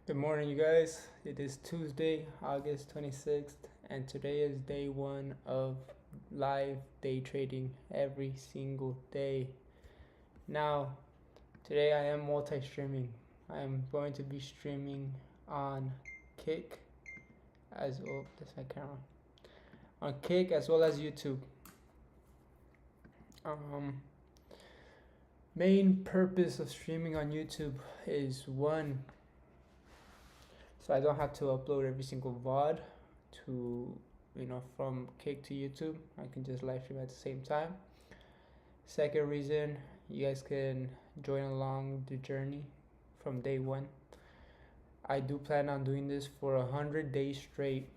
Good morning, you guys. It is Tuesday, August 26th, and today is day one of live day trading every single day. Now, today I am multi-streaming. I am going to be streaming on Kick as well. That's my camera. On Kick as well as YouTube. Main purpose of streaming on YouTube is one, so I don't have to upload every single VOD to, from Kick to YouTube. I can just live stream at the same time. Second reason, you guys can join along the journey from day one. I do plan on doing this for 100 days straight,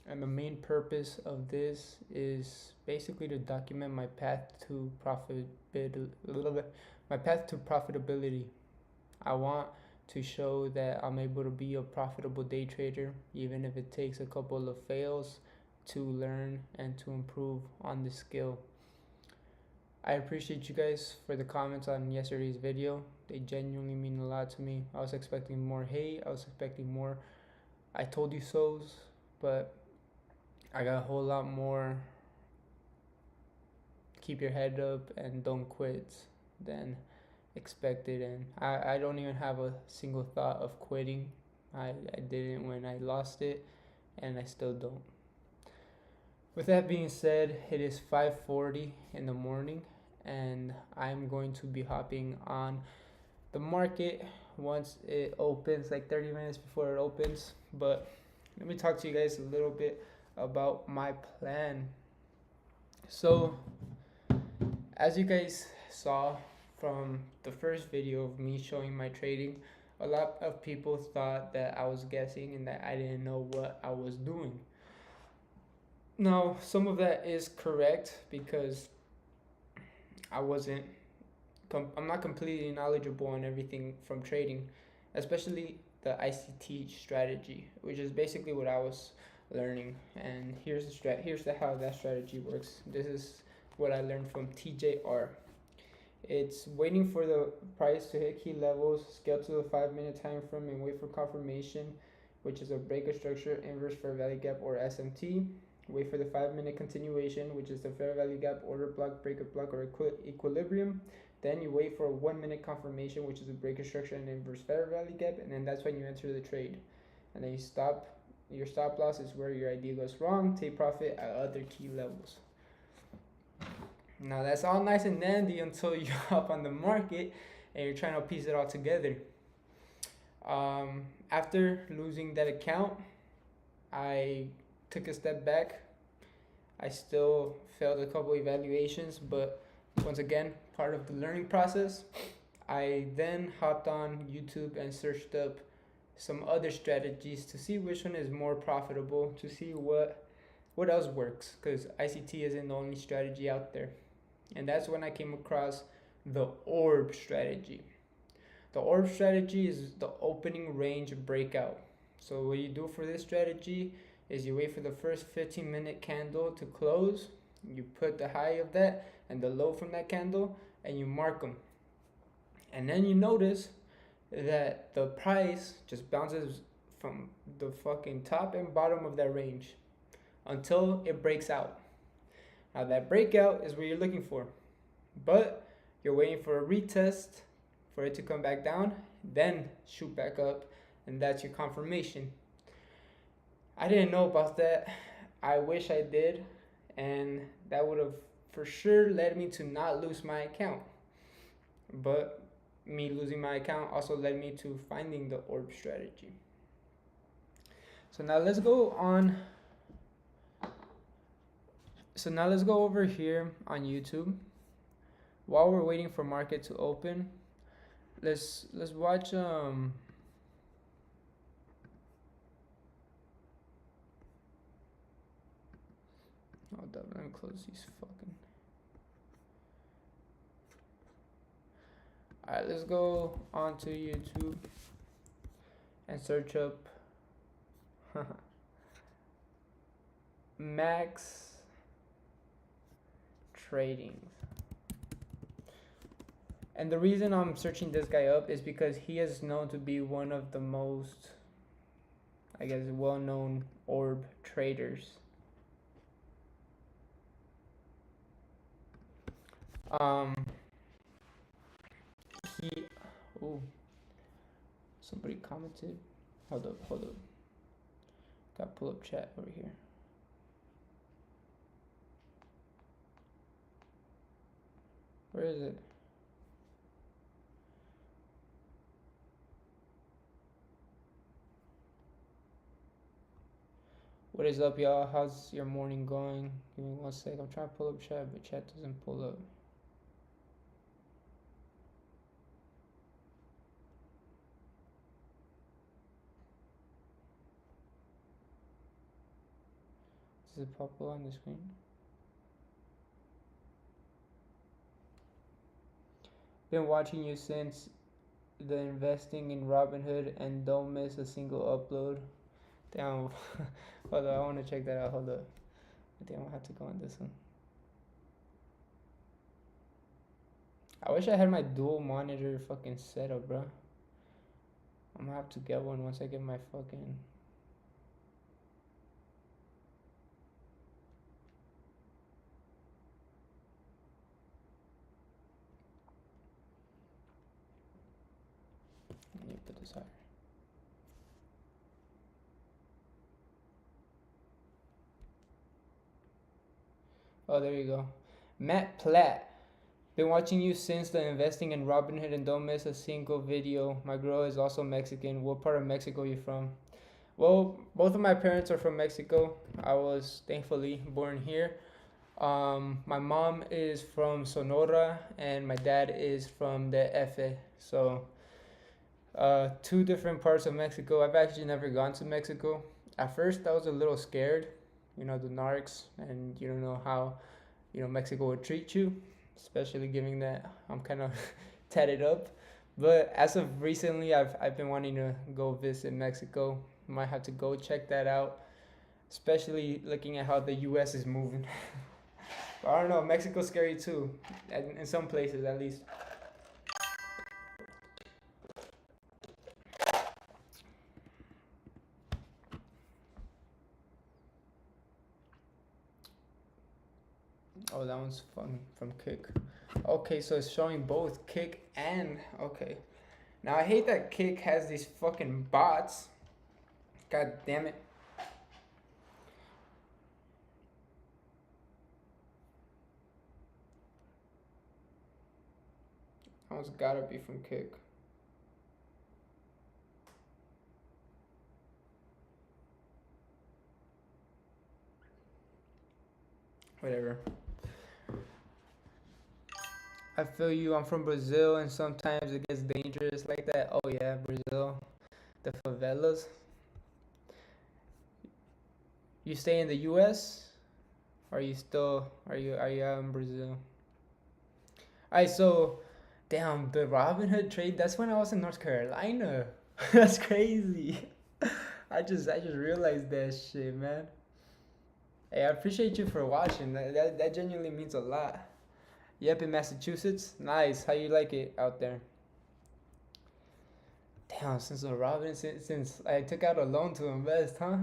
and the main purpose of this is basically to document my path to profitability. I want to show that I'm able to be a profitable day trader, even if it takes a couple of fails to learn and to improve on the skill. I appreciate you guys for the comments on yesterday's video. They genuinely mean a lot to me. I was expecting more hate. I was expecting more "I told you so's," but I got a whole lot more "keep your head up and don't quit" than expected. And I don't even have a single thought of quitting. I didn't when I lost it, and I still don't. With that being said, it is 5:40 in the morning, and I'm going to be hopping on the market once it opens, like 30 minutes before it opens. But let me talk to you guys a little bit about my plan. So, as you guys saw from the first video of me showing my trading, a lot of people thought that I was guessing and that I didn't know what I was doing. Now, some of that is correct because I'm not completely knowledgeable on everything from trading, especially the ICT strategy, which is basically what I was learning. And here's how that strategy works. This is what I learned from TJR. It's waiting for the price to hit key levels, scale to the 5-minute time frame, and wait for confirmation, which is a breaker structure, inverse fair value gap, or SMT. Wait for the 5-minute continuation, which is the fair value gap, order block, breaker block, or equilibrium. Then you wait for a 1-minute confirmation, which is a breaker structure and inverse fair value gap, and then that's when you enter the trade. And then you stop. Your stop loss is where your idea goes wrong. Take profit at other key levels. Now that's all nice and dandy until you hop on the market and you're trying to piece it all together. After losing that account, I took a step back. I still failed a couple evaluations, but once again, part of the learning process. I then hopped on YouTube and searched up some other strategies to see which one is more profitable, to see what else works, because ICT isn't the only strategy out there. And that's when I came across the ORB strategy. The ORB strategy is the opening range breakout. So what you do for this strategy is you wait for the first 15-minute candle to close, you put the high of that and the low from that candle, and you mark them. And then you notice that the price just bounces from the fucking top and bottom of that range until it breaks out. Now that breakout is what you're looking for, but you're waiting for a retest for it to come back down, then shoot back up, and that's your confirmation. I didn't know about that. I wish I did, and that would have for sure led me to not lose my account. But me losing my account also led me to finding the ORB strategy. So now let's go over here on YouTube. While we're waiting for market to open, let's watch hold up, let me close these fucking. Alright, let's go onto YouTube and search up Max Trading. And the reason I'm searching this guy up is because he is known to be one of the most I guess, well-known ORB traders. He, oh, somebody commented. Hold up. Got to pull up chat over here. Where is it? What is up, y'all? How's your morning going? Give me 1 sec. I'm trying to pull up chat, but chat doesn't pull up. Does it pop up on the screen? Been watching you since the investing in Robinhood and don't miss a single upload. Damn. Hold on, I want to check that out. Hold up. I think I'm gonna have to go on this one. I wish I had my dual monitor fucking setup, bro. I'm gonna have to get one once I get my fucking. Let me put this higher. Oh, there you go. Matt Platt. Been watching you since the investing in Robinhood and don't miss a single video. My girl is also Mexican. What part of Mexico are you from? Well, both of my parents are from Mexico. I was thankfully born here. My mom is from Sonora and my dad is from the Efe. So, two different parts of Mexico. I've actually never gone to Mexico. At first, I was a little scared, the narcs, and you don't know how, Mexico would treat you, especially given that I'm kind of tatted up. But as of recently, I've been wanting to go visit Mexico. Might have to go check that out, especially looking at how the U.S. is moving. I don't know, Mexico's scary too, in some places at least. Oh, that one's from Kick. Okay, so it's showing both Kick and, okay. Now I hate that Kick has these fucking bots. God damn it. That one's gotta be from Kick. Whatever. I feel you. I'm from Brazil, and sometimes it gets dangerous like that. Oh yeah, Brazil, the favelas. You stay in the U.S. Or are you out in Brazil? Alright, so damn, the Robinhood trade. That's when I was in North Carolina. That's crazy. I just realized that shit, man. Hey, I appreciate you for watching. That genuinely means a lot. Yep, in Massachusetts. Nice. How you like it out there? Damn, since I took out a loan to invest, huh?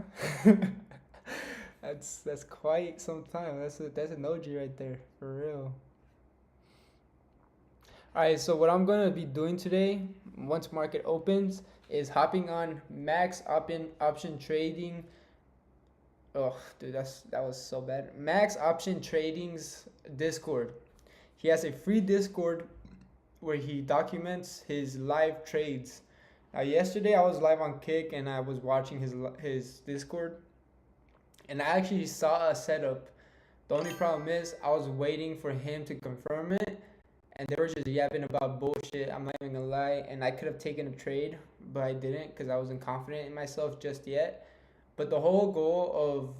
That's quite some time. That's an OG right there, for real. Alright, so what I'm gonna be doing today, once market opens, is hopping on Max option trading. Oh, dude, that was so bad. Max Option Trading's Discord. He has a free Discord where he documents his live trades. Now, yesterday I was live on Kick and I was watching his Discord, and I actually saw a setup. The only problem is I was waiting for him to confirm it, and they were just yapping about bullshit. I'm not even gonna lie, and I could have taken a trade, but I didn't because I wasn't confident in myself just yet. But the whole goal of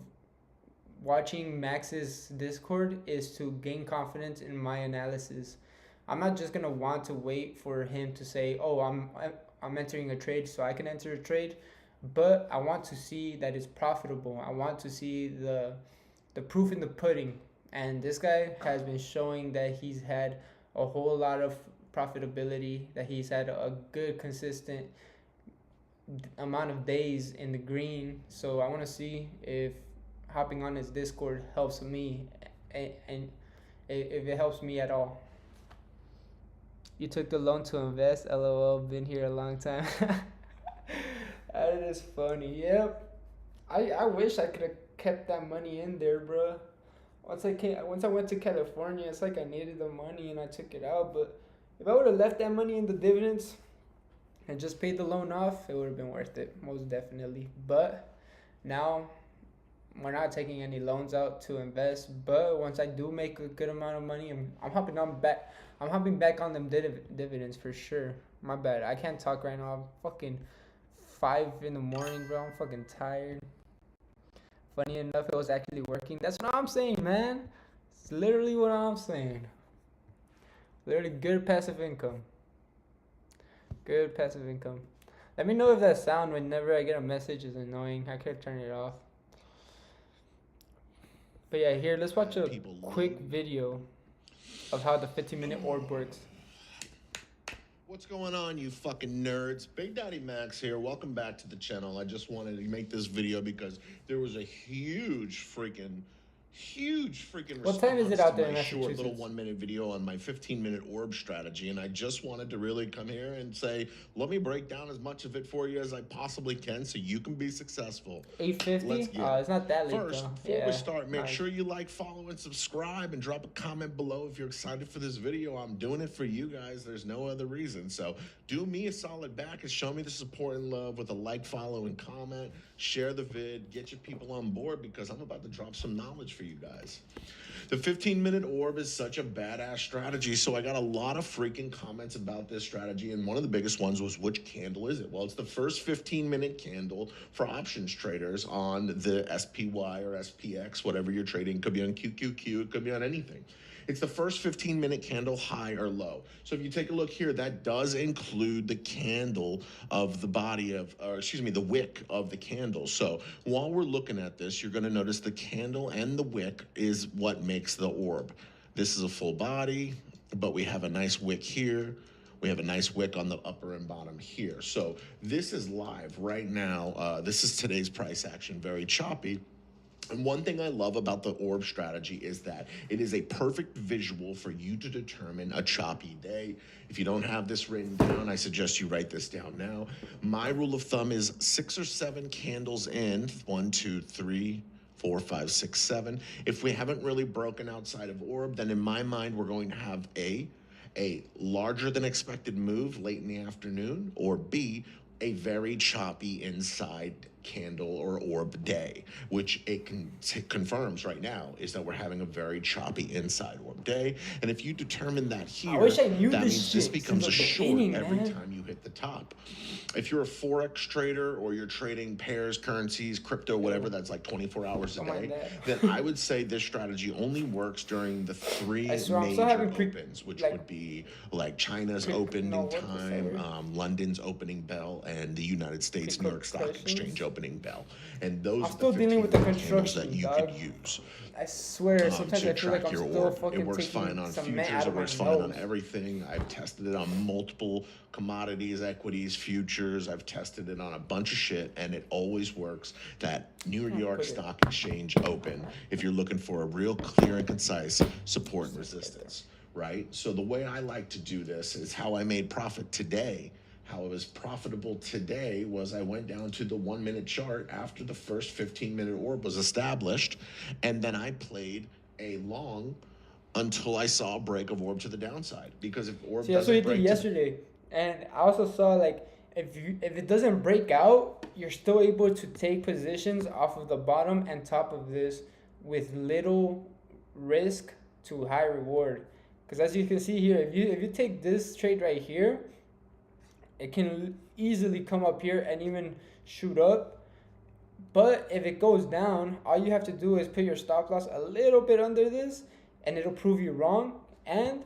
watching Max's Discord is to gain confidence in my analysis. I'm not just gonna want to wait for him to say, "Oh, I'm entering a trade, so I can enter a trade," but I want to see that it's profitable. I want to see the proof in the pudding, and this guy has been showing that he's had a whole lot of profitability, that he's had a good consistent amount of days in the green. So I want to see if hopping on his Discord helps me, and if it helps me at all. You took the loan to invest. LOL. Been here a long time. That is funny. Yep. I wish I could have kept that money in there, bro. Once I went to California, it's like I needed the money and I took it out. But if I would have left that money in the dividends and just paid the loan off, it would have been worth it, most definitely. But now we're not taking any loans out to invest. But once I do make a good amount of money, I'm hopping on back. I'm hopping back on them dividends for sure. My bad. I can't talk right now. I'm fucking 5 in the morning, bro. I'm fucking tired. Funny enough, it was actually working. That's what I'm saying, man. It's literally what I'm saying. Literally good passive income. Good passive income. Let me know if that sound whenever I get a message is annoying. I could turn it off. But yeah, here, let's watch a quick video of how the 15-minute orb works. What's going on, you fucking nerds? Big Daddy Max here. Welcome back to the channel. I just wanted to make this video because there was a huge freaking What time is it out there in my short Massachusetts? little 1-minute video on my 15-minute orb strategy, and I just wanted to really come here and say, let me break down as much of it for you as I possibly can so you can be successful. 8:50? Oh, it's not that late First, though. before we start, make sure you like, follow, and subscribe, and drop a comment below if you're excited for this video. I'm doing it for you guys. There's no other reason. So do me a solid back and show me the support and love with a like, follow, and comment. Share the vid. Get your people on board because I'm about to drop some knowledge for you guys. The 15-minute orb is such a badass strategy, so I got a lot of freaking comments about this strategy, and one of the biggest ones was, which candle is it? Well, it's the first 15-minute candle for options traders on the SPY or SPX, whatever you're trading. It could be on QQQ, it could be on anything. It's the first 15-minute candle, high or low. So if you take a look here, that does include the candle of the body of, or excuse me, the wick of the candle. So while we're looking at this, you're gonna notice the candle and the wick is what makes the orb. This is a full body, but we have a nice wick here. We have a nice wick on the upper and bottom here. So this is live right now. This is today's price action, very choppy. And one thing I love about the orb strategy is that it is a perfect visual for you to determine a choppy day. If you don't have this written down, I suggest you write this down now. My rule of thumb is 6 or 7 candles in, 1, 2, 3, 4, 5, 6, 7. If we haven't really broken outside of orb, then in my mind, we're going to have a larger than expected move late in the afternoon, or B, a very choppy inside candle or orb day, which it confirms right now is that we're having a very choppy inside orb day. And if you determine that here, I wish I knew that this means shit this becomes a short every man. time you hit the top. If you're a Forex trader or you're trading pairs, currencies, crypto, whatever, that's like 24 hours a day, then I would say this strategy only works during the 3 major opens, which would be like China's opening time, London's opening bell, and the United States New York Stock Exchange opening bell. And those I'm still dealing with the construction that you could use. I swear, sometimes I feel like I'm still fucking It works fine on futures, it works fine on everything. I've tested it on multiple commodities, equities, futures. I've tested it on a bunch of shit, and it always works. That New York Stock Exchange open, if you're looking for a real clear and concise support and resistance, right? So the way I like to do this is how I made profit today. How it was profitable today was I went down to the 1-minute chart after the first 15-minute orb was established, and then I played a long until I saw a break of orb to the downside. Because if orb that's what you did yesterday, and I also saw like if it doesn't break out, you're still able to take positions off of the bottom and top of this with little risk to high reward. Because as you can see here, if you take this trade right here, it can easily come up here and even shoot up. But if it goes down, all you have to do is put your stop loss a little bit under this, and it'll prove you wrong, and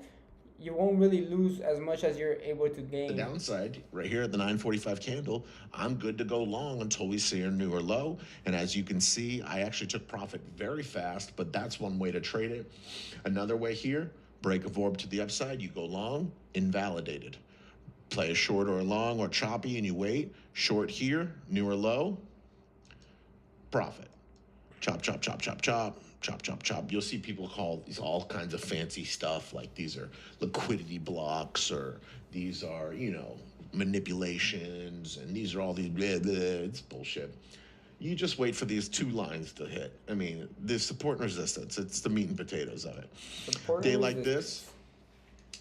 you won't really lose as much as you're able to gain. The downside, right here at the 945 candle, I'm good to go long until we see a newer low. And as you can see, I actually took profit very fast, but that's one way to trade it. Another way here, break of orb to the upside, you go long, invalidated. play a short or a long or choppy and you wait. Short here, new or low, profit. Chop, chop, chop, chop, chop, chop, chop, chop. You'll see people call these all kinds of fancy stuff, like these are liquidity blocks, or these are, you know, manipulations, and these are all these, blah, blah, it's bullshit. You just wait for these two lines to hit. I mean, the support and resistance, it's the meat and potatoes of it. Day like this,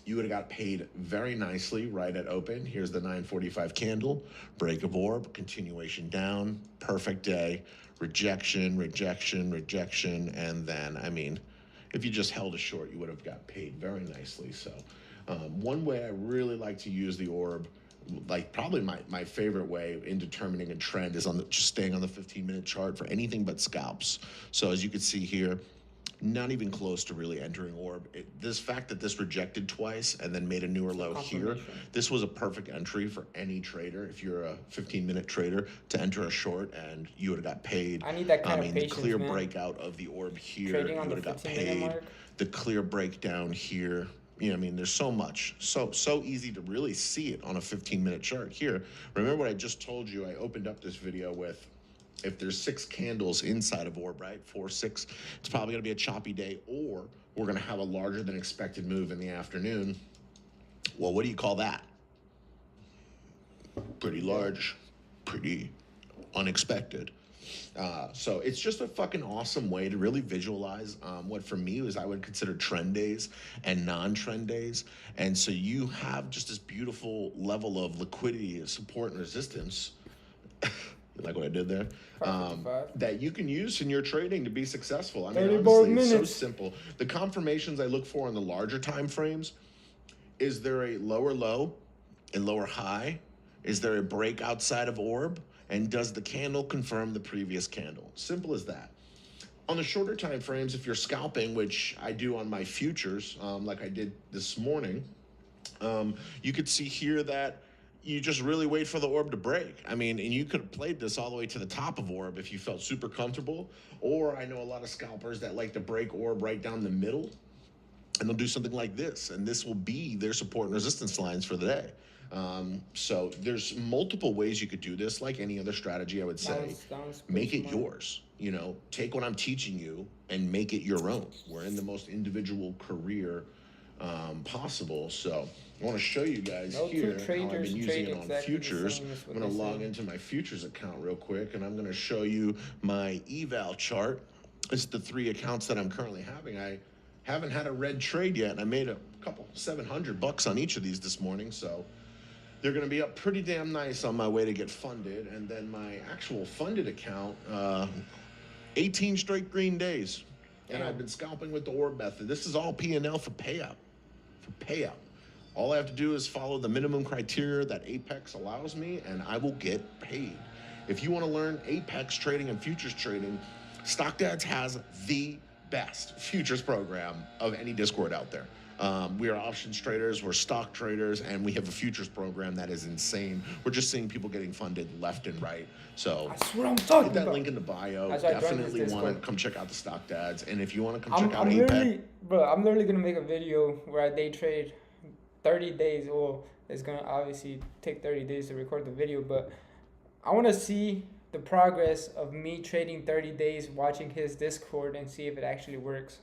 you would have got paid very nicely right at open. Here's the 945 candle, break of orb, continuation down, perfect day, rejection, rejection, rejection, and then, I mean, if you just held a short, you would have got paid very nicely. So one way I really like to use the orb, like probably my favorite way in determining a trend, is on just staying on the 15-minute chart for anything but scalps. So as you can see here, not even close to really entering orb. This fact that this rejected twice and then made a newer low here, this was a perfect entry for any trader. If you're a 15-minute trader, to enter a short, and you would have got paid. I need that kind of patience, the clear man. breakout of the orb here, you would have got paid. Mark. The clear breakdown here, you know, I mean, there's so much, so easy to really see it on a 15-minute chart here. Remember what I just told you? I opened up this video with, if there's 6 candles inside of orb, right, 4, 6, it's probably going to be a choppy day, or we're going to have a larger than expected move in the afternoon. Well, what do you call that? Pretty large, pretty unexpected. So it's just a fucking awesome way to really visualize what for me was I would consider trend days and non-trend days. And so you have just this beautiful level of liquidity, support, and resistance. Like what I did there, that you can use in your trading to be successful. I mean, honestly, it's so simple. The confirmations I look for in the larger time frames, is there a lower low, a lower high? Is there a break outside of orb? And does the candle confirm the previous candle? Simple as that. On the shorter time frames, if you're scalping, which I do on my futures, like I did this morning, you could see here that you just really wait for the orb to break. I mean, and you could have played this all the way to the top of orb if you felt super comfortable. Or I know a lot of scalpers that like to break orb right down the middle, and they'll do something like this, and this will be their support and resistance lines for the day. So there's multiple ways you could do this. Like any other strategy, I would say, make it yours. You know, take what I'm teaching you and make it your own. We're in the most individual career possible. So I want to show you guys here how I've been using it on futures. I'm going to log into my futures account real quick, and I'm going to show you my eval chart. It's the 3 accounts that I'm currently having. I haven't had a red trade yet, and I made a couple $700 on each of these this morning. So they're going to be up pretty damn nice on my way to get funded. And then my actual funded account, 18 straight green days. And I've been scalping with the orb method. This is all P&L for payout. All I have to do is follow the minimum criteria that Apex allows me, and I will get paid. If you want to learn Apex trading and futures trading, StockDads has the best futures program of any Discord out there. We are options traders, we're stock traders, and we have a futures program that is insane. We're just seeing people getting funded left and right. So that's what I'm talking hit that about. Link in the bio. Definitely want to come check out the StockDads. And if you want to come check out I'm Apex. literally going to make a video where I day trade 30 days. Well, it's going to obviously take 30 days to record the video, but I want to see the progress of me trading 30 days, watching his Discord, and see if it actually works.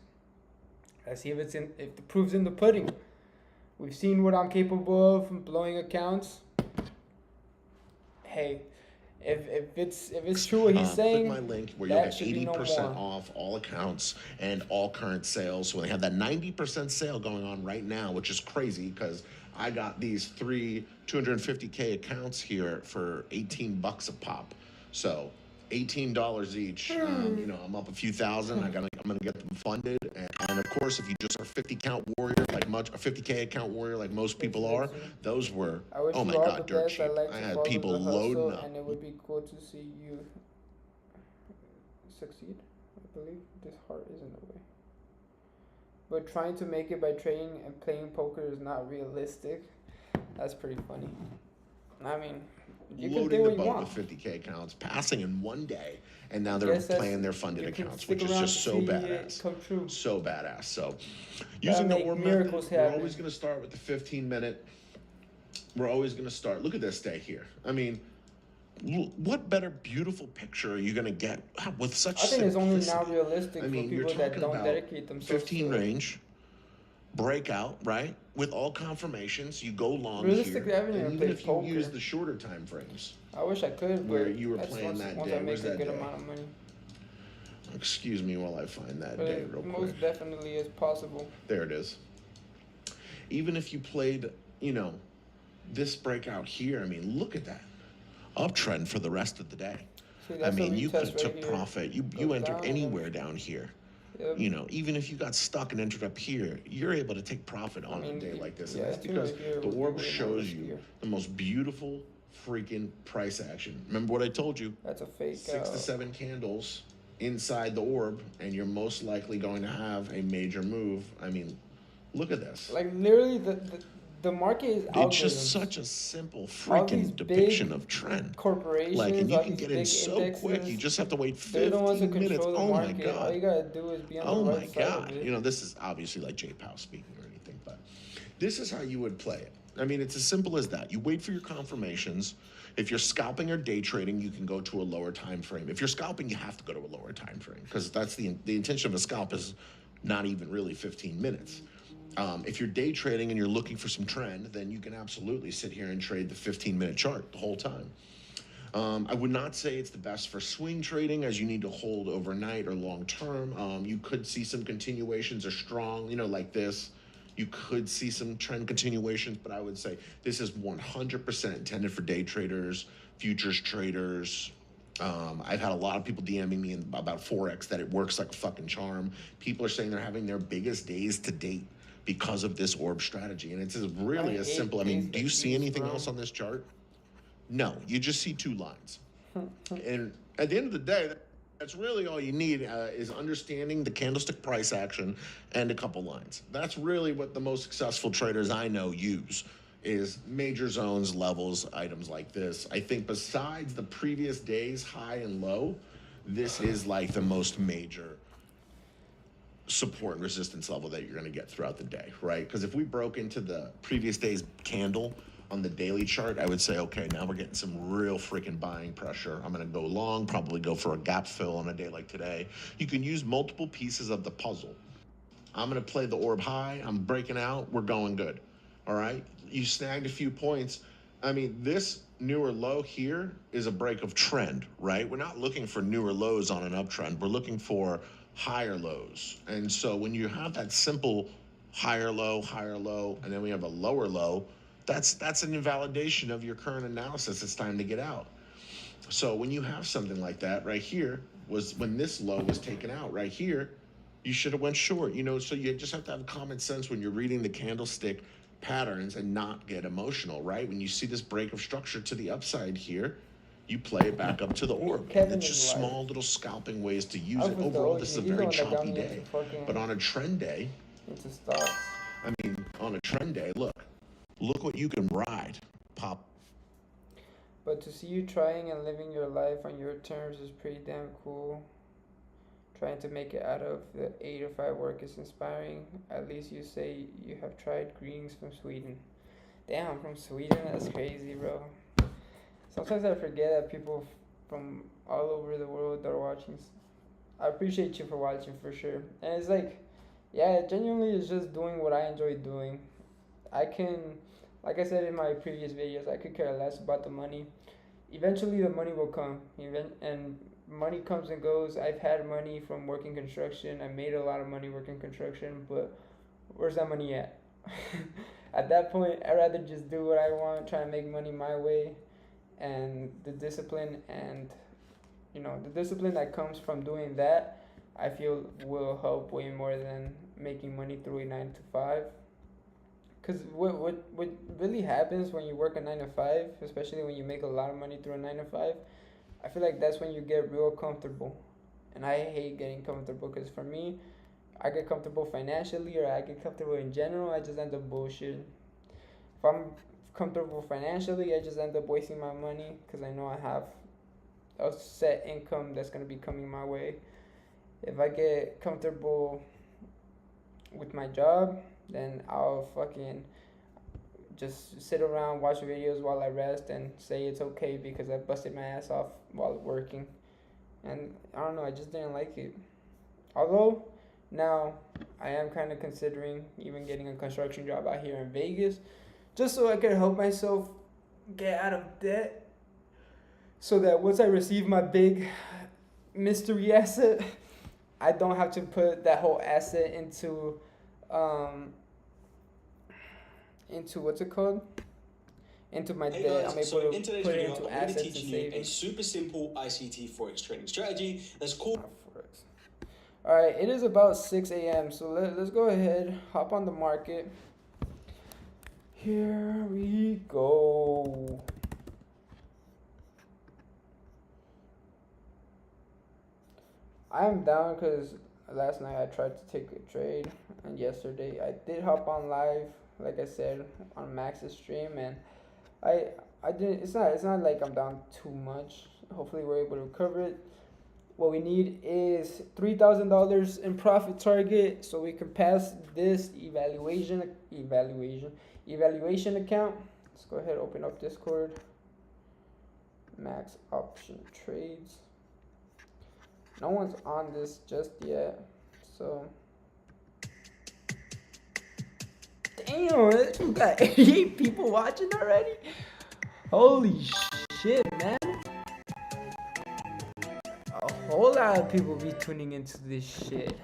Let's see if the proof's in the pudding. We've seen what I'm capable of from blowing accounts. Hey, if it's true what he's saying, click my link where you'll get 80% off all accounts and all current sales. So they have that 90% sale going on right now, which is crazy because I got these 3 250K accounts here for $18 a pop. So $18 each. You know, I'm up a few thousand. I'm gonna get them funded. And of course, if you just are 50 account warrior, a 50K account warrior like most people are, those were, oh my God, dirt cheap. I had people loading up. And it would be cool to see you succeed. I believe this heart is in the way. But trying to make it by trading and playing poker is not realistic. That's pretty funny. I mean, you can do what you want. With 50K accounts, passing in one day, and now they're playing their funded accounts, which is just so badass. So badass. So using the orb method, we're always going to start with the 15-minute. we're always going to start. Look at this day here. I mean, what better beautiful picture are you going to get with such I think it's only now simplicity? realistic I for mean, you're people that talking don't about dedicate themselves 15 to it. range, breakout, right? With all confirmations, you go long Realistically, I here. haven't even And even played if you poker. use the shorter time frames, I wish I could, where but you were that's playing that once day. I make Where's a that good day? amount of money. Excuse me while I find that But day it real quick. most definitely is possible. There it is. Even if you played, you know, this breakout here, I mean, look at that. Uptrend for the rest of the day. See, I that's a mean, you could retest have right took here. profit. You Goes entered down, anywhere down here. Yep. You know, even if you got stuck and entered up here, you're able to take profit on a day like this. Yeah, And that's because here the would be orb way more shows you riskier. the most beautiful freaking price action. Remember what I told you? That's a fake. 6 to 7 candles inside the orb, and you're most likely going to have a major move. I mean, look at this. Like literally, the market is algorithms. It's just such a simple All freaking these depiction big of trend. corporations, Like, and you all can these get in big so indexes, quick. You just have to wait they're the ones who 15 minutes. control the Oh my market. All you God. gotta do is be on Oh the my right side God. of it. You know, this is obviously like J Powell speaking or anything, but this is how you would play it. I mean, it's as simple as that. You wait for your confirmations. If you're scalping or day trading, you can go to a lower time frame. If you're scalping, you have to go to a lower time frame because that's the intention of a scalp is not even really 15 minutes. If you're day trading and you're looking for some trend, then you can absolutely sit here and trade the 15-minute chart the whole time. I would not say it's the best for swing trading as you need to hold overnight or long term. You could see some continuations or strong, you know, like this. You could see some trend continuations, but I would say this is 100% intended for day traders, futures traders. I've had a lot of people DMing me about Forex that it works like a fucking charm. People are saying they're having their biggest days to date because of this orb strategy. And it's really as simple. I mean, do you see anything else on this chart? No, you just see 2 lines. And at the end of the day, that's really all you need is understanding the candlestick price action and a couple lines. That's really what the most successful traders I know use is major zones, levels, items like this. I think besides the previous day's high and low, this is like the most major support and resistance level that you're going to get throughout the day, right? Because if we broke into the previous day's candle on the daily chart, I would say, okay, now we're getting some real freaking buying pressure. I'm going to go long, probably go for a gap fill on a day like today. You can use multiple pieces of the puzzle. I'm going to play the orb high. I'm breaking out. We're going good. All right. You snagged a few points. I mean, this newer low here is a break of trend, right? We're not looking for newer lows on an uptrend. We're looking for higher lows. And so when you have that simple higher low, and then we have a lower low, that's an invalidation of your current analysis. It's time to get out. So when you have something like that right here, was when this low was taken out right here, you should have went short, you know. So you just have to have common sense when you're reading the candlestick patterns and not get emotional, right? When you see this break of structure to the upside here, you play it back up to the orb. And it's just small little scalping ways to use it. Overall, this is a very choppy day. But on a trend day, I mean, on a trend day, look what you can ride, pop. But to see you trying and living your life on your terms is pretty damn cool. Trying to make it out of the 8 to 5 work is inspiring. At least you say you have tried greetings from Sweden. Damn, from Sweden? That's crazy, bro. Sometimes I forget that people from all over the world are watching. I appreciate you for watching for sure. And it's like, yeah, genuinely it's just doing what I enjoy doing. I can, like I said in my previous videos, I could care less about the money. Eventually the money will come. And money comes and goes. I've had money from working construction. I made a lot of money working construction, but where's that money at? At that point, I'd rather just do what I want, try to make money my way, and the discipline that comes from doing that, I feel will help way more than making money through a 9 to 5. Because what really happens when you work a 9 to 5, especially when you make a lot of money through a 9 to 5, I feel like that's when you get real comfortable. And I hate getting comfortable because for me, I get comfortable financially or I get comfortable in general, I just end up bullshit. If I'm comfortable financially, I just end up wasting my money because I know I have a set income that's going to be coming my way. If I get comfortable with my job, then I'll fucking just sit around, watch videos while I rest, and say it's okay because I busted my ass off while working. And I don't know, I just didn't like it. Although now I am kind of considering even getting a construction job out here in Vegas, just so I could help myself get out of debt, so that once I receive my big mystery asset, I don't have to put that whole asset into what's it called? Into my Hey debt. guys, I'm able so to in today's put it video, into I'm going to be assets and teaching you a savings. super simple ICT Forex trading strategy that's called Forex. Alright, it is about 6 a.m. So let's go ahead, hop on the market. Here we go. I'm down because last night I tried to take a trade, and yesterday I did hop on live, like I said, on Max's stream, and I didn't. It's not like I'm down too much. Hopefully we're able to cover it. What we need is $3,000 in profit target, so we can pass this evaluation account. Let's go ahead and open up Discord. Max option trades. No one's on this just yet, so. Damn, you got 88 people watching already? Holy shit, man. A whole lot of people be tuning into this shit.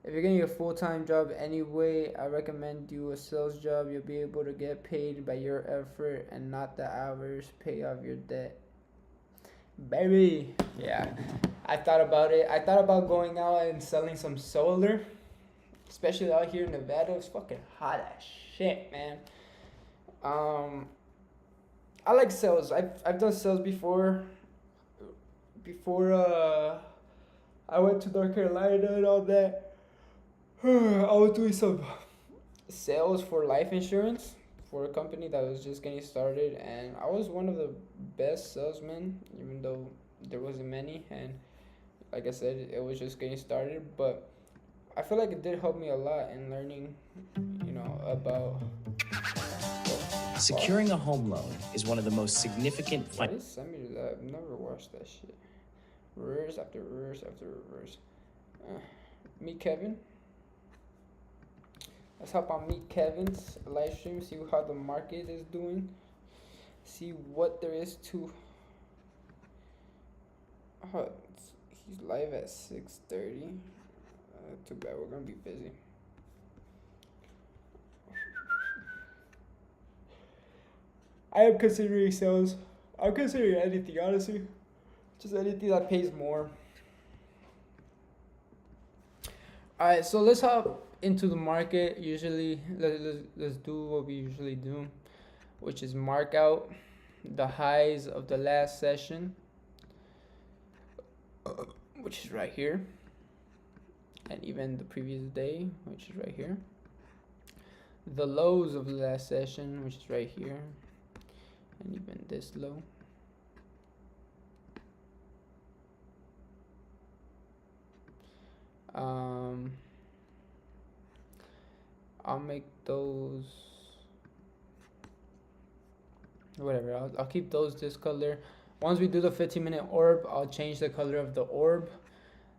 If you're getting a full-time job anyway, I recommend you a sales job. You'll be able to get paid by your effort and not the hours. Pay off your debt. Baby. Yeah, I thought about it. I thought about going out and selling some solar. Especially out here in Nevada. It's fucking hot as shit, man. I like sales. I've done sales before. I went to North Carolina and all that. I was doing some sales for life insurance for a company that was just getting started, and I was one of the best salesmen, even though there wasn't many, and like I said, it was just getting started, but I feel like it did help me a lot in learning, about... Securing a home loan is one of the most significant... Why did send me to that? I've never watched that shit. Reverse after reverse after reverse. Meet Kevin. Let's hop on Meet Kevin's live stream, see how the market is doing, see what there is to. He's live at 6:30. Too bad, we're gonna be busy. I am considering sales. I'm considering anything, honestly. Just anything that pays more. Alright, so let's hop into the market. Usually, let's do what we usually do, which is mark out the highs of the last session, which is right here, and even the previous day, which is right here. The lows of the last session, which is right here, and even this low. I'll make those, whatever, I'll keep those this color. Once we do the 15-minute orb, I'll change the color of the orb.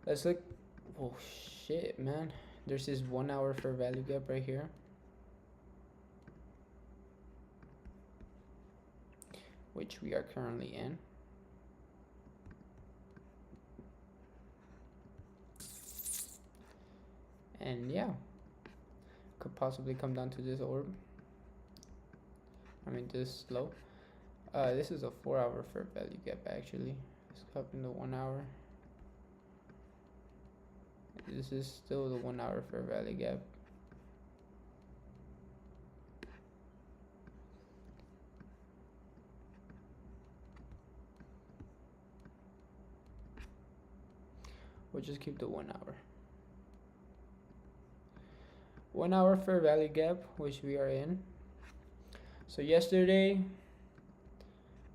Let's look. Oh shit, man, there's this 1 hour fair value gap right here, which we are currently in. And yeah, could possibly come down to this orb. I mean this low. This is a 4 hour fair value gap actually. Let's up in the 1 hour. This is still the 1 hour fair value gap. We'll just keep the 1 hour. 1 hour fair value gap, which we are in. So yesterday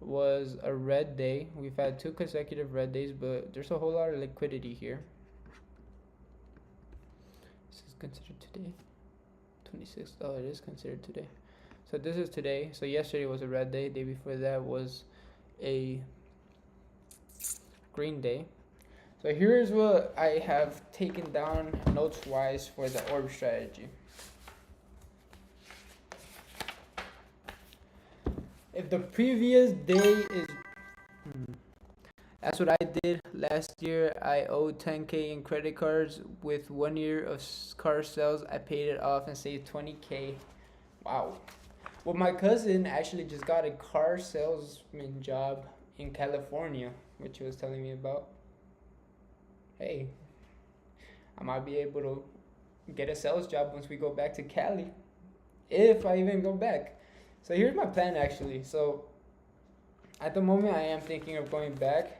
was a red day. We've had 2 consecutive red days, but there's a whole lot of liquidity here. considered today? 26th. Oh, it is considered today. So this is today. So yesterday was a red day. Day before that was a green day. So here's what I have taken down notes wise for the orb strategy. If the previous day is that's what I did last year. I owed 10K in credit cards. With 1 year of car sales, I paid it off and saved 20K. Wow. Well, my cousin actually just got a car salesman job in California, which he was telling me about. Hey, I might be able to get a sales job once we go back to Cali, if I even go back. So here's my plan actually. So at the moment I am thinking of going back,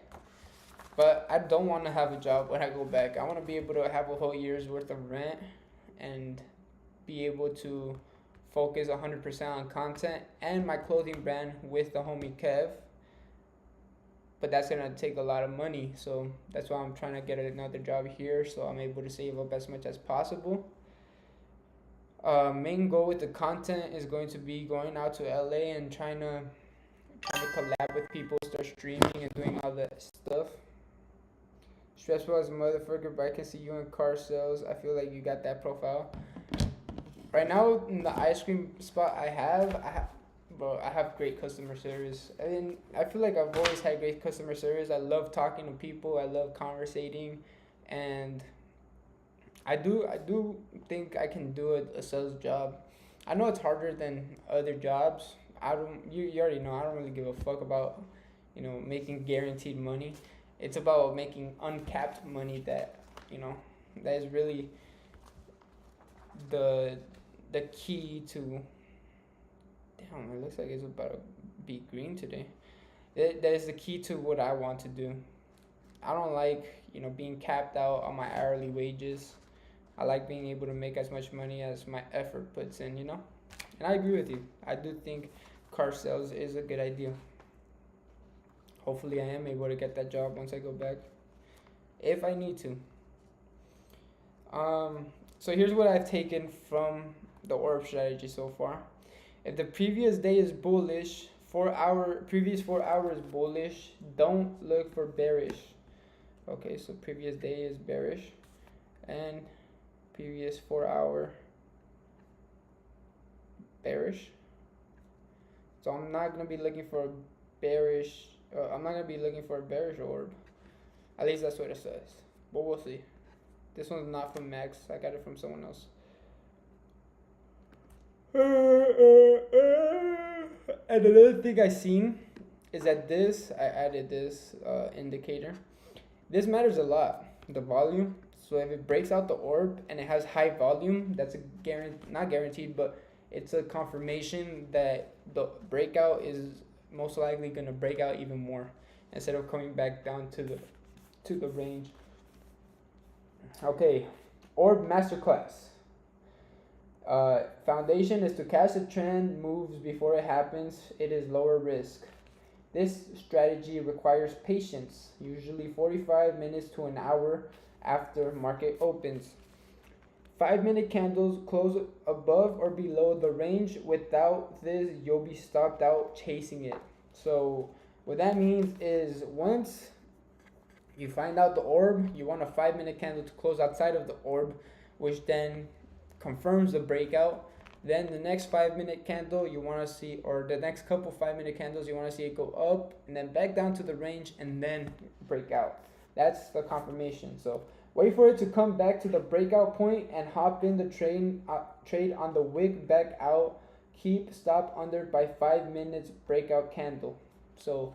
but I don't want to have a job when I go back. I want to be able to have a whole year's worth of rent and be able to focus 100% on content and my clothing brand with the homie Kev. But that's going to take a lot of money, so that's why I'm trying to get another job here so I'm able to save up as much as possible. Main goal with the content is going to be going out to LA and trying to collab with people, start streaming and doing all that stuff. Stressful as a motherfucker, but I can see you in car sales. I feel like you got that profile. Right now, in the ice cream spot I have great customer service. I feel like I've always had great customer service. I love talking to people. I love conversating, and I do think I can do a sales job. I know it's harder than other jobs. You already know I don't really give a fuck about, making guaranteed money. It's about making uncapped money that is really the key to. Damn, it looks like it's about to be green today. That is the key to what I want to do. I don't like, being capped out on my hourly wages. I like being able to make as much money as my effort puts in, And I agree with you. I do think car sales is a good idea. Hopefully I am able to get that job once I go back, if I need to. So here's what I've taken from the orb strategy so far. If the previous day is bullish, previous 4 hours bullish, don't look for bearish. Okay, so previous day is bearish and previous 4 hour bearish. So I'm not going to be looking for a bearish orb. At least that's what it says. But we'll see. This one's not from Max. I got it from someone else. And another thing I seen is that I added this indicator. This matters a lot, the volume. So if it breaks out the orb and it has high volume, that's not guaranteed, but it's a confirmation that the breakout is most likely going to break out even more instead of coming back down to the range. Okay, orb masterclass. Foundation is to catch the trend moves before it happens. It is lower risk. This strategy requires patience, usually 45 minutes to an hour after market opens. 5-minute candles close above or below the range. Without this, you'll be stopped out chasing it. So what that means is once you find out the orb, you want a 5-minute candle to close outside of the orb, which then confirms the breakout. Then the next 5-minute candle you want to see, or the next couple 5-minute candles, you want to see it go up and then back down to the range and then break out. That's the confirmation. So wait for it to come back to the breakout point and hop in the trade on the wick back out. Keep stop under by 5 minutes breakout candle. So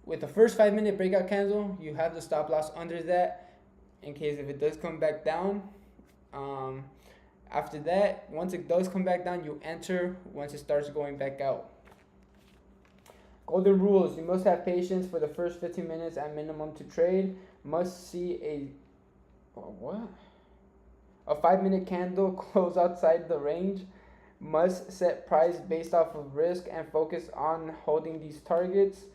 with the first 5-minute breakout candle, you have the stop loss under that in case if it does come back down. After that, once it does come back down, you enter once it starts going back out. Golden rules: you must have patience for the first 15 minutes at minimum to trade. Must see a 5-minute candle close outside the range. Must set price based off of risk and focus on holding these targets.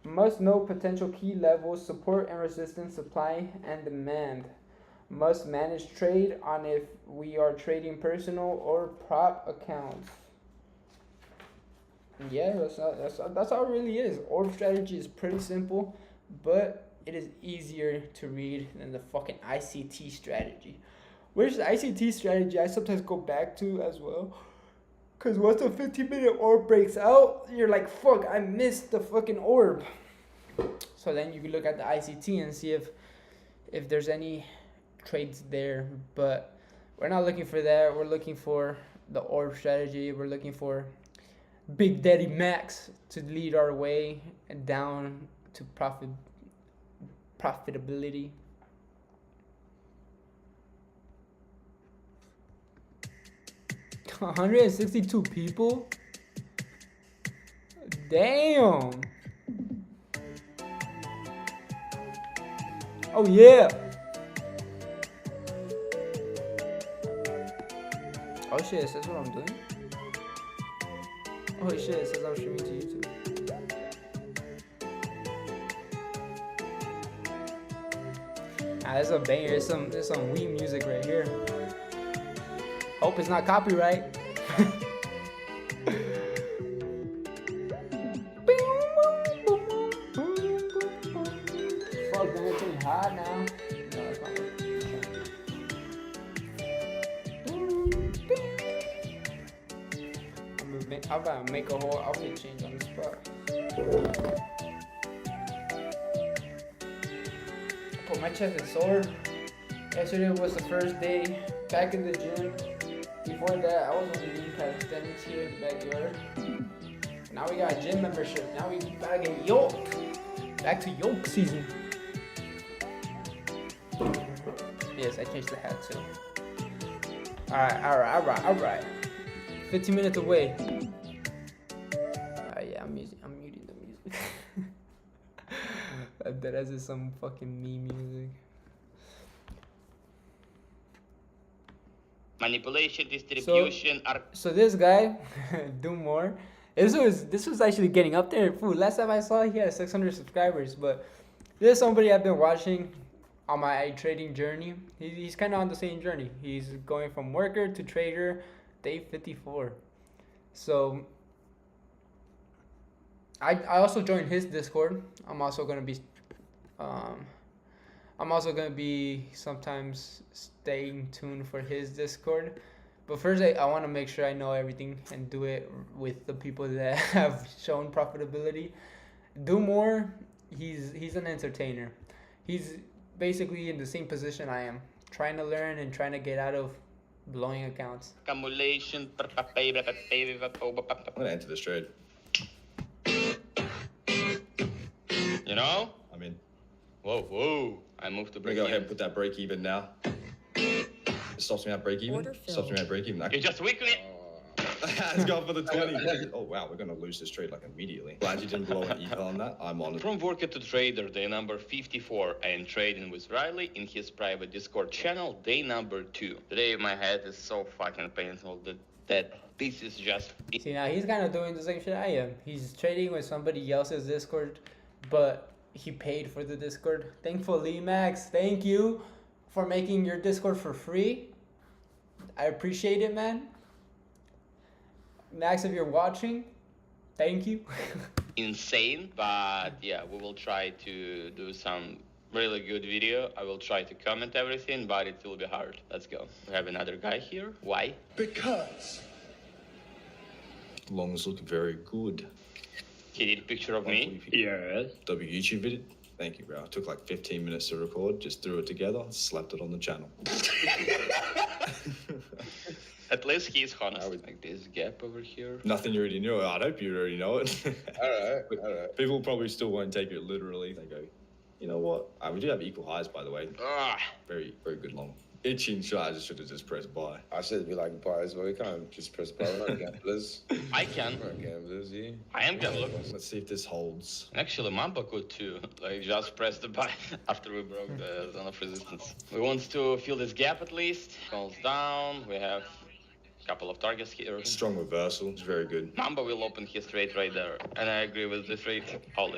Must know potential key levels, support and resistance, supply and demand. Must manage trade on if we are trading personal or prop accounts. Yeah, that's how it really is. Orb strategy is pretty simple, but it is easier to read than the fucking ICT strategy. Which the ICT strategy I sometimes go back to as well. Because once a 15-minute orb breaks out, you're like, fuck, I missed the fucking orb. So then you can look at the ICT and see if there's any trades there. But we're not looking for that. We're looking for the orb strategy. We're looking for Big Daddy Max to lead our way down to profitability. $162 people? Damn. Oh yeah. Oh shit, it says what I'm doing. Oh shit, it says I'm streaming to YouTube. Ah, that's a banger. There's some Wii music right here. Hope it's not copyright. Fuck, man, it's getting hot now. No, that's not working. I'm about to make a whole outfit change on the spot. Put my chest is sore. Yesterday was the first day back in the gym. Before that, I was only doing calisthenics here in the backyard. Now we got a gym membership. Now we gotta get yoked. Back to yoke season. Yes, I changed the hat too. Alright. 15 minutes away. Yeah, I'm muting the music. That is some fucking meme music. Manipulation, distribution, so this guy, do more. This was actually getting up there. Fool, last time I saw he had 600 subscribers, but this is somebody I've been watching on my trading journey. He's kind of on the same journey. He's going from worker to trader, day 54. So I also joined his Discord. I'm also gonna be sometimes staying tuned for his Discord. But first, I want to make sure I know everything and do it with the people that have shown profitability. Do more. He's an entertainer. He's basically in the same position I am, trying to learn and trying to get out of blowing accounts. accumulation. I'm gonna enter this trade. You know? I mean, Whoa. I moved to I'm break gonna go ahead even. and put that break even now. It stops me at break even. Order Stops me at break even. You just weakened it. Let's go for the 20. Oh wow, we're gonna lose this trade like immediately. Glad you didn't blow an eval on that. I'm on it. From worker to trader, day number 54, and trading with Riley in his private Discord channel, day number 2. Today my head is so fucking painful that this is just... See, now he's kind of doing the same shit I am. He's trading with somebody else's Discord, but he paid for the Discord. Thankfully, Max, thank you for making your Discord for free. I appreciate it, man. Max, if you're watching, thank you. insane, but yeah, we will try to do some really good video. I will try to comment everything, but it will be hard. Let's go. We have another guy here. Why? Because. Long's looking very good. He did a picture of me. Yes. W YouTube video. Thank you, bro. It took like 15 minutes to record. Just threw it together, slapped it on the channel. At least he's honest. Like this gap over here. Nothing you already knew. I hope you already know it. All right. People probably still won't take it literally. They go, you know what? We do have equal highs, by the way. Ah. Very, very good long. Itching shot, I just should have just pressed buy. I should be like bars, but we can't just press buy. We're not gamblers. I can. We're not gamblers, yeah. I am gambler. Let's see if this holds. Actually, Mamba could too. Like, just press the buy after we broke the zone of resistance. We want to fill this gap at least. Calls down. We have couple of targets here. Strong reversal. It's very good. Mamba will open his trade right there, and I agree with the trade.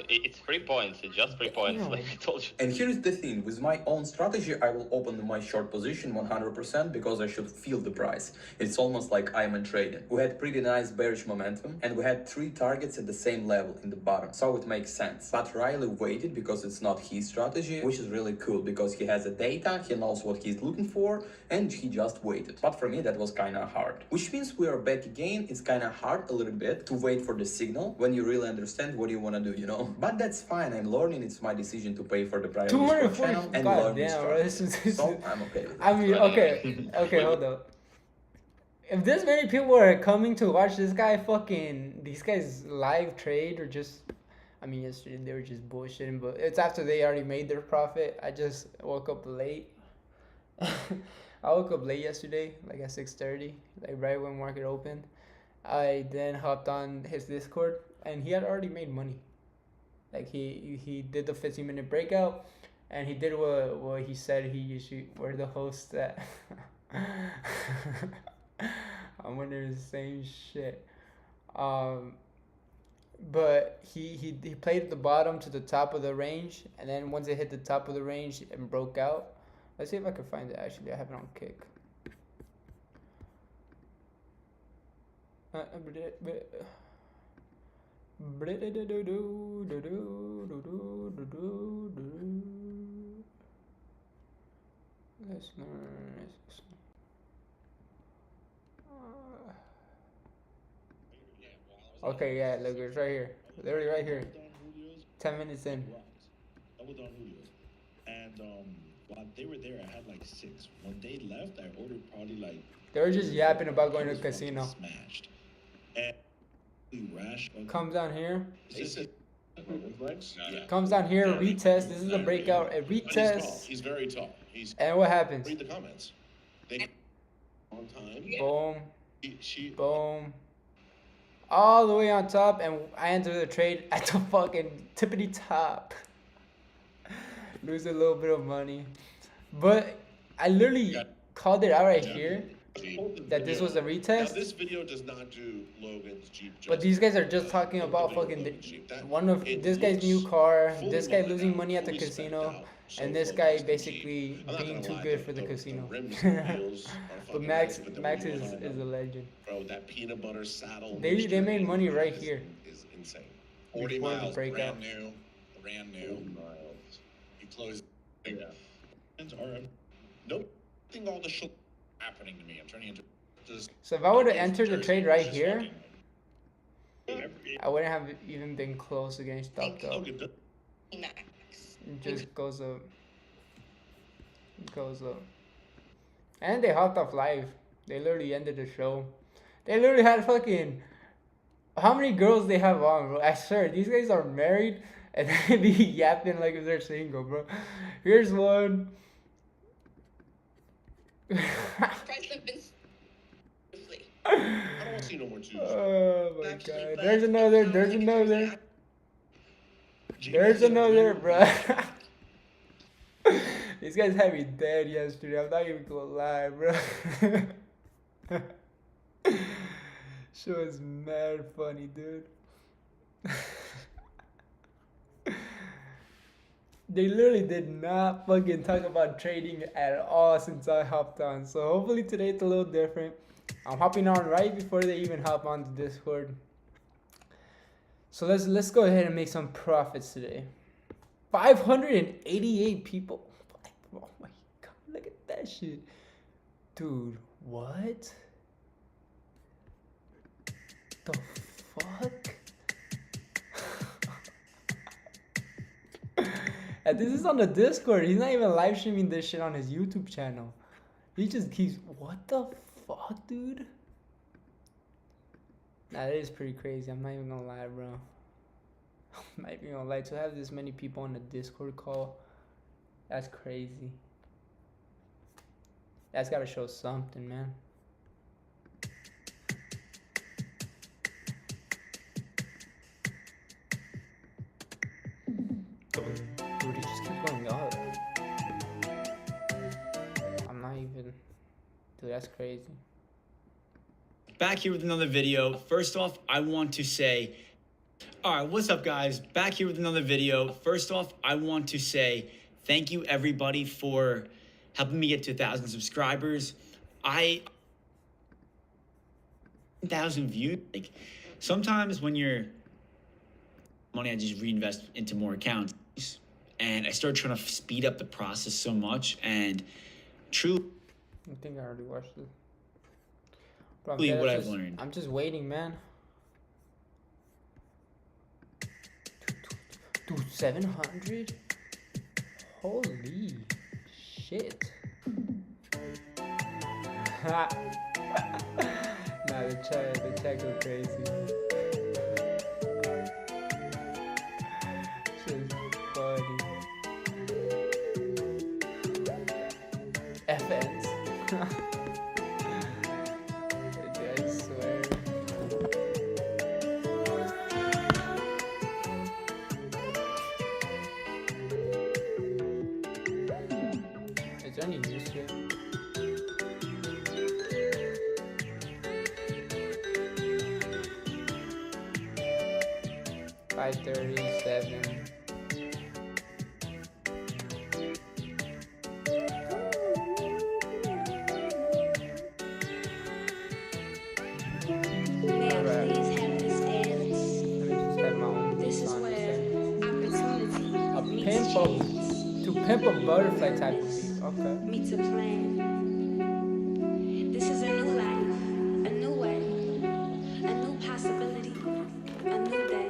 It's 3 points. It's just 3 points, like I told you. And here's the thing, with my own strategy, I will open my short position 100% because I should feel the price. It's almost like I'm in trading. We had pretty nice bearish momentum and we had 3 targets at the same level in the bottom, so it makes sense. But Riley waited because it's not his strategy, which is really cool because he has the data, he knows what he's looking for, and he just waited. But for me, that was kind of hard. Which means we are back again. It's kind of hard a little bit to wait for the signal when you really understand what you want to do, you know? But that's fine. I'm learning. It's my decision to pay for the private channel and learn this strategy. So I'm okay with it. I mean, okay, hold up. If this many people are coming to watch this guy these guys live trade or just, I mean, yesterday they were just bullshitting, but it's after they already made their profit. I just woke up late. I woke up late yesterday, like at 6:30, like right when market opened. I then hopped on his Discord, and he had already made money. Like he did the 15-minute breakout, and he did what he said he usually. Where the host at? I'm wondering the same shit. But he played at the bottom to the top of the range, and then once it hit the top of the range and broke out. Let's see if I can find it. Actually, I have it on Kick. Okay, yeah, look, it's right here. Literally right here. 10 minutes in. Double down Julio's. And while they were there, I had like 6. When they left, I ordered probably like. They were just yapping about going to the casino. Smashed. And rash. Comes down here. Yeah. Comes down here, retest. This is a breakout. A retest. He's very tall. And what happens? Read the comments. They on time. Boom. She Boom. All the way on top, and I enter the trade at the fucking tippity top. Lose a little bit of money. But I literally called it out right here that this was a retest. Now, this video does not do Logan's Jeep. But these guys are just talking about fucking this guy's new car, this guy losing money at the casino, and this guy basically being too good for the casino. But Max is a legend. Bro, that peanut butter saddle. They made money right here. Is insane. 40 Before the miles, breakout. brand new. You close. Nope. I think all the shit happening to me. I'm turning into. So if I would have entered the trade right here, I wouldn't have even been close against top though. It just goes up. It goes up. And they hopped off live. They literally ended the show. They literally had fucking... How many girls they have on, bro? I swear, these guys are married and they be yapping like if they're single, bro. Here's one. I don't want to see no more twos. Oh my god. There's another. There's another. There's another, bro. These guys had me dead yesterday. I'm not even gonna lie, bro. Shit was mad funny, dude. They literally did not fucking talk about trading at all since I hopped on. So hopefully today it's a little different. I'm hopping on right before they even hop on to Discord. So let's go ahead and make some profits today. 588 people. Oh my god, look at that shit. Dude, what? The fuck? And this is on the Discord. He's not even live streaming this shit on his YouTube channel. He just keeps, what the fuck, dude? Nah, that is pretty crazy. I'm not even gonna lie, bro. I'm not even gonna lie. To have this many people on the Discord call, that's crazy. That's gotta show something, man. Dude, he just keeps going up. I'm not even... Dude, that's crazy. back here with another video. First off, I want to say, all right, what's up, guys? Back here with another video. First off, I want to say thank you, everybody, for helping me get to 1,000 subscribers. 1,000 views. Like, sometimes when you're money, I just reinvest into more accounts, and I start trying to speed up the process so much. And truly, I think I already watched it. What I've learned. I'm just waiting, man. Dude, 700? Holy shit. Nah, the chat go crazy. Shit's funny. FNs. I swear. Is there any news here? $537. To pimp a butterfly type of beat. Okay. Meets a plan. This is a new life, a new way, a new possibility, a new day.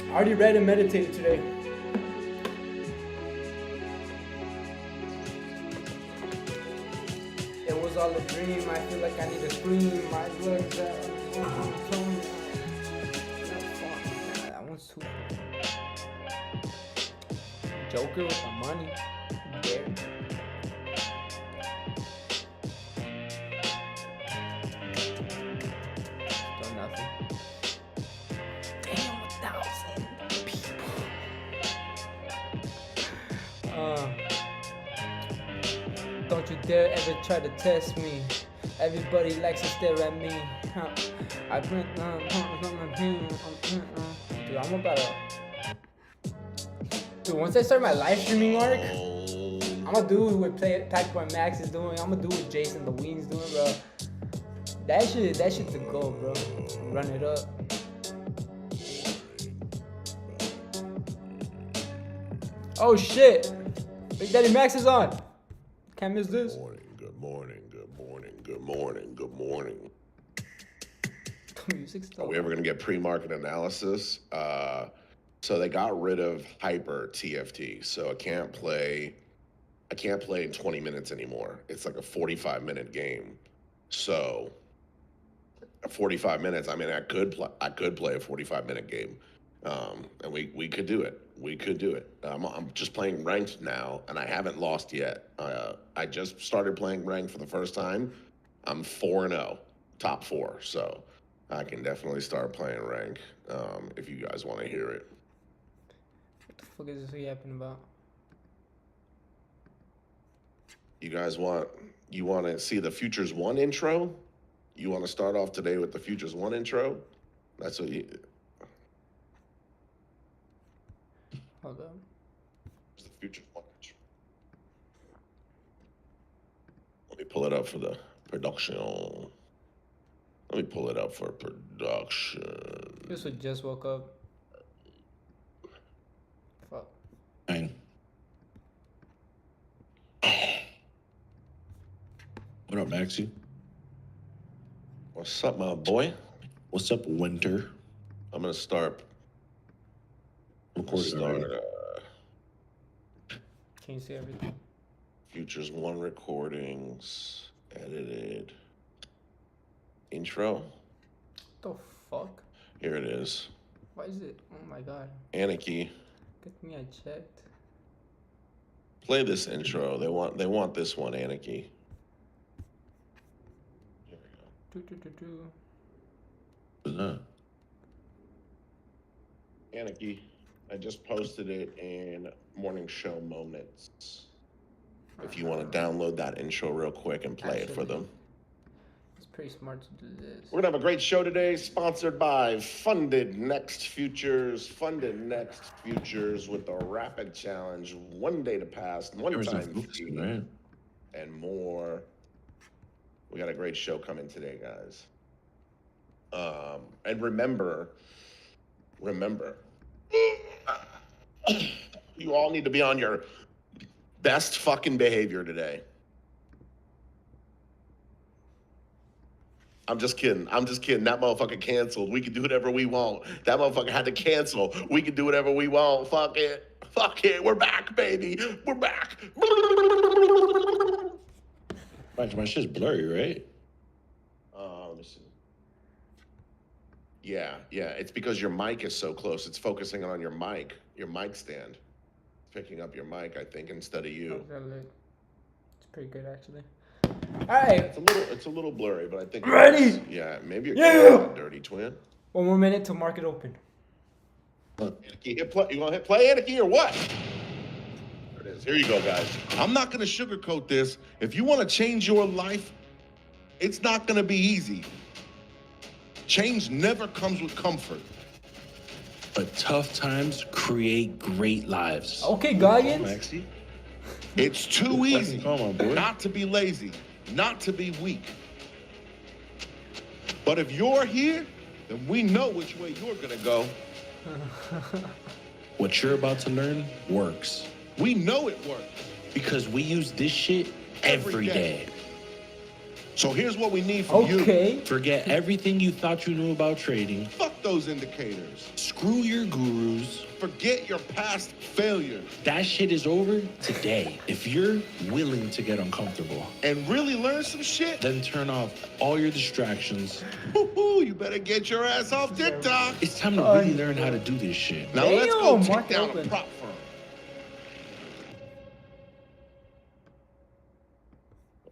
I already read and meditated today. It was all a dream. I feel like I need to scream. My blood's out. That one's too. Joker with the money. There. Still nothing. Damn, 1,000 people. Don't you dare ever try to test me. Everybody likes to stare at me. I print dude, I'm about to. Dude, once I start my live streaming arc, I'm gonna do what Packboy Max is doing. I'm gonna do what Jason the Wing's doing, bro. That shit's the goal, bro. Run it up. Oh shit! Big Daddy Max is on. Can't miss this. Good morning, good morning, good morning, good morning. Are we ever gonna get pre-market analysis? So they got rid of hyper TFT, so I can't play in 20 minutes anymore. It's like a 45-minute game. So 45 minutes, I mean, I could play a 45-minute game. And we could do it. We could do it. I'm just playing ranked now, and I haven't lost yet. I just started playing ranked for the first time. I'm 4-0, top 4. So I can definitely start playing rank if you guys want to hear it. What the fuck is this yapping about? You guys want to see the Futures 1 intro? You want to start off today with the Futures 1 intro? That's what you... Hold on. The Futures 1 intro. Let me pull it up for the production. Let me pull it up for production. This would just woke up. Fuck. Fine. What up, Maxie? What's up, my boy? What's up, Winter? I'm gonna start. Can you see everything? Futures 1 recordings, edited. Intro. What the fuck? Here it is. Why is it? Oh my god. Anarchy. Good thing I checked. Play this intro. They want this one, Anarchy. Here we go. What's that? Anarchy. I just posted it in Morning Show Moments. If you want to download that intro real quick and play it for them. It's pretty smart to do this. We're going to have a great show today, sponsored by Funded Next Futures. Funded Next Futures with the Rapid Challenge. 1 day to pass, one-time fee, right? and more. We got a great show coming today, guys. And remember, you all need to be on your best fucking behavior today. I'm just kidding. That motherfucker canceled. We can do whatever we want. That motherfucker had to cancel. We can do whatever we want. Fuck it. We're back, baby. We're back. My shit's blurry, right? Let me see. Yeah. It's because your mic is so close. It's focusing on your mic stand. It's picking up your mic, I think, instead of you. It's pretty good, actually. All right. It's a little blurry, but I think. Ready? Yeah, maybe you're dirty twin. 1 more minute till market open. You gonna hit play, Anarchy, or what? There it is. Here you go, guys. I'm not gonna sugarcoat this. If you want to change your life, it's not gonna be easy. Change never comes with comfort. But tough times create great lives. Okay, Goggins. It's too easy Come on, boy. not to be lazy, not to be weak. But if you're here, then we know which way you're gonna go. What you're about to learn works. We know it works. Because we use this shit every day. So here's what we need from you. Forget everything you thought you knew about trading. Fuck those indicators. Screw your gurus. Forget your past failures. That shit is over today. If you're willing to get uncomfortable and really learn some shit, then turn off all your distractions. You better get your ass off TikTok. It's time to really learn how to do this shit. Now let's go take down a prop firm.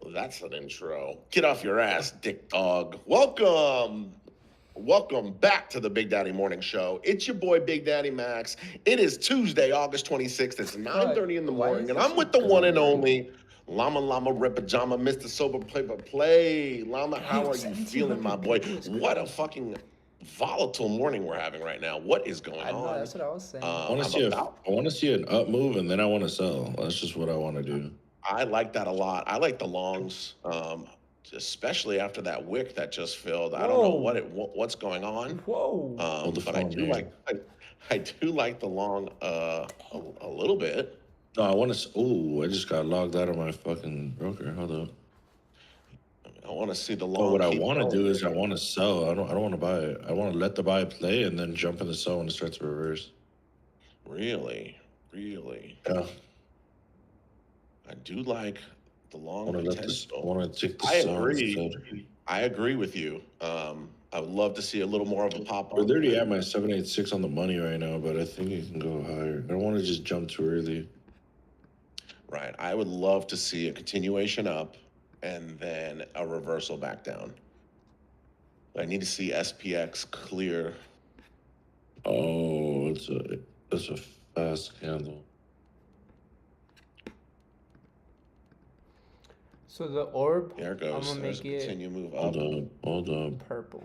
Well, that's an intro. Get off your ass, dick dog. Welcome back to the Big Daddy Morning Show. It's your boy, Big Daddy Max. It is Tuesday, August 26th. It's 9:30 in the morning, and I'm with the one and only Llama Rip Pajama, Mr. Sober Play. Llama, how are you feeling, my boy? What a fucking volatile morning we're having right now. What is going on? That's what I was saying. I want to see an up move, and then I want to sell. That's just what I want to do. I like that a lot. I like the longs, especially after that wick that just filled. I don't know what's going on. But I do like the long a little bit. No, I want to. Oh, I just got logged out of my fucking broker. Hold up. I want to see the long. But what I want to do is I want to sell. I don't want to buy it. I want to let the buy play and then jump in the sell when it starts to reverse. Really? Yeah. I do like the long potential. I want to take the sell. I agree with you. I would love to see a little more of a pop. We're literally at my 786 on the money right now, but I think it can go higher. I don't want to just jump too early. Right. I would love to see a continuation up and then a reversal back down. I need to see SPX clear. Oh, it's a fast candle. So the orb, there it goes. I'm gonna make it continue move up. Hold on. Purple.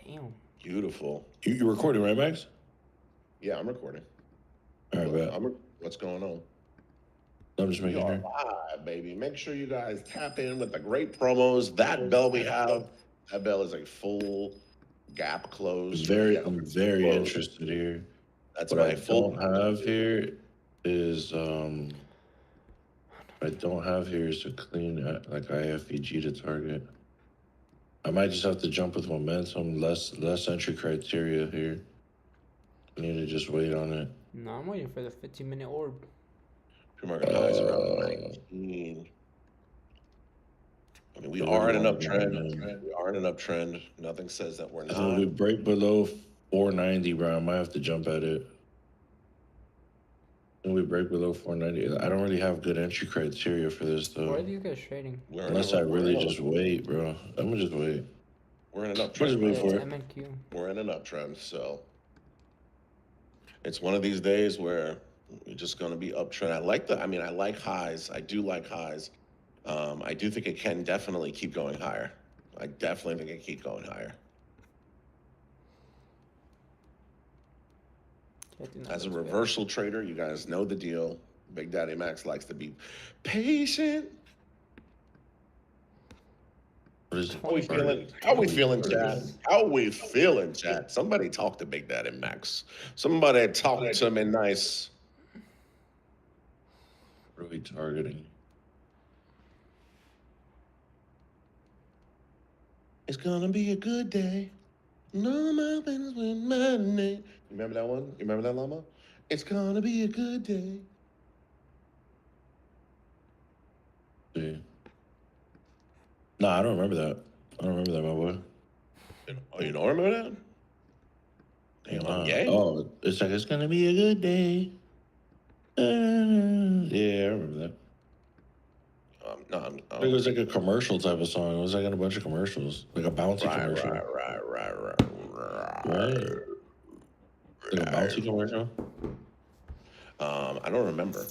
Damn. Beautiful. You recording, right, Max? Yeah, I'm recording. All right, bet. What's going on? I'm just making sure. Live, baby. Make sure you guys tap in with the great promos. That bell we have, that bell is a full gap close. I'm very interested here. That's what my full. I don't have here is a clean like IFEG to target. I might just have to jump with momentum, less entry criteria here. I need to just wait on it. No, I'm waiting for the 15-minute orb. Pre-market highs around 19. I mean, we are in an uptrend. We are in an uptrend. Nothing says that we're not. If we break below 490, bro, I might have to jump at it. When we break below 490, I don't really have good entry criteria for this, though. Where are you guys trading? Unless I really just wait, bro. I'm gonna just wait. We're in an What is uptrend. it wait for? MNQ. We're in an uptrend, so it's one of these days where you're just going to be uptrend. I like highs. I do like highs. I do think it can definitely keep going higher. I definitely think it can keep going higher. As a reversal trader, you guys know the deal. Big Daddy Max likes to be patient. How we feeling? How we feeling, chat? How we feeling, chat? Somebody talk to Big Daddy Max. Somebody talk to me nice. What are we targeting? It's gonna be a good day. No my business with my name. You remember that one? You remember that, Llama? It's gonna be a good day. See. No, I don't remember that. I don't remember that, my boy. Oh, you don't remember that? Damn, I'm gay. Oh, it's like, it's gonna be a good day. Yeah, I remember that. No, I think it was like a commercial type of song. It was like in a bunch of commercials, like a bouncy commercial. Right. Like a bouncy commercial. I don't remember.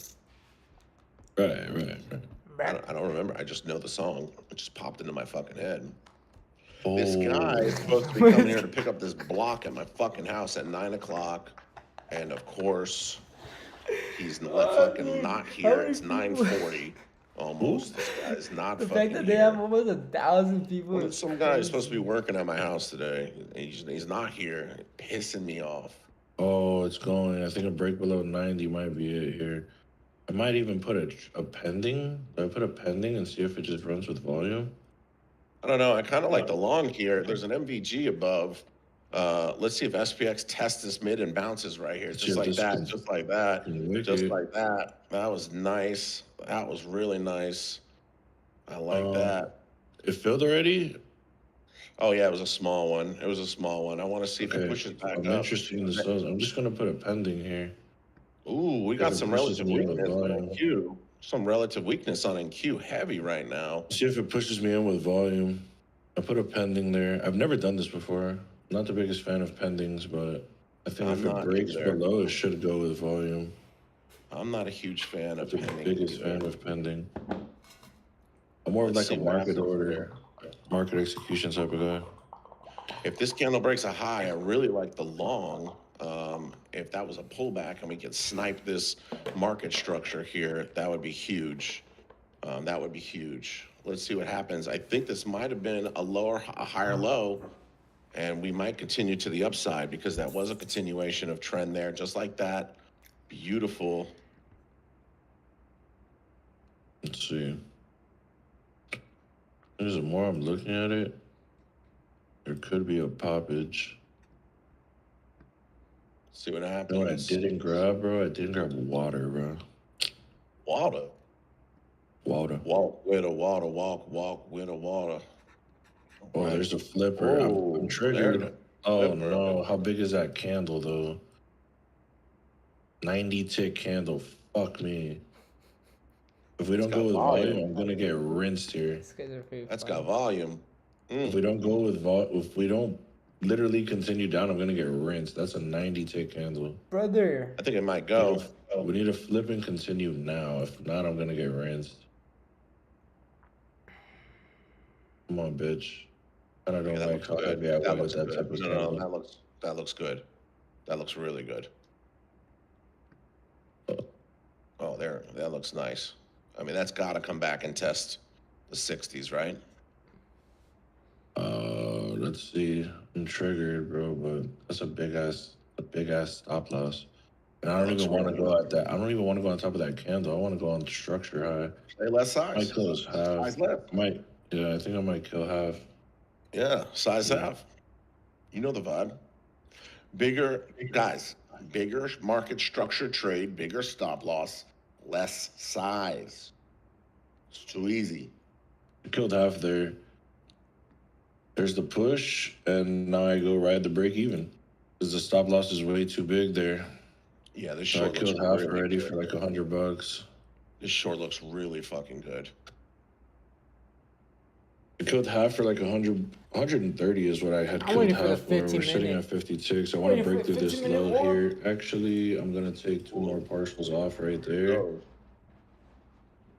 Right. I don't remember. I just know the song. It just popped into my fucking head. Oh. This guy is supposed to be coming here to pick up this block at my fucking house at 9 o'clock, and of course, he's fucking not here. It's 9:40. Almost. This guy is not fucking here. The fact that they have almost 1,000 people. Well, some guy is supposed to be working at my house today. He's not here. Pissing me off. Oh, it's going. I think a break below 90 might be it here. I might even put a pending. Do I put a pending and see if it just runs with volume? I don't know. I kind of like the long here. There's an MVG above. Let's see if SPX tests this mid and bounces right here. Just like that. Just like that. Just like that. That was nice. That was really nice. I like that. It filled already? Oh, yeah. It was a small one. It was a small one. I want to see if it pushes back up. I'm interested in the sales. I'm just going to put a pending here. Ooh, we got some relative weakness on NQ. Some relative weakness on NQ heavy right now. See if it pushes me in with volume. I put a pending there. I've never done this before. Not the biggest fan of pendings, but I think if it breaks below, it should go with volume. I'm not a huge fan of pending. The biggest fan of pending. I'm more of like a market order, market execution type of guy. If this candle breaks a high, I really like the long. If that was a pullback and we could snipe this market structure here, that would be huge. That would be huge. Let's see what happens. I think this might have been a higher low, and we might continue to the upside because that was a continuation of trend there, just like that. Beautiful. Let's see. The more I'm looking at it, there could be a poppage. See what happens. You know what I didn't grab, bro? I didn't grab water, bro. Water? Water. Walk with a water, walk with a water. Oh, there's a flipper. I'm triggered. Oh, no. How big is that candle, though? 90 tick candle. Fuck me. If we don't go with volume, I'm going to get rinsed here. That's got volume. If we don't go with if we don't literally continue down, I'm going to get rinsed. That's a 90 tick candle. Brother. I think it might go. We need to flip and continue now. If not, I'm going to get rinsed. Come on, bitch. I don't like how heavy I was that type of candle. No, that looks good. That looks really good. Oh, there. That looks nice. I mean, that's got to come back and test the 60s, right? Let's see. I'm triggered, bro, but that's a big ass stop loss. And I don't even want to go at that. I don't even want to go on top of that candle. I want to go on structure high. Say less size. I might close half. Size left. Yeah, I think I might kill half. Yeah, size half. You know the vibe. Bigger, guys, bigger market structure trade, bigger stop loss, less size. It's too easy. I killed half there. There's the push, and now I go ride the break even. Because the stop loss is way too big there. Yeah, this so short I killed half already for like $100. This short looks really fucking good. I killed half for like 130 is what I had I'm killed waiting for the half for. We're 15 sitting minute. at 56. I want to Waiting for break through the this 15-minute low orb. here. Actually, I'm gonna take 2 more partials off right there,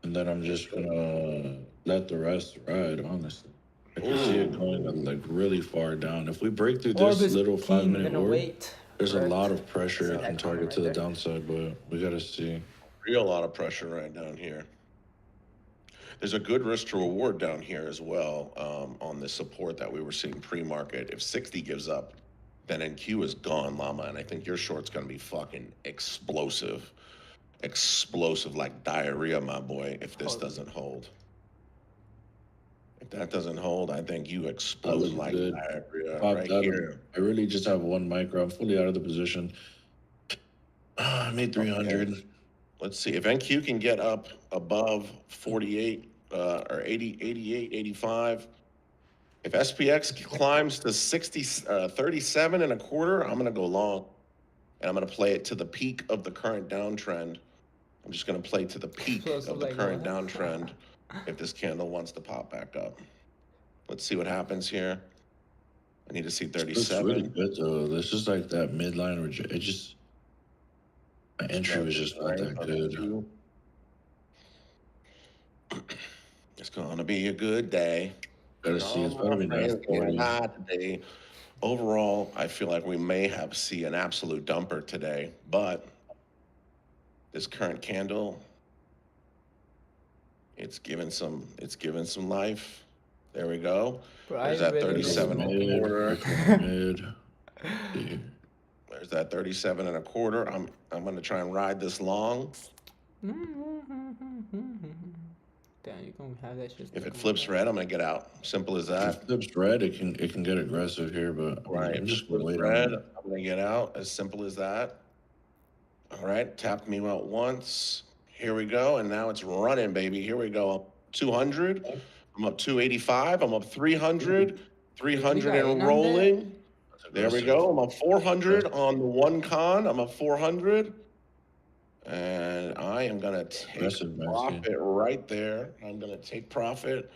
and then I'm just gonna let the rest ride. Honestly, I can see it going like really far down. If we break through Orb this is little king. 5-minute Gonna orb, wait. there's a for it. lot of pressure See it can that comment target right to the there. downside, but we gotta see. Real lot of pressure right down here. There's a good risk to reward down here as well on the support that we were seeing pre-market. If 60 gives up, then NQ is gone, Llama, and I think your short's gonna be fucking explosive. Explosive like diarrhea, my boy, if this doesn't hold. If that doesn't hold, I think you explode like good. diarrhea Pop right that. here. I really just have 1 micro. I'm fully out of the position. I made 300. Okay. Let's see if NQ can get up above 48 or 80, 88, 85. If SPX climbs to 60, 37 and a quarter, I'm gonna go long, and I'm gonna play it to the peak of the current downtrend. I'm just gonna play to the peak of the current downtrend if this candle wants to pop back up. Let's see what happens here. I need to see 37. It's really good though. This is like that midline it just my entry was just not that good. It's gonna be a good day. Gotta see, it's probably not today. Overall, I feel like we may see an absolute dumper today, but this current candle, it's given some life. There we go. There's that 37 and a quarter. There's that 37 and a quarter. I'm gonna try and ride this long. Damn, you gonna have that shit. If it flips red, I'm gonna get out. Simple as that. If it flips red, it can get aggressive here, but right. I'm just gonna wait red. on it. I'm gonna get out. As simple as that. All right, tapped me out once. Here we go, and now it's running, baby. Here we go. 200. I'm up 285. I'm up 300. 300 and rolling. There we go. I'm up 400 on the one con. I'm up 400. And I am going to take profit right there. I'm going to take profit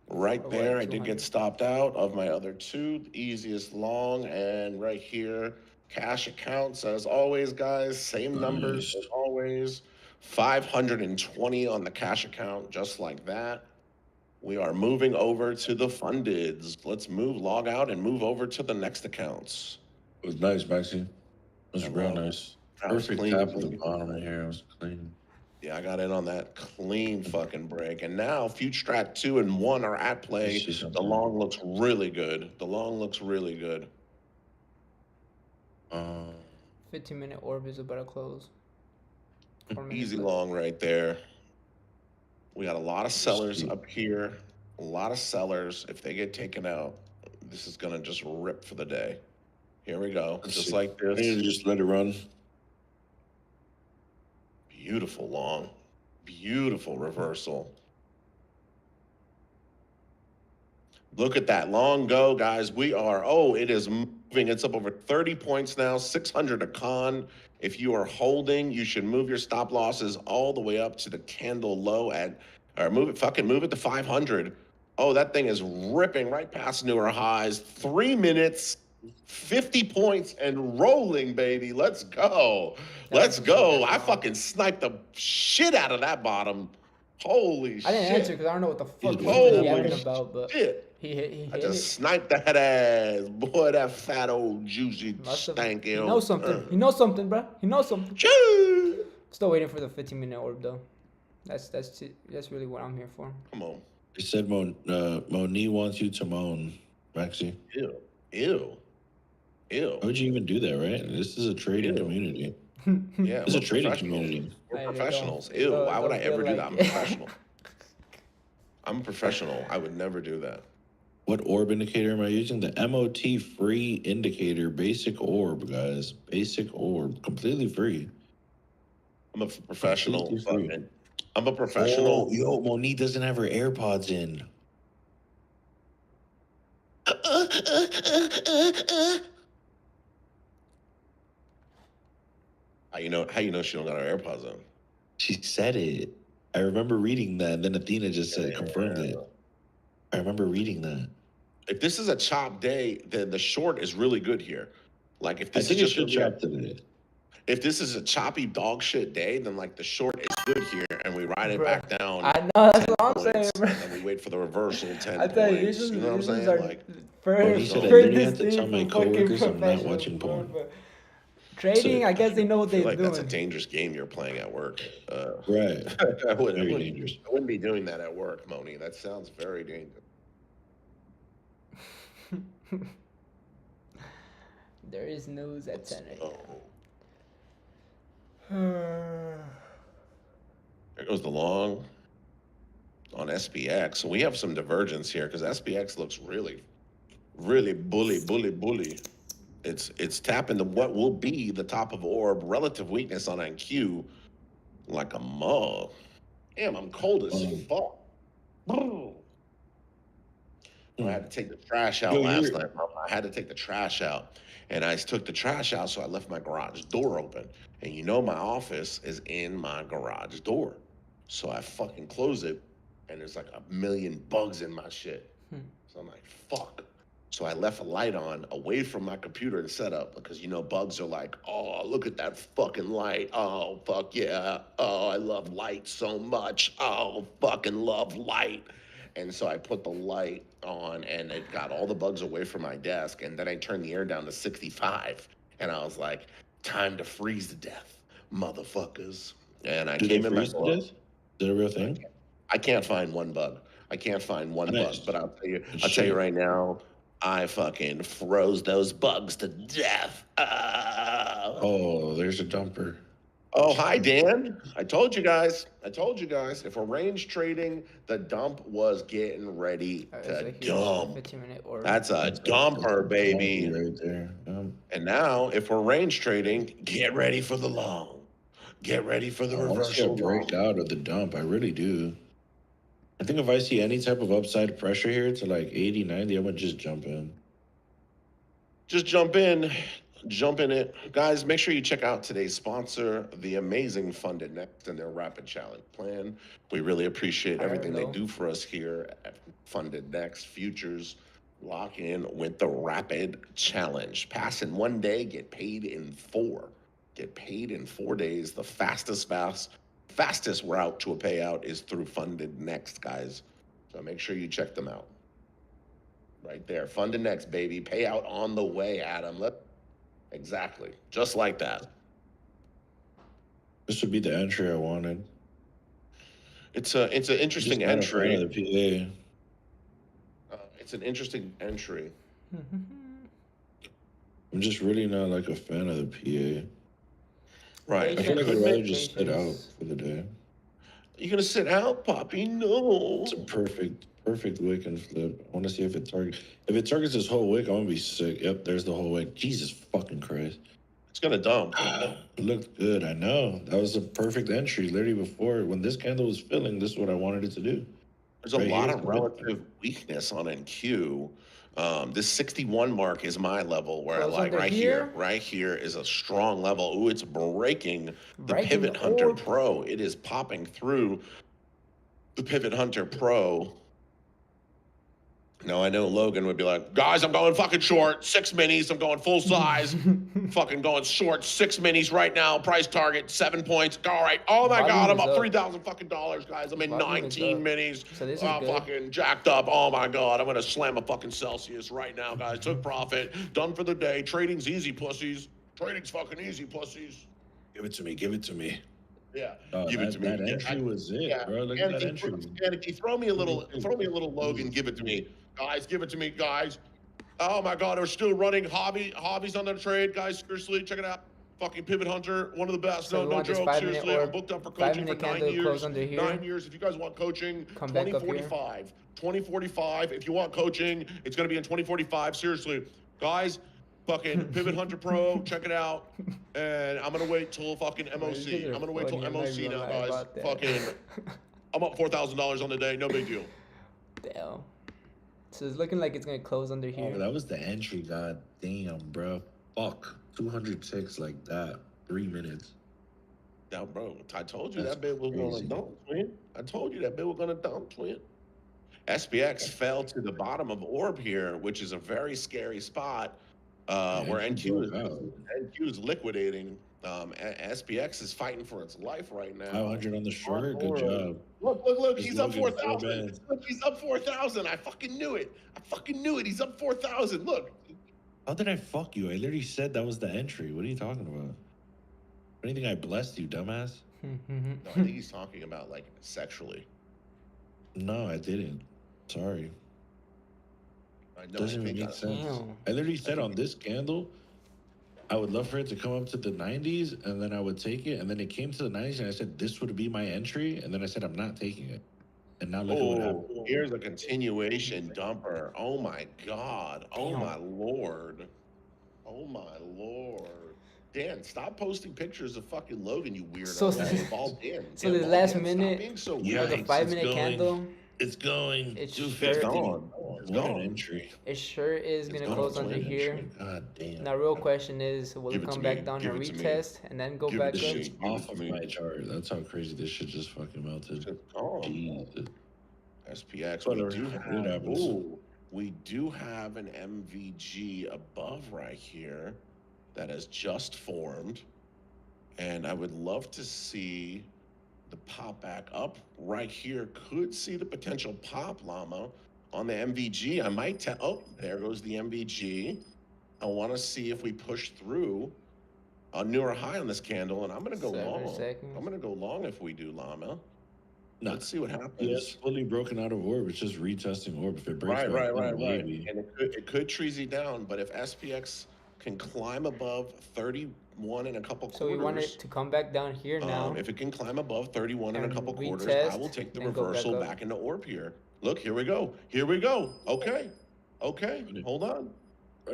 right there. I did get stopped out of my other 2. Easiest long. And right here, cash accounts. As always, guys, same numbers as always. 520 on the cash account, just like that. We are moving over to the fundeds. Let's log out and move over to the next accounts. It was nice, Maxie. It was real nice. Perfect tap at the bottom right here. It was clean. Yeah, I got in on that clean fucking break. And now Future Strat 2 and 1 are at play. The long looks really good. The long looks really good. 15-minute orb is about to close. Easy long right there. We got a lot of sellers up here. A lot of sellers. If they get taken out, this is gonna just rip for the day. Here we go. Just like this. Just let it run. Beautiful long. Beautiful reversal. Look at that long go, guys. We are, it is moving. It's up over 30 points now, 600 a con. If you are holding, you should move your stop losses all the way up to the candle low or move it to 500. Oh, that thing is ripping right past newer highs. 3 minutes, 50 points and rolling, baby. Let's go. Let's go. I fucking sniped the shit out of that bottom. Holy shit. I didn't answer because I don't know what the fuck Holy he's yapping about, but shit. he hit I just sniped that ass. Boy, that fat old juicy stanky. He knows something. He knows something, bro. He knows something. Still waiting for the 15-minute orb though. That's really what I'm here for. Come on. They said Moni wants you to moan, Maxie. Ew. How would you even do that, right? This is a trading community. Yeah, it's a trading community. We're professionals. Ew, why would I ever do that? I'm a professional. I'm a professional. I would never do that. What orb indicator am I using? The MOT free indicator, basic orb, guys. Basic orb, completely free. I'm a professional. I'm a professional. Oh, yo, Monique doesn't have her AirPods in. How you know she don't got her AirPods on? She said it. I remember reading that, and then Athena just said confirmed it. I remember reading that. If this is a chop day, then the short is really good here. Like if I this think is it just should gonna chop be today. if this is a choppy dog shit day, then like the short is good here, and we ride it Bruh, back down. I know, that's 10 what I'm saying, points, bro. and then we wait for the reversal 10 I tell you, points. You know what I'm these saying? are Like, Bro, he said I literally had to tell my coworkers I'm not watching porn. Trading, I guess they know what I feel they're like that's a doing. dangerous game you're playing at work. Right. I Very dangerous. wouldn't be doing that at work, Moni. That sounds very dangerous. There is news at 10 a.m. There goes the long on SBX. So we have some divergence here because SBX looks really, really bully. It's tapping the what will be the top of orb, relative weakness on NQ like a mug. Damn, I'm cold as fuck. I had to take the trash out last night. I had to take the trash out. And I took the trash out, so I left my garage door open. And you know my office is in my garage door. So I fucking close it, and there's like a million bugs in my shit. So I'm like, fuck. So I left a light on away from my computer and setup because, you know, bugs are like, oh, look at that fucking light. Oh, fuck yeah. Oh, I love light so much. Oh, fucking love light. And so I put the light on and it got all the bugs away from my desk. And then I turned the air down to 65. And I was like, time to freeze to death, motherfuckers. And I came in my to death? Is that a real thing? I can't find one bug. I can't find one bug. But I'll tell you right now, I fucking froze those bugs to death. Oh, there's a dumper. Oh, hi, Dan. I told you guys. If we're range trading, the dump was getting ready to dump. That's a dumper, baby. Right there. And now, if we're range trading, get ready for the long. Get ready for the I want to see a reversal. breakout of the dump. I really do. I think if I see any type of upside pressure here to like 80, 90, I would just jump in. Just jump in it. Guys, make sure you check out today's sponsor, the amazing Funded Next and their Rapid Challenge plan. We really appreciate everything they do for us here at Funded Next Futures. Lock in with the Rapid Challenge. Pass in 1 day, get paid in 4. Get paid in 4 days. The fastest route to a payout is through Funded Next, guys. So make sure you check them out. Right there. Funded Next, baby. Payout on the way, Adam. Exactly. Just like that. This would be the entry I wanted. It's an interesting entry. The PA. It's an interesting entry. I'm just really not like a fan of the PA. Right. I feel like I'd rather just sit out for the day. You gonna sit out, Poppy? No. It's a perfect wick and flip. I want to see if it targets. If it targets this whole wick, I'm gonna be sick. Yep, there's the whole wick. Jesus fucking Christ. It's gonna dump. It looked good. I know. That was a perfect entry. Literally before, when this candle was filling, this is what I wanted it to do. There's a lot of relative weakness on NQ. This 61 mark is my level where I like right here is a strong level. Ooh, it's breaking the Pivot Hunter Pro. It is popping through the Pivot Hunter Pro. Now, I know Logan would be like, guys, I'm going fucking short, 6 minis. I'm going full size. Fucking going short, 6 minis right now. Price target, 7 points. All right. Oh, my God. I'm up $3,000 fucking dollars, guys. I'm in 19 minis. So this is fucking jacked up. Oh, my God. I'm going to slam a fucking Celsius right now, guys. Took profit. Done for the day. Trading's easy, pussies. Trading's fucking easy, pussies. Give it to me. Give it to me. Yeah, give it to me. That entry was it, bro. Look at that entry. And if you throw me a little Logan, give it to me. Guys, give it to me, guys. Oh my God, we're still running hobbies on the trade, guys. Seriously, check it out. Fucking Pivot Hunter, one of the best. So no joke. Seriously, I'm booked up for coaching for 9 years. 9 years. If you guys want coaching, 2045. 2045. If you want coaching, it's gonna be in 2045. Seriously, guys. Fucking Pivot Hunter Pro, check it out. And I'm gonna wait till fucking MOC. I'm gonna wait till MOC now, guys. Fucking, I'm up $4,000 on the day. No big deal. Damn. So it's looking like it's gonna close under here. Oh, that was the entry. God damn, bro. Fuck. 206 like that. 3 minutes. Now, bro, I told you that bit was gonna dump, twin. I told you that bit was gonna dump, twin. SPX fell to the bottom of orb here, which is a very scary spot where NQ is liquidating. SPX is fighting for its life right now. 500 on the short. Good job. Look, he's up 4,000. Look, he's up 4,000. I fucking knew it. He's up 4,000. Look. How did I fuck you? I literally said that was the entry. What are you talking about? Anything I blessed you, dumbass? No, I think he's talking about like sexually. No, I didn't. Sorry. Doesn't even make sense. Damn. I literally said on this candle, I would love for it to come up to the 90s, and then I would take it. And then it came to the 90s, and I said this would be my entry. And then I said I'm not taking it. And now look at what happened. Here's a continuation dumper. Oh my God. Oh my Lord. Oh my Lord. Dan, stop posting pictures of fucking Logan, you weirdo. So the last minute, so the 5-minute candle. It's going. It's to sure, 50. What an entry. It sure is going to close under here. God damn. Now, real question is, will it come back down and retest and then go back up? Off of my chart. That's how crazy this shit just fucking melted. SPX, we do have an MVG above right here that has just formed. And I would love to see the pop back up right here. Could see the potential pop, Llama, on the MVG. I might tell. Oh, there goes the MVG. I want to see if we push through a newer high on this candle, and I'm going to go long. I'm going to go long if we do, Llama. Let's see what happens. Yeah, it's fully broken out of orb. It's just retesting orb. If it breaks right. And it could treasy down, but if SPX can climb above 31 in a couple quarters. So we want it to come back down here now. If it can climb above 31 in a couple quarters, I will take the reversal back into orb here. Look, here we go. Okay. Hold on.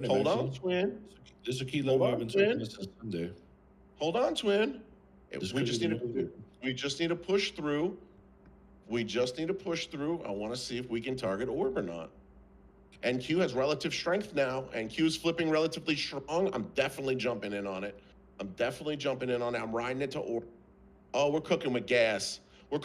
Hold on, twin. This is a key level I've been talking about since Sunday. Hold on, twin. We just need to push through. I want to see if we can target orb or not. NQ has relative strength now. NQ is flipping relatively strong. I'm definitely jumping in on it. I'm riding it to orb. Oh, we're cooking with gas. Oh,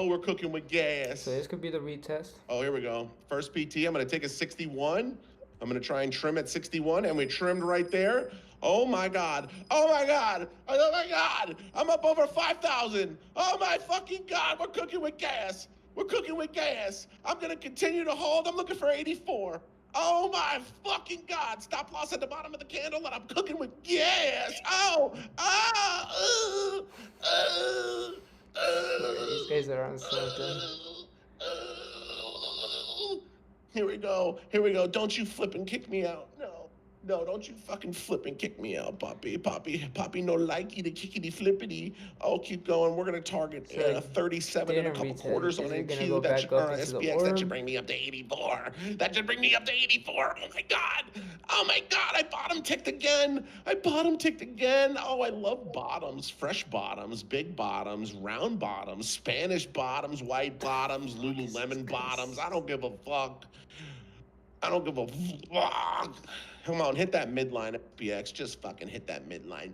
we're cooking with gas. So this could be the retest. Oh, here we go. First PT, I'm going to take a 61. I'm going to try and trim at 61, and we trimmed right there. Oh my God. I'm up over 5,000. Oh my fucking God. We're cooking with gas. I'm going to continue to hold. I'm looking for 84. Oh my fucking God. Stop loss at the bottom of the candle, and I'm cooking with gas. These guys are on something. Here we go. Don't you flip and kick me out. No, don't you fucking flip and kick me out, Poppy, no likey the kickity flippity. Oh, keep going. We're going to target 37 and a couple quarters on NQ. That should, SPX, that should bring me up to 84. Oh, my God. I bottom ticked again. Oh, I love bottoms. Fresh bottoms, big bottoms, round bottoms, Spanish bottoms, white bottoms, Lululemon bottoms. I don't give a fuck. Come on, hit that midline, SPX. Just fucking hit that midline.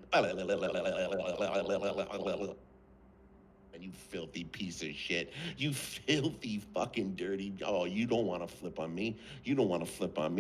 And you filthy piece of shit. You filthy fucking dirty. Oh, you don't want to flip on me.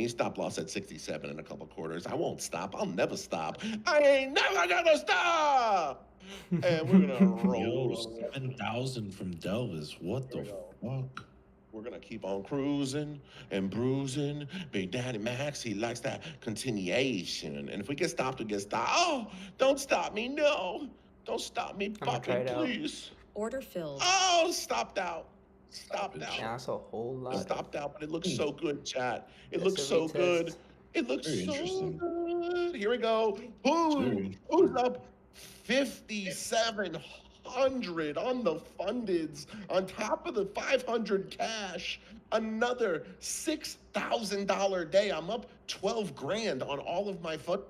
Stop loss at 67 in a couple quarters. I won't stop. I'll never stop. I ain't never gonna stop. And we're gonna roll. 7,000 from Delvis. What the fuck? We're going to keep on cruising and bruising. Big Daddy Max, he likes that continuation. And if we get stopped, we get stopped. Oh, don't stop me. No. Don't stop me, Poppy, please. Order filled. Oh, stopped out. Yeah, that's a whole lot. Stopped out, but it looks so good, chat. It looks so good. It looks so good. Here we go. Who's up? 5,700 on the fundeds, on top of the 500 cash, another $6,000 day. I'm up 12 grand on all of my fund.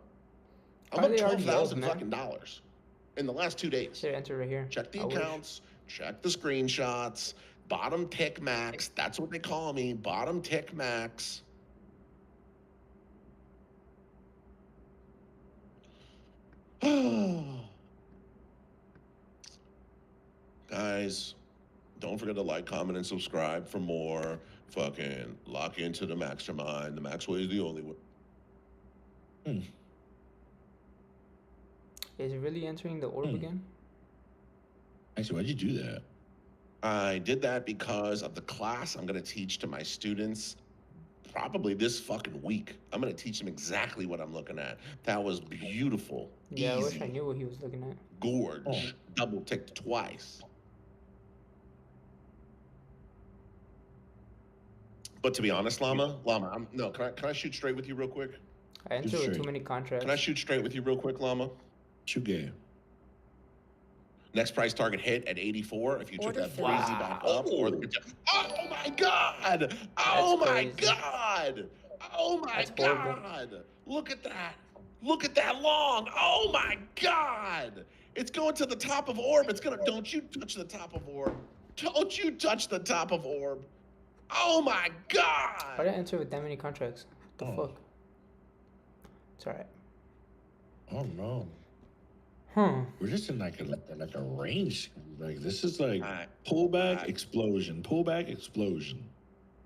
I'm up 12,000 fucking dollars in the last 2 days. Should enter right here. Check the accounts, check the screenshots. Bottom tick max. That's what they call me. Bottom tick max. Guys, Don't forget to like, comment, and subscribe for more. Fucking lock into the mastermind. The Max way is the only way. Is it really entering the orb again? Actually, why'd you do that? I did that because of the class I'm going to teach to my students probably this fucking week. I'm going to teach them exactly what I'm looking at. That was beautiful. Yeah, easy, I wish I knew what he was looking at. Gorge. Double ticked twice. But to be honest, Llama, can I shoot straight with you real quick? I entered with too many contracts. Can I shoot straight with you real quick, Llama? Shoot game. Next price target hit at 84. If you took that crazy back up, or oh my god! Oh my god! Oh my god! Look at that! Look at that long! Oh my god! It's going to the top of orb. It's gonna. Don't you touch the top of orb? Don't you touch the top of orb? Oh my god! Why did I enter with that many contracts? What the fuck? It's alright. Oh no. We're just in like a range. Like this is like pullback, explosion, pullback, explosion.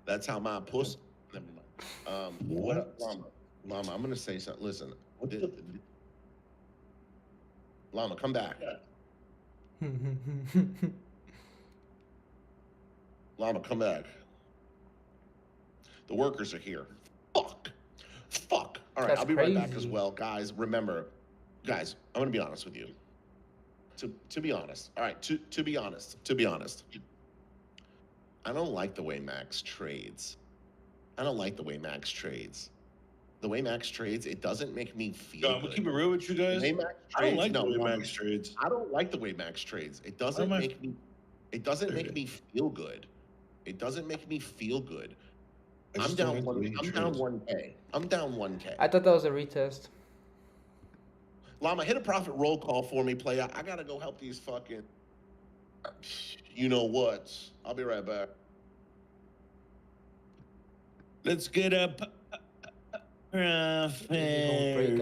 That's how my puss. What up, Llama? I'm gonna say something. Listen, Llama, come back. Llama, come back. The workers are here. Fuck. All right, I'll be right back as well, guys. Remember. Guys, I'm gonna be honest with you. To be honest, all right. To be honest, I don't like the way Max trades. The way Max trades, it doesn't make me feel. I'm gonna keep it real with you guys. I don't like the way Max trades. I don't like the way Max trades. It doesn't make me. It doesn't make me feel good. It doesn't make me feel good. I'm down 1K. I'm down 1K. I thought that was a retest. Llama, hit a profit roll call for me, player. I gotta go help these fucking. You know what? I'll be right back. Let's get a profit.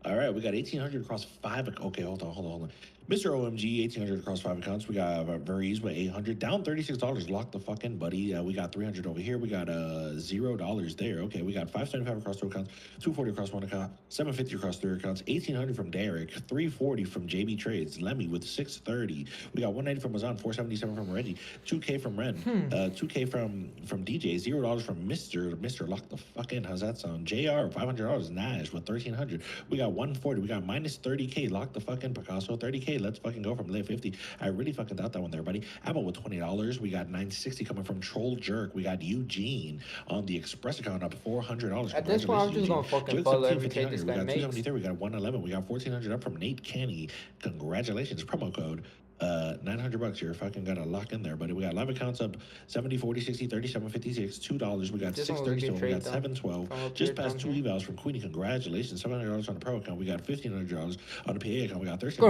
All right, we got 1,800 across 5. Okay, hold on. Mr. OMG, 1,800 across 5 accounts. We got Veries with 800, down $36. Lock the fucking buddy. We got 300 over here. We got $0 there. Okay, we got 575 across 2 accounts, 240 across 1 account, 750 across 3 accounts, 1,800 from Derek, 340 from JB Trades, Lemmy with 630. We got 190 from Mazan, 477 from Reggie, 2K from Ren, 2K from DJ, $0 from Mr. Lock the fuck in. How's that sound? JR, $500. Nash with 1,300. We got 140. We got minus 30K. Lock the fucking Picasso, 30K. Let's fucking go from late 50. I really fucking doubt that one there, buddy. Apple with $20. We got 960 coming from Troll Jerk. We got Eugene on the Express account up $400. At this point, I'm just gonna fucking follow every trade this guy makes. We got 273. We got 111. We got 1,400 up from Nate Kenny. Congratulations. Promo code. $900. You're fucking gonna lock in there, buddy. We got live accounts up 70, 40, 60, 37, 56, $2. We got 637. We got 712. Just past 2 evals from Queenie. Congratulations. $700 on the pro account. We got $1,500 on the PA account. We got 13.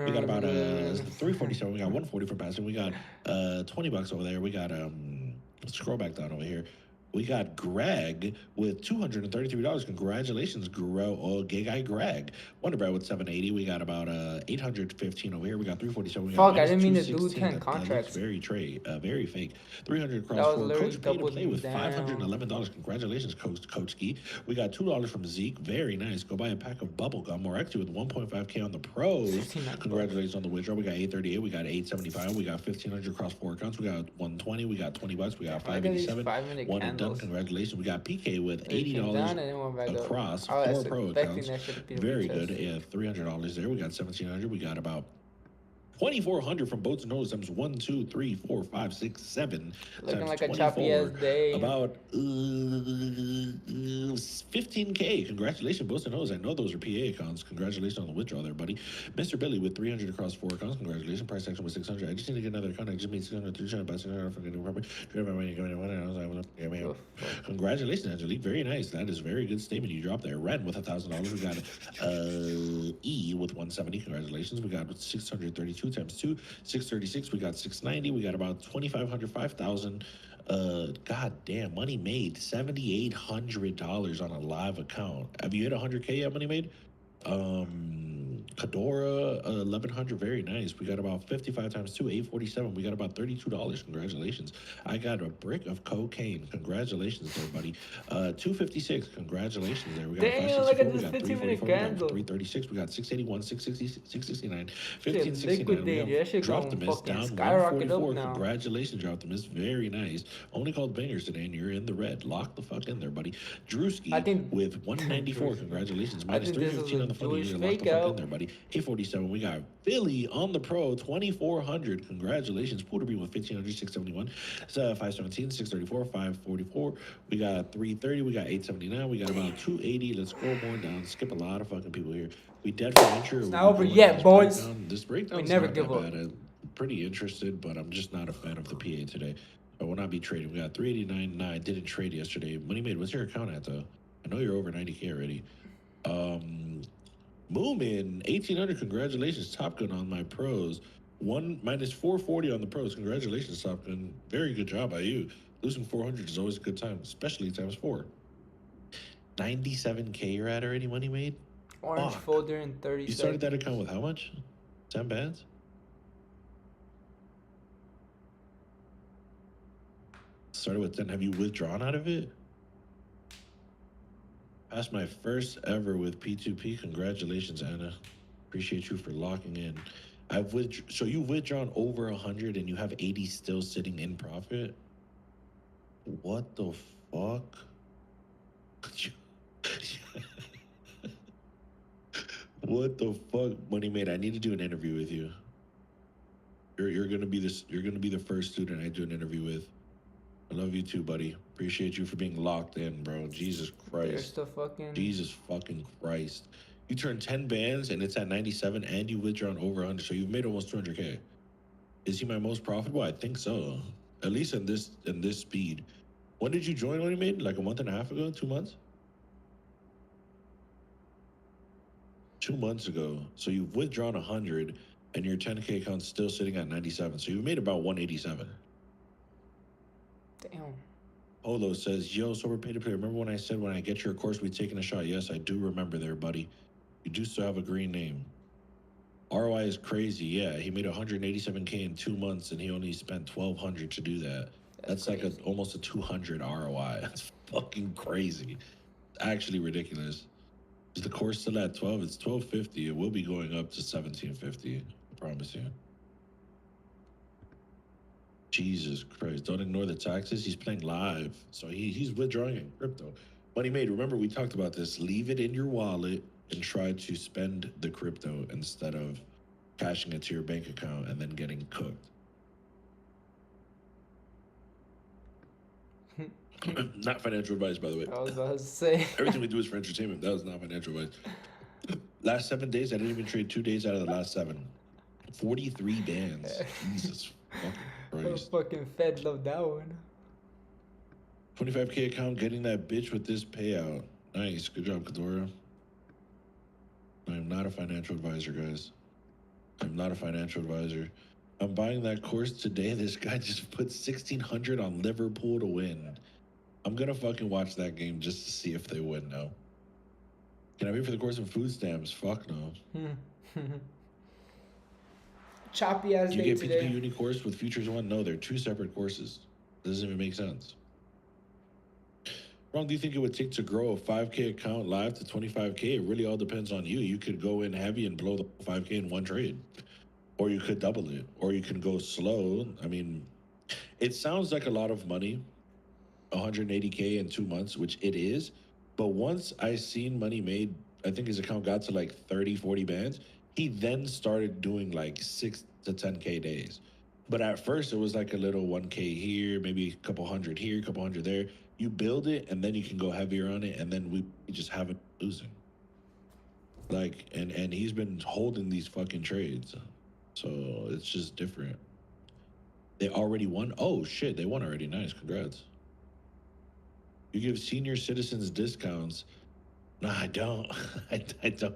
We got about 347. We got 140 for passing. We got $20 over there. We got scroll back down over here. We got Greg with $233. Congratulations, Gay Guy Greg. Wonder Bread with $780. We got about 815 over here. We got 347. We got I didn't mean to do 10 contracts. Very fake. 300 across 4. Coach Pay to Play with $511. Congratulations, Coach Ski. We got $2 from Zeke. Very nice. Go buy a pack of bubble gum. We're actually with 1.5K on the pros. Congratulations on the withdrawal. We got 838. We got 875. We got 1,500 across 4 accounts. We got 120. We got $20. We got 587. One and done. Congratulations. We got PK with $80 across 4 pro accounts. Very good. Yeah, $300 there. We got 1,700. We got about 2,400 from Boats and Nose. That was 1, 2, 3, 4, 5, 6, 7. Looking like a choppy ass day. About 15K. Congratulations, Boats and Nose. I know those are PA accounts. Congratulations on the withdrawal there, buddy. Mr. Billy with 300 across 4 accounts. Congratulations. Price action with 600. I just need to get another account. I just made 600, 300, but 600 for getting property. Congratulations, Angelique. Very nice. That is a very good statement you dropped there. Ren with $1,000. We got E with 170. Congratulations. We got 632 times 2, 636. We got 690. We got about 2,500, 5,000. God damn, money made $7,800 on a live account. Have you hit 100K yet, money made? Kadora 1100, very nice. We got about 55 times 2, 847. We got about $32. Congratulations. I got a brick of cocaine. Congratulations there, buddy. 256. Congratulations there. We got Damn, look 564. at We this got 15-minute 344. We got candle. 336. We got 681, 660, 669, Shit, 1569. We liquidated. That shit have Drop gonna the Miss fucking down skyrocket up 144. now. Congratulations, Drop the Miss. Very nice. Only called bangers today, and you're in the red. Lock the fuck in there, buddy. Drewski I think with 194. Congratulations. Minus I think this is 315 a on the funny. Jewish You're locked the fake fuck in out. there, buddy. 847. We got Philly on the pro, 2400. Congratulations. Pooterby with 1500, 671. 517, 634, 544. We got 330. We got 879. We got about 280. Let's scroll more down. Skip a lot of fucking people here. We dead for entry. It's not over yet, boys. This breakdown We never not give that up. bad. I'm pretty interested, but I'm just not a fan of the PA today. I will not be trading. We got 389. Nah, I didn't trade yesterday. Money made. What's your account at though? I know you're over 90K already. Moomin 1800. Congratulations, Top Gun on my pros. Minus 440 on the pros. Congratulations, Top Gun. Very good job by you. Losing 400 is always a good time, especially times 4. 97K you're at already. Money made. Orange Fuck. folder in 30 You started seconds. that account with how much? 10 bands. Started with 10. Have you withdrawn out of it? Passed my first ever with P2P. Congratulations, Anna. Appreciate you for locking in. So you've withdrawn over 100 and you have 80 still sitting in profit? What the fuck? What the fuck, Money Made? I need to do an interview with you. You're gonna be the first student I do an interview with. I love you too, buddy. Appreciate you for being locked in, bro. Jesus There's Christ. the fucking. Jesus fucking Christ. You turned 10 bands and it's at 97 and you withdrawn over 100. So you've made almost 200K. Is he my most profitable? I think so. At least in this speed. When did you join Money Made? Like a month and a half ago? 2 months? 2 months ago. So you've withdrawn 100 and your 10K account's still sitting at 97. So you've made about 187. Damn. Polo says, yo, sober pay to play. Remember when I said when I get your course, we taking a shot? Yes, I do remember there, buddy. You do still have a green name. ROI is crazy. Yeah, he made 187K in 2 months and he only spent 1,200 to do that. That's like almost a 200 ROI. That's fucking crazy. Actually ridiculous. Is the course still at 12? It's 1250. It will be going up to 1750. I promise you. Jesus Christ. Don't ignore the taxes. He's playing live. So he's withdrawing in crypto. Money Made, remember we talked about this. Leave it in your wallet and try to spend the crypto instead of cashing it to your bank account and then getting cooked. Not financial advice, by the way. I was about to say. Everything we do is for entertainment. That was not financial advice. Last 7 days, I didn't even trade 2 days out of the last 7. 43 bands. Jesus fucking Christ. Fucking Fed loved that one. 25K account, getting that bitch with this payout. Nice. Good job, Kadora. I am not a financial advisor, guys. I'm not a financial advisor. I'm buying that course today. This guy just put 1,600 on Liverpool to win. I'm going to fucking watch that game just to see if they win now. Can I pay for the course in food stamps? Fuck no. Choppy ass Do you day get today. P2P Uni course with Futures One? No, they're 2 separate courses. Doesn't even make sense. How long do you think it would take to grow a 5K account live to 25K? It really all depends on you. You could go in heavy and blow the 5K in one trade. Or you could double it. Or you can go slow. I mean, it sounds like a lot of money. 180K in 2 months, which it is. But once I seen Money Made, I think his account got to like 30, 40 bands. He then started doing like 6 to 10K days. But at first it was like a little 1K here, maybe a couple hundred here, a couple hundred there. You build it and then you can go heavier on it. And then we just haven't been losing. Like, and he's been holding these fucking trades. So it's just different. They already won? Oh shit, they won already. Nice, congrats. You give senior citizens discounts. No, I don't. I don't.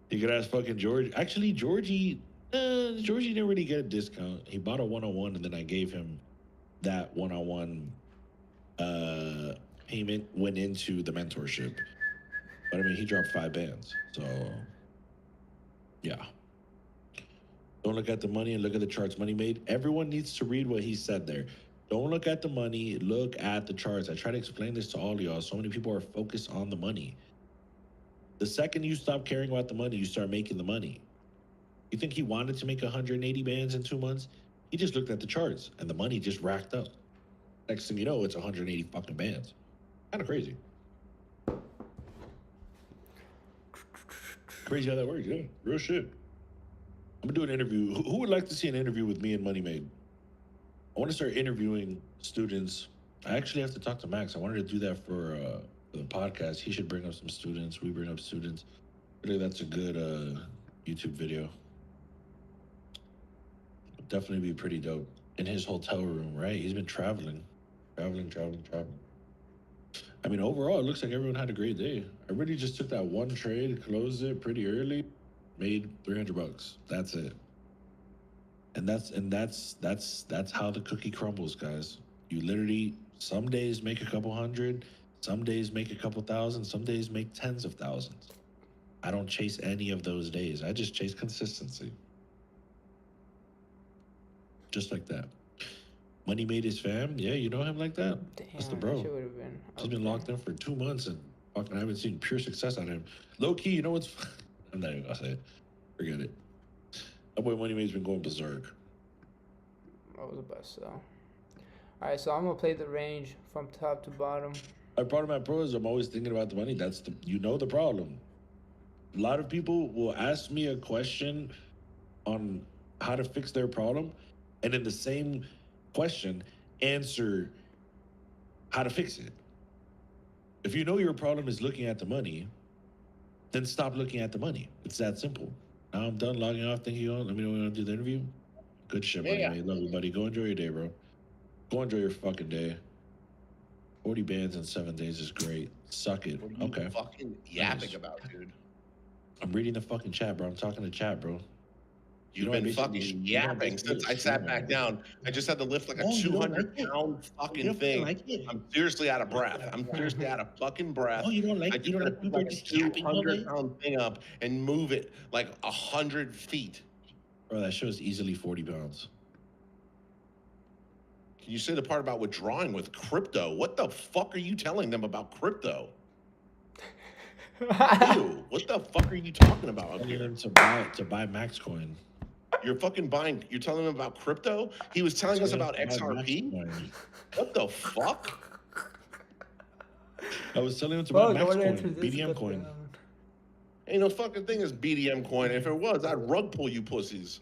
You could ask fucking George. Actually, Georgie didn't really get a discount. He bought a one-on-one, and then I gave him that one-on-one payment went into the mentorship. But I mean, he dropped 5 bands, so Yeah. Don't look at the money and look at the charts. Money made. Everyone needs to read what he said there. Don't look at the money, look at the charts. I try to explain this to all of y'all. So many people are focused on the money. The second you stop caring about the money, you start making the money. You think he wanted to make 180 bands in 2 months? He just looked at the charts and the money just racked up. Next thing you know, it's 180 fucking bands. Kind of crazy. Crazy how that works, yeah. Real shit. I'm gonna do an interview. Who would like to see an interview with me and Money Made? I want to start interviewing students. I actually have to talk to Max. I wanted to do that for the podcast. He should bring up some students. We bring up students. Really, that's a good YouTube video. Definitely be pretty dope. In his hotel room, right? He's been traveling. I mean, overall, it looks like everyone had a great day. I really just took that one trade, closed it pretty early, made $300. That's it. And that's how the cookie crumbles, guys. You literally, some days make a couple hundred, some days make a couple thousand, some days make tens of thousands. I don't chase any of those days. I just chase consistency. Just like that. Money Made his fam. Yeah, you know him like that? Damn, That's the bro. He's been locked in for 2 months and fucking I haven't seen pure success out of him. Low key, you know what's I'm not even gonna say it. Forget it. That boy Money Made's been going berserk. That was the best, though. Alright, so I'm gonna play the range from top to bottom. My problem at pro is I'm always thinking about the money. That's the the problem. A lot of people will ask me a question on how to fix their problem, and in the same question, answer how to fix it. If you know your problem is looking at the money, then stop looking at the money. It's that simple. Now I'm done logging off. Thank you all. Let me know when you want to do the interview. Good shit, Money Made. Love you, buddy. Go enjoy your day, bro. Go enjoy your fucking day. 40 bands in 7 days is great. Suck it. What are you Okay. fucking yapping about, dude? I'm reading the fucking chat, bro. I'm talking to chat, bro. You've been fucking yapping since I sat back down. I just had to lift like a 200-pound fucking thing. I'm seriously out of breath. I'm seriously out of fucking breath. Oh, you don't like I you don't like people like a just yapping all day? 200-pound thing up and move it like 100 feet. Bro, that shows easily 40 pounds. Can you say the part about withdrawing with crypto? What the fuck are you telling them about crypto? Ew, what the fuck are you talking about up here? To buy Max Coin. You're fucking buying. You're telling him about crypto? He was telling us about XRP. What the fuck? I was telling him to buy Max Coin, BDM coin. Ain't no fucking thing as BDM coin. If it was, I'd rug pull you pussies.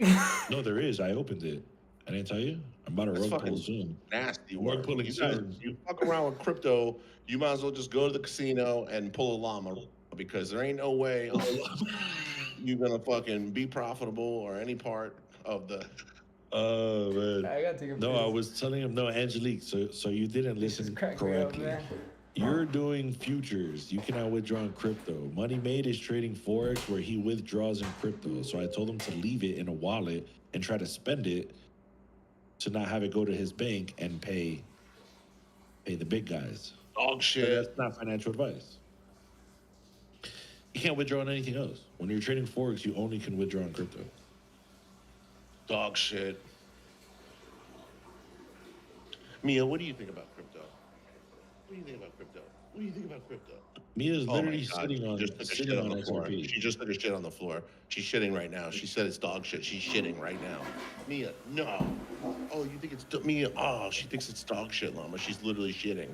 No, there is. I opened it. I didn't tell you. I'm about to rug pull soon. Nasty Rug work. pulling You guys, soon. you fuck around with crypto, you might as well just go to the casino and pull a llama because there ain't no way you're gonna fucking be profitable or any part of the. Oh man. I gotta take a No, I was telling him no, Angelique. So you didn't listen correctly. You're doing futures. You cannot withdraw in crypto. Money Made is trading Forex where he withdraws in crypto. So I told him to leave it in a wallet and try to spend it to not have it go to his bank and pay the big guys. Dog shit. But that's not financial advice. You can't withdraw on anything else. When you're trading Forex, you only can withdraw in crypto. Dog shit. Mia, what do you think about crypto? What do you think about crypto? What do you think about crypto? Mia's Oh my literally God, sitting on she just took a shit on the floor. She just took a shit on the floor. She's shitting right now. She said it's dog shit. She's shitting right now. Mia, no. Oh, you think it's Mia? Oh, she thinks it's dog shit, Llama. She's literally shitting.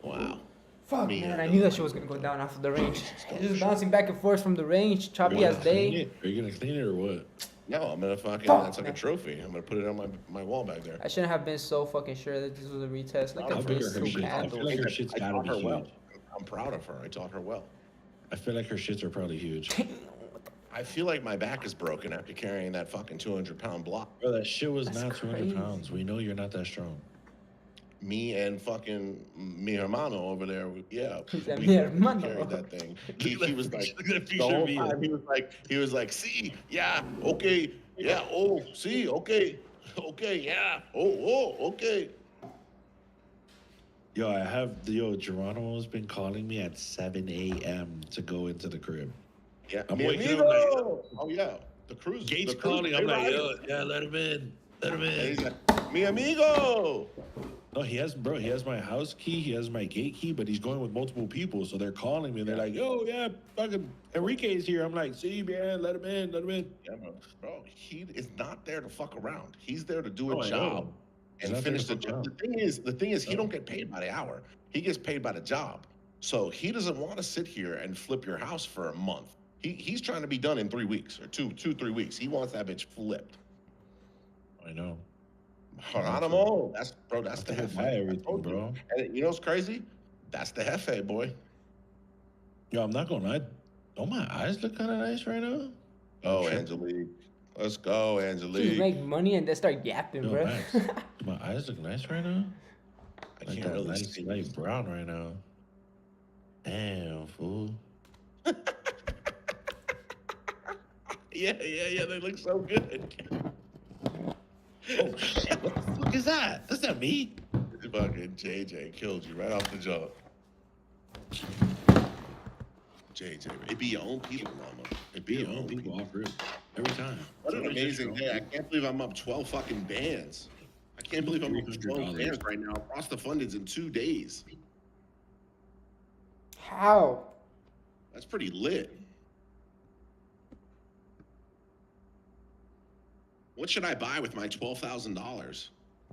Wow. Fuck, Mia, man, I knew that shit was gonna go down after the range. Just bouncing back and forth from the range, choppy as day. Are you gonna clean it or what? No, I'm gonna fucking. Fuck, that's like a trophy. I'm gonna put it on my wall back there. I shouldn't have been so fucking sure that this was a retest. Like How the big are first her two shits? I candles. feel like her shit's I gotta taught be her huge. well. I'm proud of her. I taught her well. I feel like her shits are probably huge. I feel like my back is broken after carrying that fucking 200-pound block. Bro, that shit was That's not 200 crazy. pounds. We know you're not that strong. Me and fucking mi hermano over there, yeah, He said, we "Mi fucking hermano." carried that thing. He was like, look at the whole time he was like, see, yeah, okay, yeah, oh, see, okay, yeah, oh, okay. Geronimo's been calling me at 7 a.m. to go into the crib. Yeah, I'm mi waking amigo. up Oh yeah, the cruise. Gates the cruise, calling. they I'm like, riding. yo, yeah, let him in. Let him And he's in. like, mi amigo. No, he has my house key, he has my gate key, but he's going with multiple people. So they're calling me and they're like, yo, yeah, fucking Enrique's here. I'm like, see, man, let him in, let him in. Yeah, bro, he is not there to fuck around. He's there to do a Oh, I job know. He's and not there finish to the fuck job. around. The thing is, he don't get paid by the hour. He gets paid by the job. So he doesn't want to sit here and flip your house for a month. He's trying to be done in 3 weeks or 3 weeks. He wants that bitch flipped. I know. Geronimo, that's the Have to Jefe. buy everything, bro. And you know what's crazy? That's the Jefe, boy. Yo, I'm not gonna lie. Don't my eyes look kind of nice right now? Oh, Angelique. Let's go, Just Angelique. make money and then start yapping, Yo, bro. Max, do my eyes look nice right now? I Like can't that really nice see. light brown right now. Damn, fool. Yeah, they look so good. Oh shit! What the fuck is that? That's not me. Fucking JJ killed you right off the jump. JJ, it be your own people, mama. It be your own people. Offer it every time. What an amazing day. I can't believe I'm up 12 fucking bands. I can't believe I'm up 12 bands right now. Across the fundeds in 2 days. How? That's pretty lit. What should I buy with my $12,000?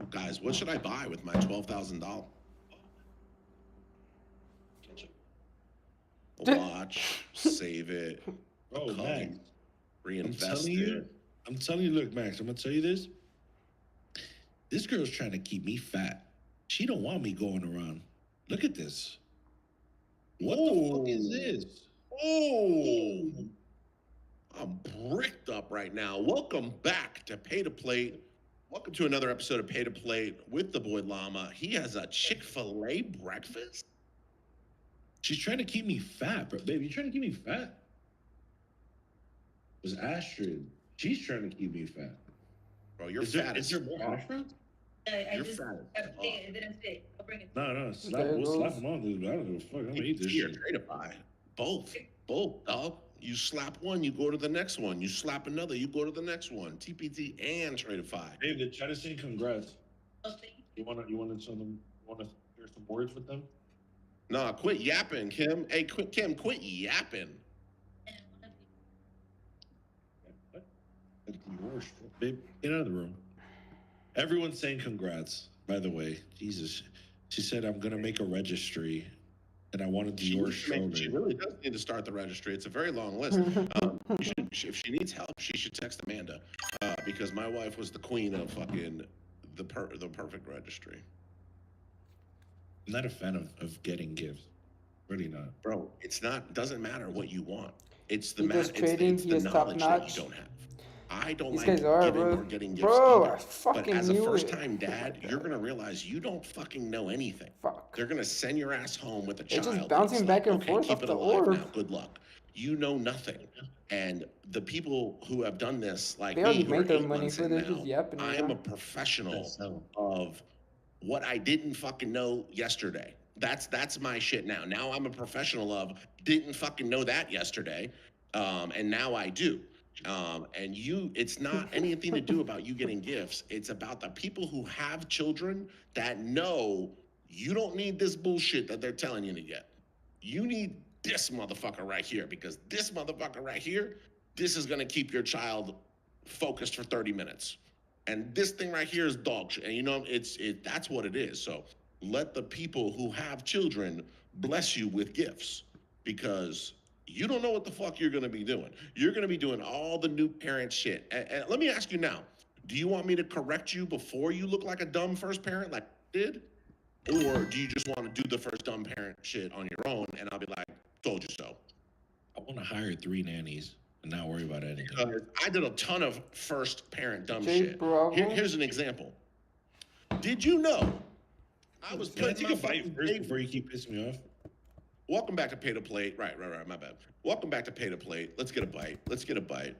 Guys, what should I buy with my $12,000? A watch, save it, Bro, a Max, reinvest I'm telling you, look, Max, I'm gonna tell you this. This girl's trying to keep me fat. She don't want me going around. Look at this. What the fuck is this? Oh, I'm bricked up right now. Welcome back to Pay to Plate. Welcome to another episode of Pay to Plate with the boy Llama. He has a Chick-fil-A breakfast. She's trying to keep me fat, bro. Baby, you trying to keep me fat? It was Astrid. She's trying to keep me fat. Bro, you're is fat. Is there more hash browns? You're fat. It didn't fit. I'll bring it. No. We'll slap them on, dude. I don't give a fuck. I'm gonna eat this shit. Both, dog. You slap one, you go to the next one. You slap another, you go to the next one. TPT and Tradify. David, try to say congrats. You wanna share some words with them? Nah, quit yapping, Kim. Hey, Kim, quit yapping. Babe, get out of the room. Everyone's saying congrats, by the way. Jesus. She said, I'm going to make a registry, and I want a Dior shoulder. She really does need to start the registry. It's a very long list. If she needs help, she should text Amanda, because my wife was the queen of fucking the perfect registry. I'm not a fan of getting gifts. Really not. Bro, doesn't matter what you want. It's the He does trading, he is top notch. You don't have. I don't These like guys are, giving bro. or getting gifts Bro, either. I fucking But as a knew first-time dad, you're gonna realize you don't fucking know anything. Fuck. They're gonna send your ass home with a They're child. just bouncing It's back like, and okay, forth keep off it the alive orb. now. Good luck. You know nothing. And the people who have done this, like They already me, who are made their 8 money, months so in they're now, just yapping I right am now. a professional of what I didn't fucking know yesterday. That's my shit now. Now I'm a professional of didn't fucking know that yesterday, and now I do. And it's not anything to do about you getting gifts. It's about the people who have children that know you don't need this bullshit that they're telling you to get. You need this motherfucker right here, because this motherfucker right here, this is gonna keep your child focused for 30 minutes. And this thing right here is dog shit. And you know, that's what it is. So let the people who have children bless you with gifts, because you don't know what the fuck you're going to be doing. You're going to be doing all the new parent shit. And let me ask you now, do you want me to correct you before you look like a dumb first parent like I did? Or do you just want to do the first dumb parent shit on your own and I'll be like, told you so? I want to hire 3 nannies and not worry about anything. I did a ton of first parent dumb Jay shit. Here's an example. Did you know I was Can I putting take a bite first before you keep pissing me off? Welcome back to Pay to Plate. Right, my bad. Welcome back to Pay to Plate. Let's get a bite.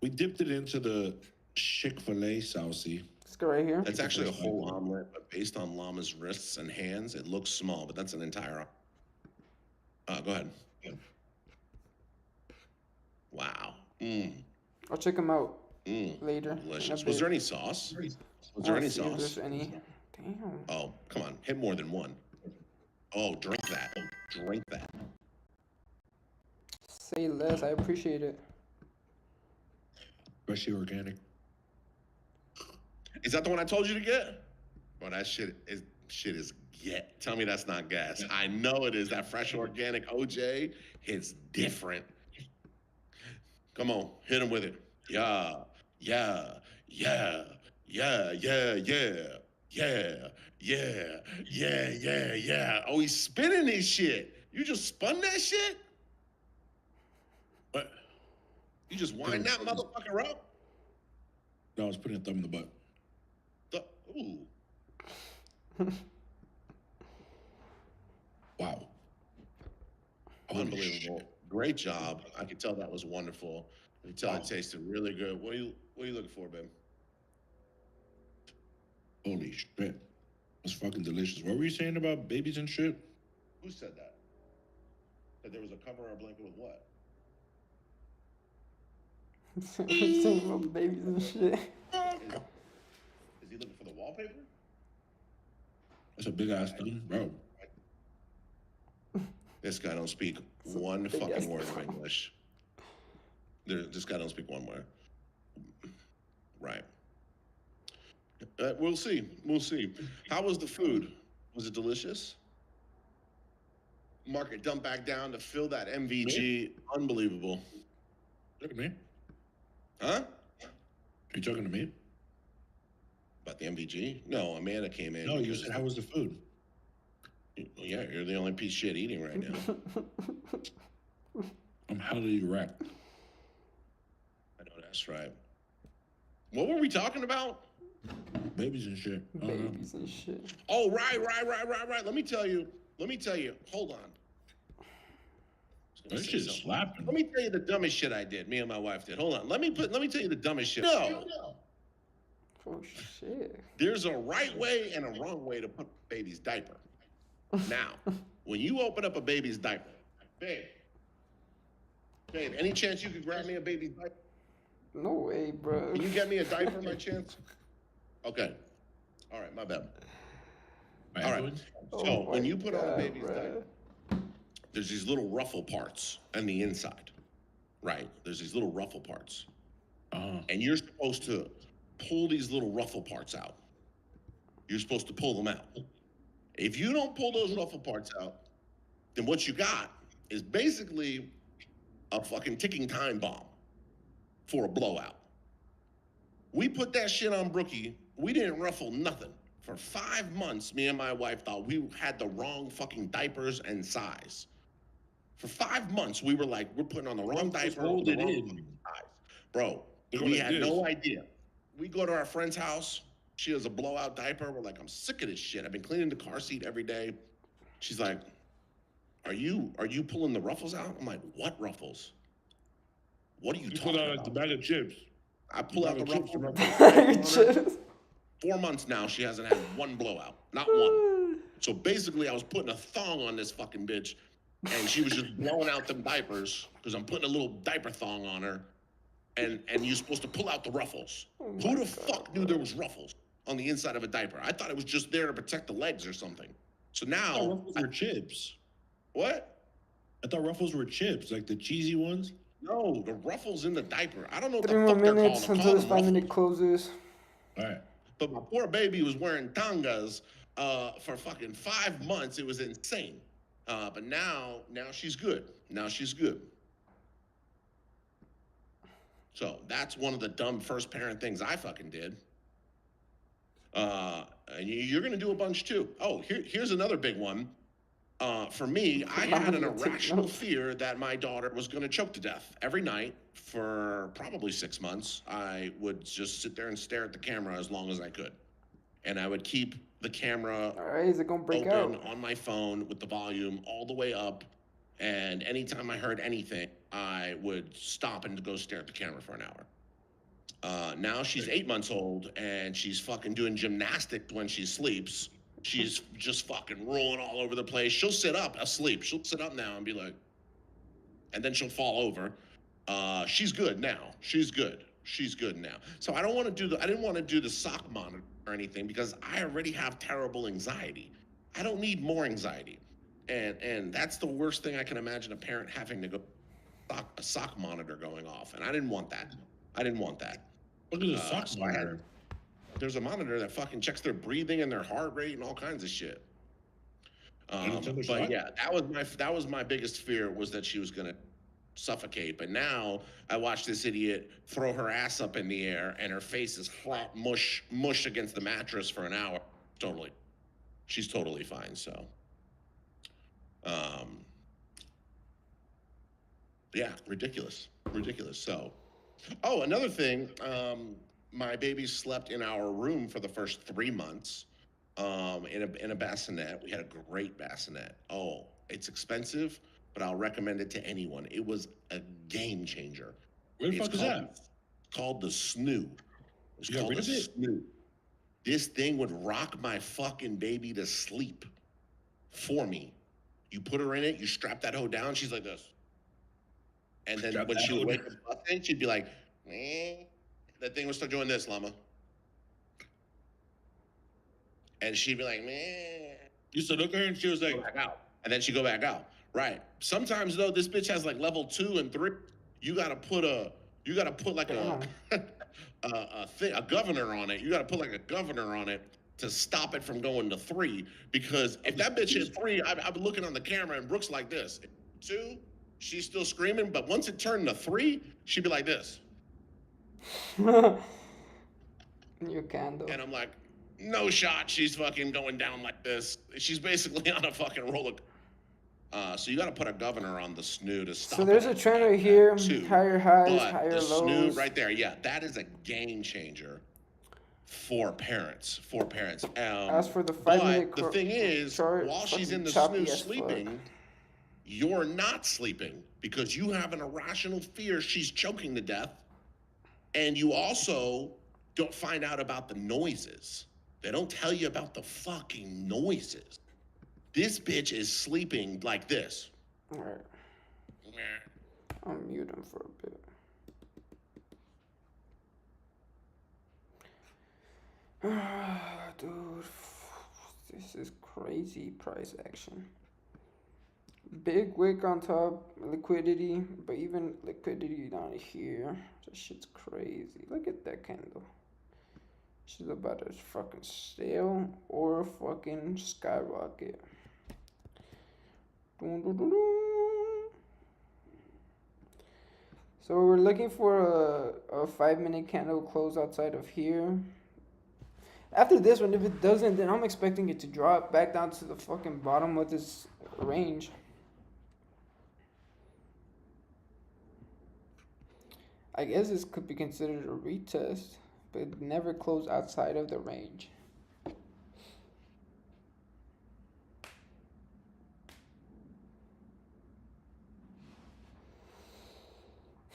We dipped it into the Chick-fil-A saucy. Let's go right here. That's actually a whole omelet, but based on Llama's wrists and hands, it looks small, but that's an entire. Go ahead. Wow. I'll check them out later. Delicious. Was there any sauce? Was there any sauce? If there's any. Damn. Oh, come on. Hit more than one. Oh, drink that. Oh, drink that. Say less. I appreciate it. Especially organic. Is that the one I told you to get? Oh, that shit is get. Tell me that's not gas. I know it is. That fresh organic OJ hits different. Come on, hit him with it. Yeah, yeah, yeah, yeah, yeah, yeah, yeah, yeah, yeah, yeah, yeah. Oh, he's spinning his shit. You just spun that shit? What? You just wind that motherfucker up? No, I was putting a thumb in the butt. Ooh. Wow. Unbelievable. Great job. I could tell that was wonderful. I could tell it tasted really good. What are you looking for, babe? Holy shit. That's fucking delicious. What were you saying about babies and shit? Who said that? That there was a cover or a blanket with what? Saying about babies and shit. Is he looking for the wallpaper? That's a big ass thing, bro. This guy don't speak one fucking word of English. This guy don't speak one word. Right. We'll see. We'll see. How was the food? Was it delicious? Mark it dump back down to fill that MVG. Unbelievable. Look at me. Huh? Are you talking to me? About the MVG? No, Amanda came in. No, you said, how was the food? Yeah, you're the only piece of shit eating right now. I'm hella erect. I know that's right. What were we talking about? Babies and shit. Babies and shit. Oh, right. Let me tell you. Hold on. That shit's slapping. Let me tell you the dumbest shit I did. Me and my wife did. Hold on. Let me tell you the dumbest shit. No. Oh shit. There's a right way and a wrong way to put a baby's diaper. Now, when you open up a baby's diaper, babe, any chance you could grab me a baby's diaper? No way, bro. Can you get me a diaper by chance? Okay. All right, my bad. All right. So when you put on a baby's diaper, there's these little ruffle parts on the inside, right? There's these little ruffle parts. And you're supposed to pull these little ruffle parts out. You're supposed to pull them out. If you don't pull those ruffle parts out, then what you got is basically a fucking ticking time bomb for a blowout. We put that shit on Brookie. We didn't ruffle nothing. For 5 months, me and my wife thought we had the wrong fucking diapers and size. For 5 months, we were like, we're putting on the wrong diaper. Hold it in. Size. Bro, we had no idea. We go to our friend's house. She has a blowout diaper. We're like, I'm sick of this shit. I've been cleaning the car seat every day. She's like, are you pulling the ruffles out? I'm like, what ruffles? What are you talking about? The bag of chips. I pull out the ruffles. 4 months now, she hasn't had one blowout. Not one. So basically, I was putting a thong on this fucking bitch, and she was just blowing out them diapers, because I'm putting a little diaper thong on her, and you're supposed to pull out the ruffles. Who the fuck knew there was ruffles on the inside of a diaper? I thought it was just there to protect the legs or something. So now... Ruffles were chips. What? I thought ruffles were chips, like the cheesy ones. No, the ruffles in the diaper. I don't know what 3 the more fuck they're minutes calling until this them. 5-minute closes. All right. But my poor baby was wearing tangas for fucking 5 months. It was insane. But now she's good. Now she's good. So that's one of the dumb first parent things I fucking did. And you're gonna do a bunch too. Oh, here's another big one. For me, I had an irrational fear that my daughter was gonna choke to death. Every night for probably 6 months, I would just sit there and stare at the camera as long as I could. And I would keep the camera is it gonna break open out? on my phone with the volume all the way up. And anytime I heard anything, I would stop and go stare at the camera for an hour. Now she's 8 months old and she's fucking doing gymnastics when she sleeps. She's just fucking rolling all over the place. She'll sit up asleep. She'll sit up now and be like, and then she'll fall over. She's good now. She's good. She's good now. So I don't want to do I didn't want to do the sock monitor or anything because I already have terrible anxiety. I don't need more anxiety. And that's the worst thing I can imagine a parent having to go a sock monitor going off. And I didn't want that. I didn't want that. Look at the sock monitor. There's a monitor that fucking checks their breathing and their heart rate and all kinds of shit. But yeah, that was my biggest fear, was that she was gonna suffocate. But now I watched this idiot throw her ass up in the air and her face is flat mush against the mattress for an hour. Totally, she's totally fine. So, yeah, ridiculous. So, oh, another thing, my baby slept in our room for the first 3 months. In a bassinet. We had a great bassinet. Oh, it's expensive, but I'll recommend it to anyone. It was a game changer. Where the fuck is that? It's called the Snoo. It's called the Snoo. This thing would rock my fucking baby to sleep for me. You put her in it, you strap that hoe down, she's like this. And then when she would wake up, she'd be like, eh. That thing would start doing this, llama. And she'd be like, man. You said, look at her, and she was like, back out. And then she'd go back out. Right. Sometimes though, this bitch has like level 2 and 3. You gotta put like a governor on it. You gotta put like a governor on it to stop it from going to 3. Because if that bitch hit 3, I've been looking on the camera and Brooke's like this. 2, she's still screaming, but once it turned to 3, she'd be like this. Your candle. And I'm like, no shot, she's fucking going down like this. She's basically on a fucking roller. So you got to put a governor on the Snoo to stop. So there's a trend right here, higher highs, higher lows. The Snoo right there, yeah, that is a game changer for parents. As for the 5-minute the thing is, while she's in the Snoo sleeping, you're not sleeping because you have an irrational fear she's choking to death, and you also don't find out about the noises. They don't tell you about the fucking noises. This bitch is sleeping like this. All right. I'll mute him for a bit. Dude, this is crazy price action. Big wick on top, liquidity, but even liquidity down here. That shit's crazy. Look at that candle. She's about to fucking sail or fucking skyrocket. So we're looking for a 5-minute candle close outside of here. After this one, if it doesn't, then I'm expecting it to drop back down to the fucking bottom of this range. I guess this could be considered a retest, but never close outside of the range.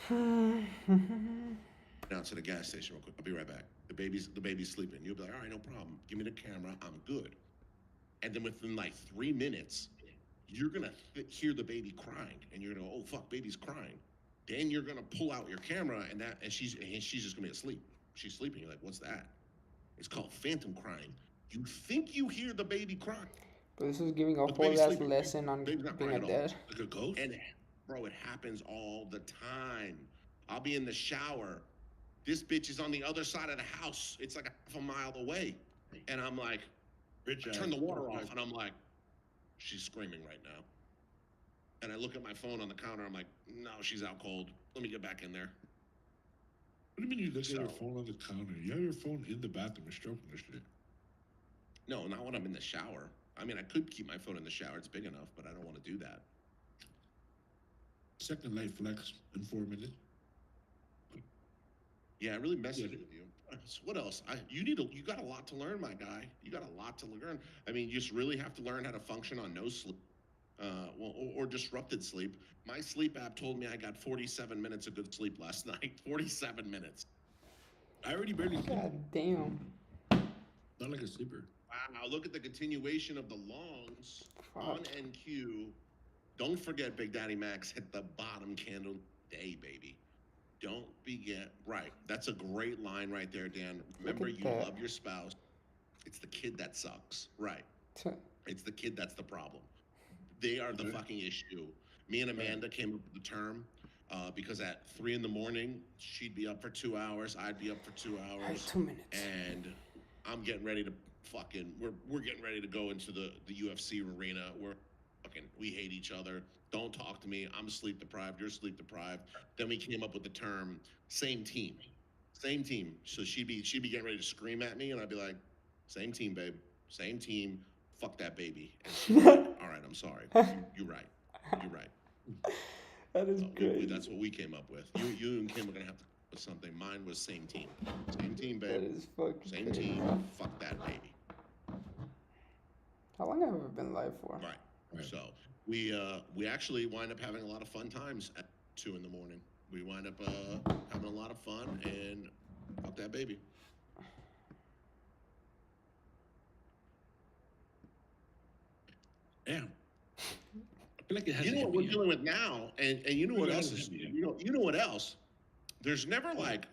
Down to the gas station real quick. I'll be right back. The baby's sleeping. You'll be like, all right, no problem. Give me the camera. I'm good. And then within like 3 minutes, you're gonna hear the baby crying, and you're gonna go, oh fuck, baby's crying. Then you're gonna pull out your camera, and she's just gonna be asleep. She's sleeping. You're like, what's that? It's called phantom crying. You think you hear the baby crying. But this is giving a whole ass lesson on being a dad. Like a ghost? And bro, it happens all the time. I'll be in the shower. This bitch is on the other side of the house. It's like half a mile away. And I'm like, I turn the water off, and I'm like, she's screaming right now. And I look at my phone on the counter. I'm like, no, she's out cold. Let me get back in there. What do you mean you look at your phone on the counter? You have your phone in the bathroom and stroking this shit. No, not when I'm in the shower. I mean, I could keep my phone in the shower. It's big enough, but I don't want to do that. Second light flex in 4 minutes. Yeah, I really messaged with you. So what else? You got a lot to learn, my guy. You got a lot to learn. I mean, you just really have to learn how to function on no sleep, or disrupted sleep. My sleep app told me I got 47 minutes of good sleep last night. 47 minutes. I already barely sleep. God damn. Not like a sleeper. Wow, look at the continuation of the longs on NQ. Don't forget Big Daddy Max hit the bottom candle. day, baby. Don't right. That's a great line right there, Dan. Remember, you that. love your spouse. It's the kid that sucks. Right. It's the kid that's the problem. They are the fucking issue. Me and Amanda came up with the term because at 3 a.m, she'd be up for 2 hours. I'd be up for 2 hours. 2 minutes. And I'm getting ready to we're getting ready to go into the UFC arena. We hate each other. Don't talk to me. I'm sleep deprived. You're sleep deprived. Then we came up with the term same team. Same team. So she'd be getting ready to scream at me, and I'd be like, same team, babe. Same team. Fuck that baby. And she'd be like, all right, I'm sorry. You're right. You're right. That is great. That's what we came up with. You and Kim are gonna have to come up with something. Mine was same team. Same team, babe. That is fucking Same great, team. bro. Fuck that baby. How long have we been live for? Right. So we actually wind up having a lot of fun times at 2 a.m. We wind up having a lot of fun, and fuck that baby. Damn. I feel like it has You know what we're dealing with now, and you know what else is you know what else? There's never like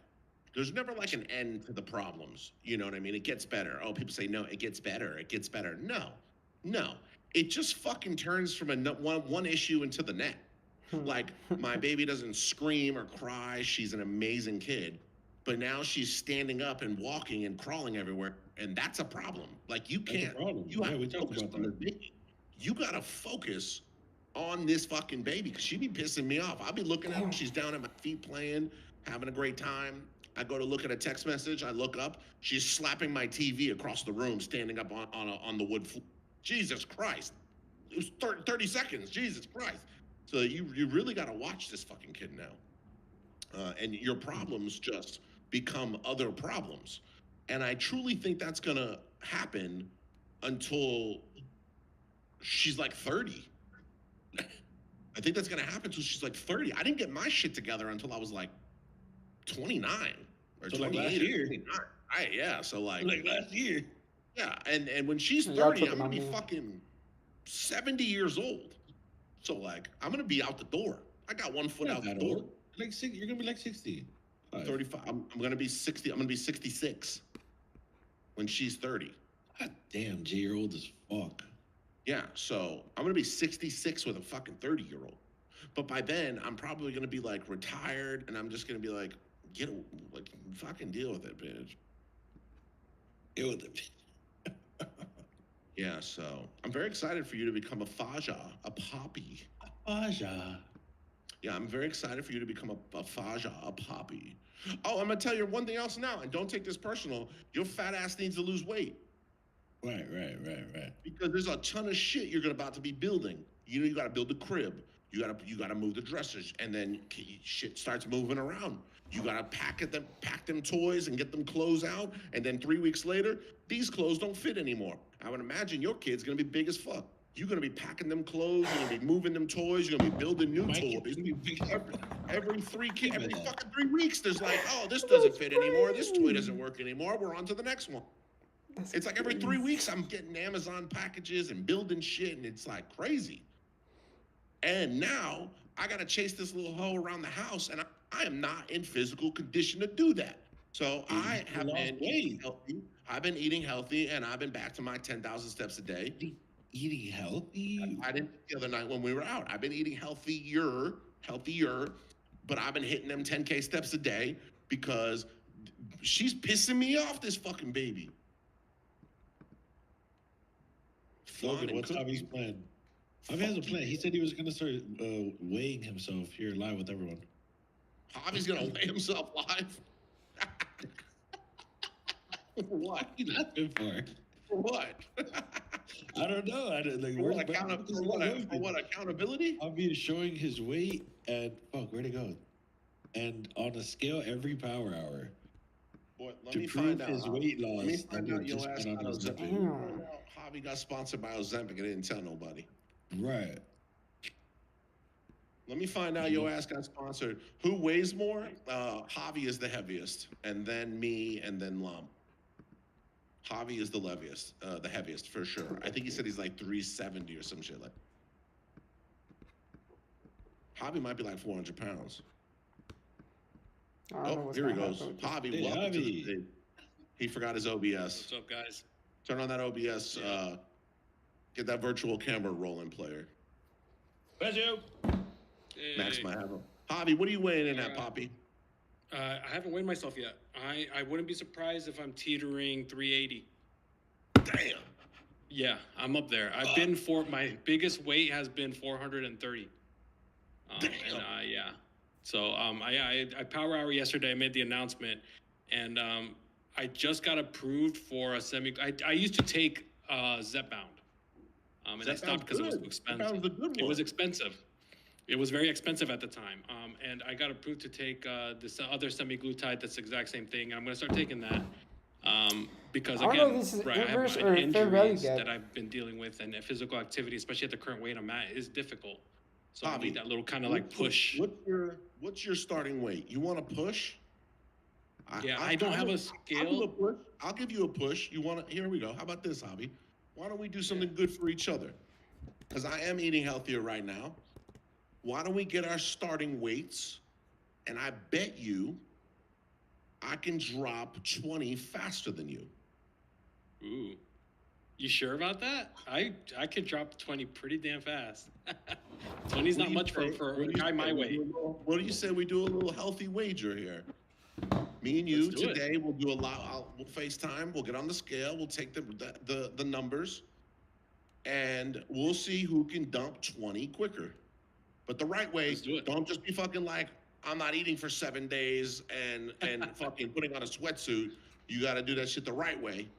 an end to the problems. You know what I mean? It gets better. Oh, people say no, it gets better. It gets better. No. It just fucking turns from one issue into the next. Like, my baby doesn't scream or cry. She's an amazing kid. But now she's standing up and walking and crawling everywhere, and that's a problem. Like, you can't. You have to focus on the baby. You gotta focus on this fucking baby, because she be pissing me off. I'll be looking at her. She's down at my feet playing, having a great time. I go to look at a text message. I look up. She's slapping my TV across the room, standing up on the wood floor. Jesus Christ. It was 30 seconds. Jesus Christ. So you really got to watch this fucking kid now. And your problems just become other problems. And I truly think that's going to happen until she's like 30. I think that's going to happen until she's like 30. I didn't get my shit together until I was like 29 or So 28 like last or year. 29. Right, yeah. So like last year. Yeah, and when she's Y'all 30, tripping I'm gonna on be me. fucking 70 years old. So like, I'm gonna be out the door. I got one foot out the door. Like you're gonna be like 60. 35. I'm gonna be 60. I'm gonna be 66 when she's 30. God damn, G, you're old as fuck. Yeah, so I'm gonna be 66 with a fucking 30-year-old. But by then, I'm probably gonna be like retired, and I'm just gonna be like, fucking deal with it, bitch. Deal with it. Yeah, so I'm very excited for you to become a Faja, a poppy. Faja. Yeah, I'm very excited for you to become a Faja, a poppy. Oh, I'm gonna tell you one thing else now, and don't take this personal. Your fat ass needs to lose weight. Right. Because there's a ton of shit you're about to be building. You know, you gotta build the crib. You gotta move the dressers, and then shit starts moving around. You gotta pack them toys and get them clothes out, and then 3 weeks later, these clothes don't fit anymore. I would imagine your kid's gonna be big as fuck. You're gonna be packing them clothes, you're gonna be moving them toys, you're gonna be building new toys. Every fucking 3 weeks, there's like, oh, this doesn't fit anymore, this toy doesn't work anymore, we're on to the next one. It's like every 3 weeks I'm getting Amazon packages and building shit, and it's like crazy. And now I gotta chase this little hoe around the house, and I am not in physical condition to do that. So I have been eating healthy. I've been eating healthy, and I've been back to my 10,000 steps a day. Eating healthy? I didn't the other night when we were out. I've been eating healthier, but I've been hitting them 10K steps a day because she's pissing me off, this fucking baby. Logan, what's Javi's plan? Javi has a plan. He said he was going to start weighing himself here live with everyone. Javi's going to weigh himself live? For what? What are you laughing for? For what? I don't know. For what accountability? Javi is showing his weight and where'd it go? And on a scale every power hour. Boy, to prove his weight loss. Let me find out your ass got Ozempic. Javi got sponsored by Ozempic and didn't tell nobody. Right. Let me find out your ass got sponsored. Who weighs more? Javi is the heaviest, and then me, and then Lum. Javi is the heaviest for sure. I think he said he's like 370 or some shit like. Javi might be like 400 pounds. Oh, here he goes. Javi, welcome to the stage. He forgot his OBS. What's up, guys? Turn on that OBS. Get that virtual camera rolling, player. Bless you. Max might have him. Javi, what are you weighing in at, Poppy? I haven't weighed myself yet. I wouldn't be surprised if I'm teetering 380. Damn. Yeah, I'm up there. I've been my biggest weight has been 430. Damn. And, yeah. So I power hour yesterday. I made the announcement, and I just got approved for a I used to take Zepbound, and I stopped because it was too expensive. It was expensive. It was very expensive at the time, and I got approved to take this other semaglutide that's the exact same thing. I'm going to start taking that because, again, I have my injuries that I've been dealing with, and physical activity, especially at the current weight I'm at, is difficult. So I need that little kind of like push. What's your starting weight? You want to push? Yeah, I don't have a scale. I'll give you a push. You want to? Here we go. How about this, Javi? Why don't we do something good for each other? Because I am eating healthier right now. Why don't we get our starting weights? And I bet you I can drop 20 faster than you. Ooh. You sure about that? I could drop 20 pretty damn fast. 20's not much for a guy my weight. What do you say we do a little healthy wager here? Me and you today, we'll do we'll FaceTime, we'll get on the scale, we'll take the numbers, and we'll see who can dump 20 quicker. But the right way, don't just be fucking like, I'm not eating for 7 days and fucking putting on a sweatsuit. You got to do that shit the right way.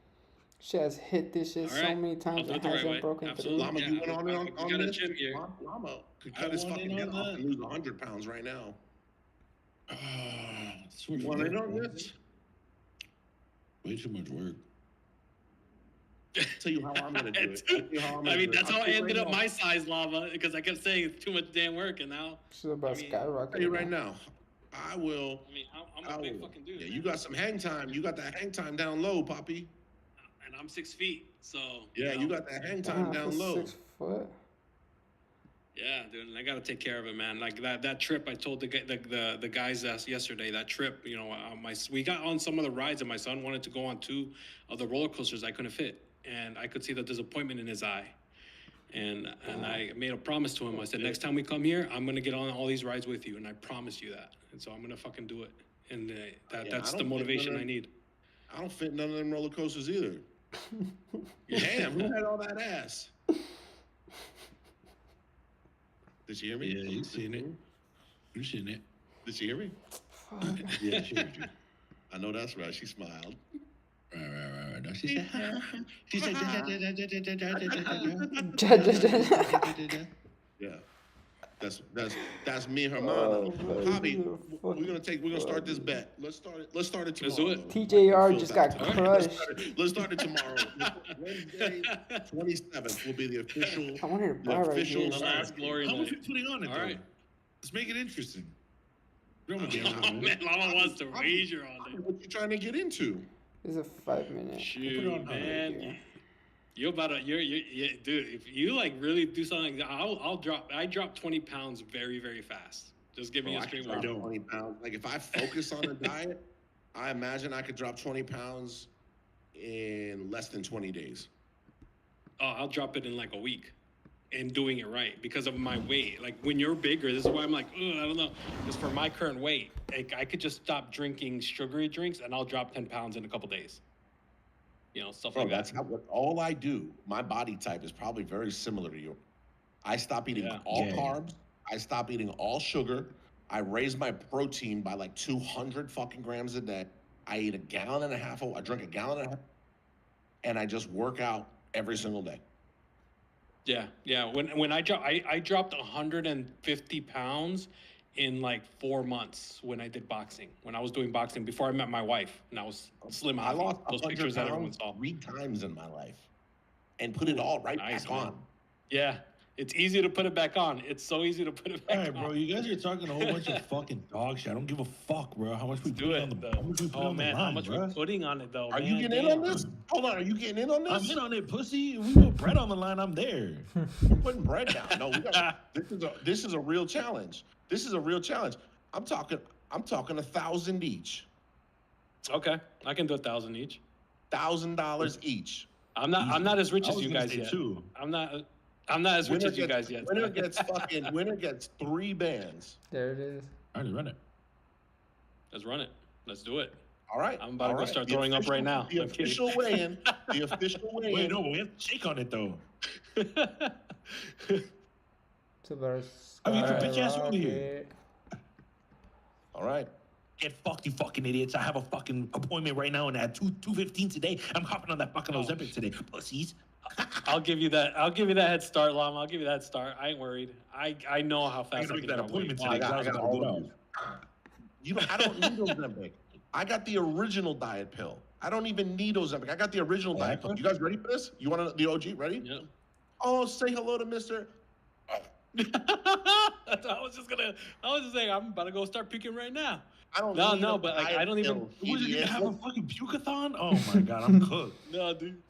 She has hit this shit so many times and hasn't broken through. Llama, you went on this? Llama could cut his fucking head off and lose 100 pounds right now. You want in on this? Way too much work. I'll tell you how I'm going to do it. I mean, that's how I ended up my size, Lava, because I kept saying it's too much damn work, and now... She's about skyrocketing. I'll tell you right now, I will... I mean, I'm a big fucking dude. Yeah, you got some hang time. You got that hang time down low, Poppy. And I'm 6 feet, so... Yeah, you got that hang time down low. 6 foot? Yeah, dude, and I gotta take care of it, man. Like that trip, I told the guys yesterday. That trip, you know, we got on some of the rides, and my son wanted to go on 2 of the roller coasters. I couldn't fit, and I could see the disappointment in his eye. And I made a promise to him. I said, next time we come here, I'm gonna get on all these rides with you, and I promise you that. And so I'm gonna fucking do it. And that's the motivation I need. I don't fit none of them roller coasters either. Damn, who had all that ass? Did she hear me? Yeah, you seen it. You seen it. Did she hear me? Yeah, she heard you. I know that's right. She smiled. Right. No, she said, she said, yeah. That's me and Hermana. Hobby, we're gonna start this bet. Let's start it tomorrow. Let's do it. TJR just got crushed. Let's start it tomorrow. Wednesday, 27th will be the official. I want her to buy right here. Last glory how much night. are you putting on it, All though? right. Let's make it interesting. Oh, man, Lama wants to wager on it. What you trying to get into? It's a 5 minute. Shoot, man. You're dude, if you like really do something, I drop 20 pounds very, very fast. Just give me a straight drop 20 pounds. Like if I focus on a diet, I imagine I could drop 20 pounds in less than 20 days. Oh, I'll drop it in like a week and doing it right because of my weight. Like when you're bigger, this is why I'm like, I don't know. Because for my current weight, like, I could just stop drinking sugary drinks and I'll drop 10 pounds in a couple days. You know, stuff like that. All I do. My body type is probably very similar to you. I stop eating all carbs. I stop eating all sugar. I raise my protein by like 200 fucking grams a day. I eat 1.5 gallons. I drink 1.5 gallons, and I just work out every single day. Yeah. When I dropped 150 pounds in like 4 months when I did boxing. When I was doing boxing before I met my wife, and I was slim. I lost those pictures that everyone saw 3 times in my life, and put it all back on. Yeah, it's easy to put it back on. It's so easy to put it back on. All right, bro. You guys are talking a whole bunch of fucking dog shit. I don't give a fuck, bro. How much we put on the how much we're putting on it though? Are you getting in on this? Hold on, are you getting in on this? I'm in on it, pussy. If we put bread on the line, I'm there. We're putting bread down. No, this is a real challenge. This is a real challenge. I'm talking. I'm talking 1,000 each. Okay, I can do 1,000 each. $1,000 each. I'm not as rich as you guys yet. Two. I'm not as rich as you guys yet. Winner gets 3 bands. There it is. I already run it. Let's run it. Let's do it. All right. I'm about to go start throwing up right now. The official weigh-in. The official weigh-in. Wait, no, but we have to shake on it though. So better I mean, your bitch ass over here. All right. Get fucked, you fucking idiots. I have a fucking appointment right now and at 2:15 today. I'm hopping on that fucking Ozempic today. Pussies. I'll give you that head start, Llama. I'll give you that head start. I ain't worried. I know how fast I can make that appointment I today. got all of you. I don't need Ozempic. I got the original diet pill. I don't even need Ozempic. I got the original diet pill. You guys ready for this? You want the OG? Ready? Yeah. Oh, say hello to Mr. I was just saying, I'm about to go start puking right now. I don't but like, I don't even. Was it gonna have a fucking puke-a-thon? Oh my god, I'm cooked. No, dude.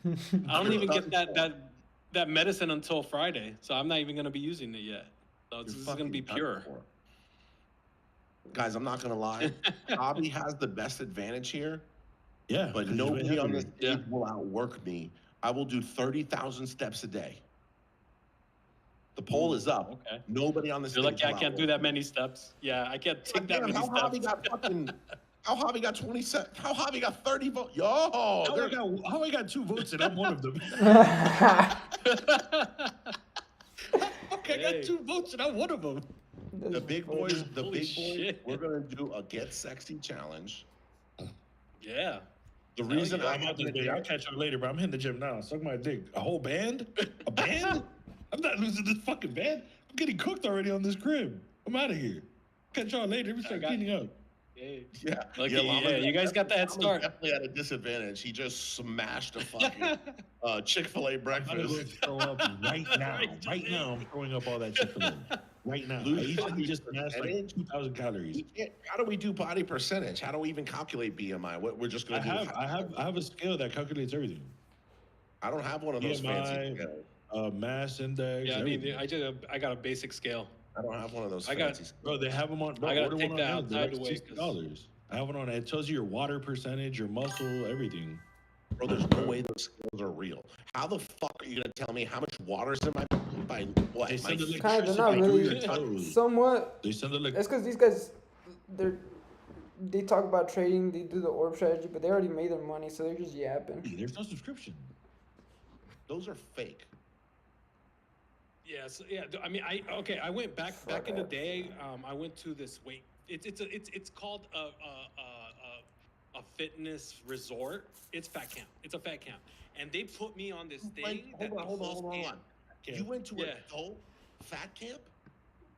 I don't even get that medicine until Friday, so I'm not even gonna be using it yet. So this is gonna be pure. Guys, I'm not gonna lie. Bobby has the best advantage here. Yeah, but nobody on this stage will outwork me. I will do 30,000 steps a day. The poll is up. Okay. Nobody on this You're stage. lucky I can't do that many steps. Yeah, I can't take that many steps. How Javi got 27? How Javi got 30 votes? Yo, how I got 2 votes and I'm one of them. Okay, I got 2 votes and I'm one of them. The big boys, shit. we're gonna do a get sexy challenge. Yeah. The reason I'm out this day, I'll catch you later, but I'm hitting the gym now. Suck my dick. A whole band? A band? I'm not losing this fucking band. I'm getting cooked already on this crib. I'm out of here. Catch y'all later. We start cleaning up. Yeah, you guys got the head start. Definitely at a disadvantage. He just smashed a fucking Chick-fil-A breakfast. I'm gonna throw up right now. Right now, I'm throwing up all that Chick-fil-A. Right now. I usually just smashed like 2,000 calories. How do we do body percentage? How do we even calculate BMI? We're just gonna I have a scale that calculates everything. I don't have one of those fancy scales. Mass index. Yeah, I got a basic scale. I don't have one of those fancy scales. Bro, they have them on. Bro, I gotta take that outside the way. $60. I have one on. It tells you your water percentage, your muscle, everything. Bro, there's no way those scales are real. How the fuck are you gonna tell me how much water's in my by what? They send it kind of not really. Somewhat. They send it like. It's because these guys, they talk about trading. They do the ORB strategy, but they already made their money, so they're just yapping. There's no subscription. Those are fake. Yes, yeah. I mean, I went back in the day. I went to this it's called a fitness resort. It's fat camp. It's a fat camp, and they put me on this thing. Hold on. You went to an adult fat camp?